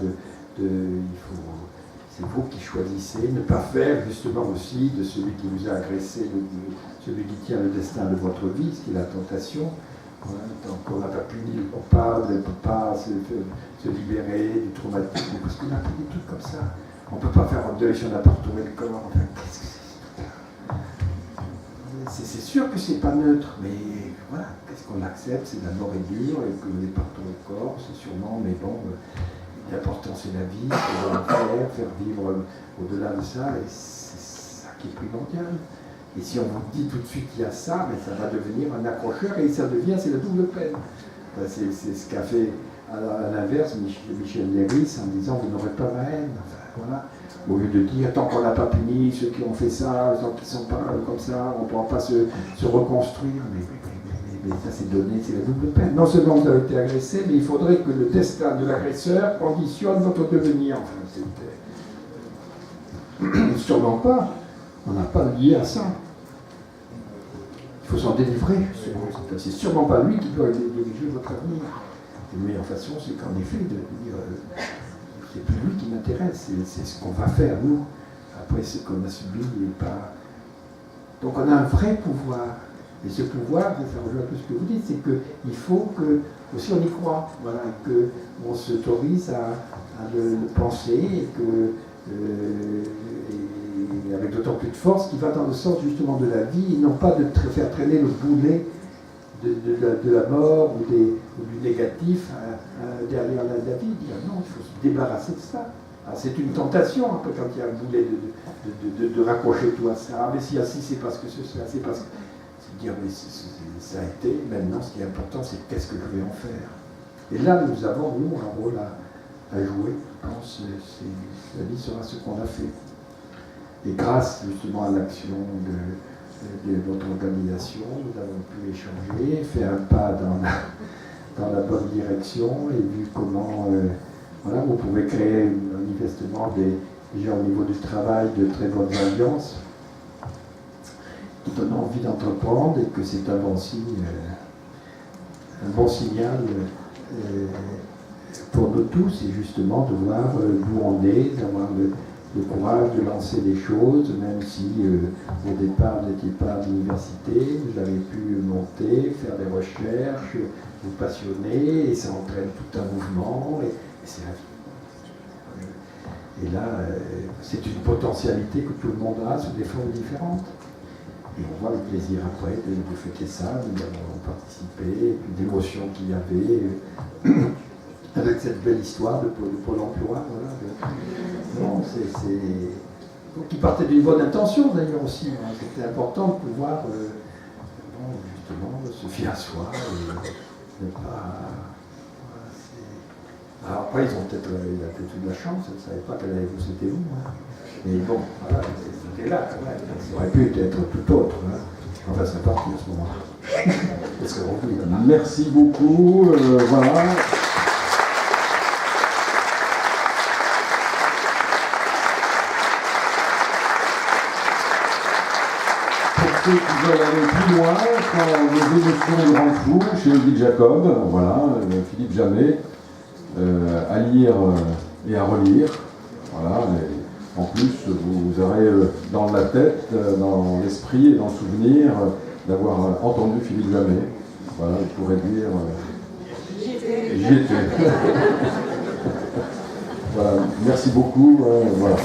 c'est vous qui choisissez, ne pas faire justement aussi de celui qui vous a agressé, celui qui tient le destin de votre vie, ce qui est la tentation. Voilà, donc on n'a pas puni le coupable, elle ne peut pas se libérer du traumatisme, parce qu'on a fait des trucs comme ça. On ne peut pas faire un deuil si on n'a pas retrouvé le corps. Enfin, qu'est-ce que c'est? C'est sûr que c'est pas neutre, mais voilà, qu'est-ce qu'on accepte? C'est la mort est dure, et que vous n'avez pas retrouvé le corps, c'est sûrement, mais bon... L'important c'est la vie, c'est faire vivre au-delà de ça, et c'est ça qui est primordial. Et si on vous dit tout de suite qu'il y a ça, mais ça va devenir un accrocheur, et ça devient, c'est la double peine. C'est ce qu'a fait à l'inverse Michel Léris en disant vous n'aurez pas ma haine. Enfin, Voilà. Au lieu de dire, tant qu'on n'a pas puni ceux qui ont fait ça, ceux qui ne sont pas comme ça, on ne pourra pas se reconstruire. Mais ça, c'est donné, c'est la double peine. Non seulement vous avez été agressé, mais il faudrait que le destin de l'agresseur conditionne votre devenir. Enfin, sûrement pas. On n'a pas lié à ça. Il faut s'en délivrer. C'est sûrement pas lui qui doit diriger votre avenir. La meilleure façon, c'est qu'en effet, de dire c'est plus lui qui m'intéresse, c'est ce qu'on va faire, nous. Après ce qu'on a subi n'est pas. Donc on a un vrai pouvoir. Et ce pouvoir, ça rejoint un peu ce que vous dites, c'est qu'il faut que, aussi on y croit, voilà, qu'on s'autorise à le penser et que. Et avec d'autant plus de force qui va dans le sens justement de la vie et non pas de faire traîner le boulet de la mort ou du négatif derrière la vie. Dire non, il faut se débarrasser de ça. C'est une tentation un peu quand il y a un boulet de raccrocher tout à ça. Ah, mais si ainsi c'est parce que c'est parce que. C'est dire mais ça a été, maintenant ce qui est important c'est qu'est-ce que je vais en faire. Et là nous avons nous un rôle à jouer. Je pense la vie sera ce qu'on a fait. Et grâce justement à l'action de votre organisation, nous avons pu échanger, faire un pas dans la bonne direction et vu comment voilà, vous pouvez créer manifestement déjà au niveau du travail de très bonnes alliances qui donnent envie d'entreprendre et que c'est un bon signe, un bon signal pour nous tous et justement de voir d'où on est, d'avoir le courage de lancer des choses, même si au départ vous n'étiez pas à l'université, vous avez pu monter, faire des recherches, vous passionner, et ça entraîne tout un mouvement, et c'est la vie. Et là, c'est une potentialité que tout le monde a sous des formes différentes. Et on voit le plaisir après de fêter ça, nous avons participé, et puis l'émotion qu'il y avait. Avec cette belle histoire de Pôle emploi, voilà. Non, donc il partait d'une bonne intention d'ailleurs aussi. Hein. C'était important de pouvoir justement se fier à soi et ne pas. Voilà, alors après ils ont peut-être eu de la chance, ils ne savaient pas qu'elle allait vous c'était vous. Hein. Mais bon, voilà, c'était là quand même. Ça aurait pu être tout autre. Hein. Enfin c'est parti à ce moment-là. Merci beaucoup. Voilà. Ceux qui veulent aller plus loin, quand les émotions de Grand Fou, chez Odile Jacob, voilà, Philippe Jamet, à lire et à relire. Voilà, et en plus, vous aurez dans la tête, dans l'esprit et dans le souvenir d'avoir entendu Philippe Jamet. Voilà, vous pourrez dire j'y étais. Voilà, merci beaucoup. Voilà.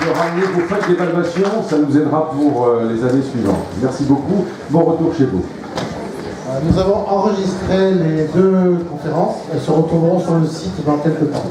De ramener vos fêtes d'évaluation, ça nous aidera pour les années suivantes. Merci beaucoup, bon retour chez vous. Nous avons enregistré les deux conférences, elles se retrouveront sur le site dans quelques temps.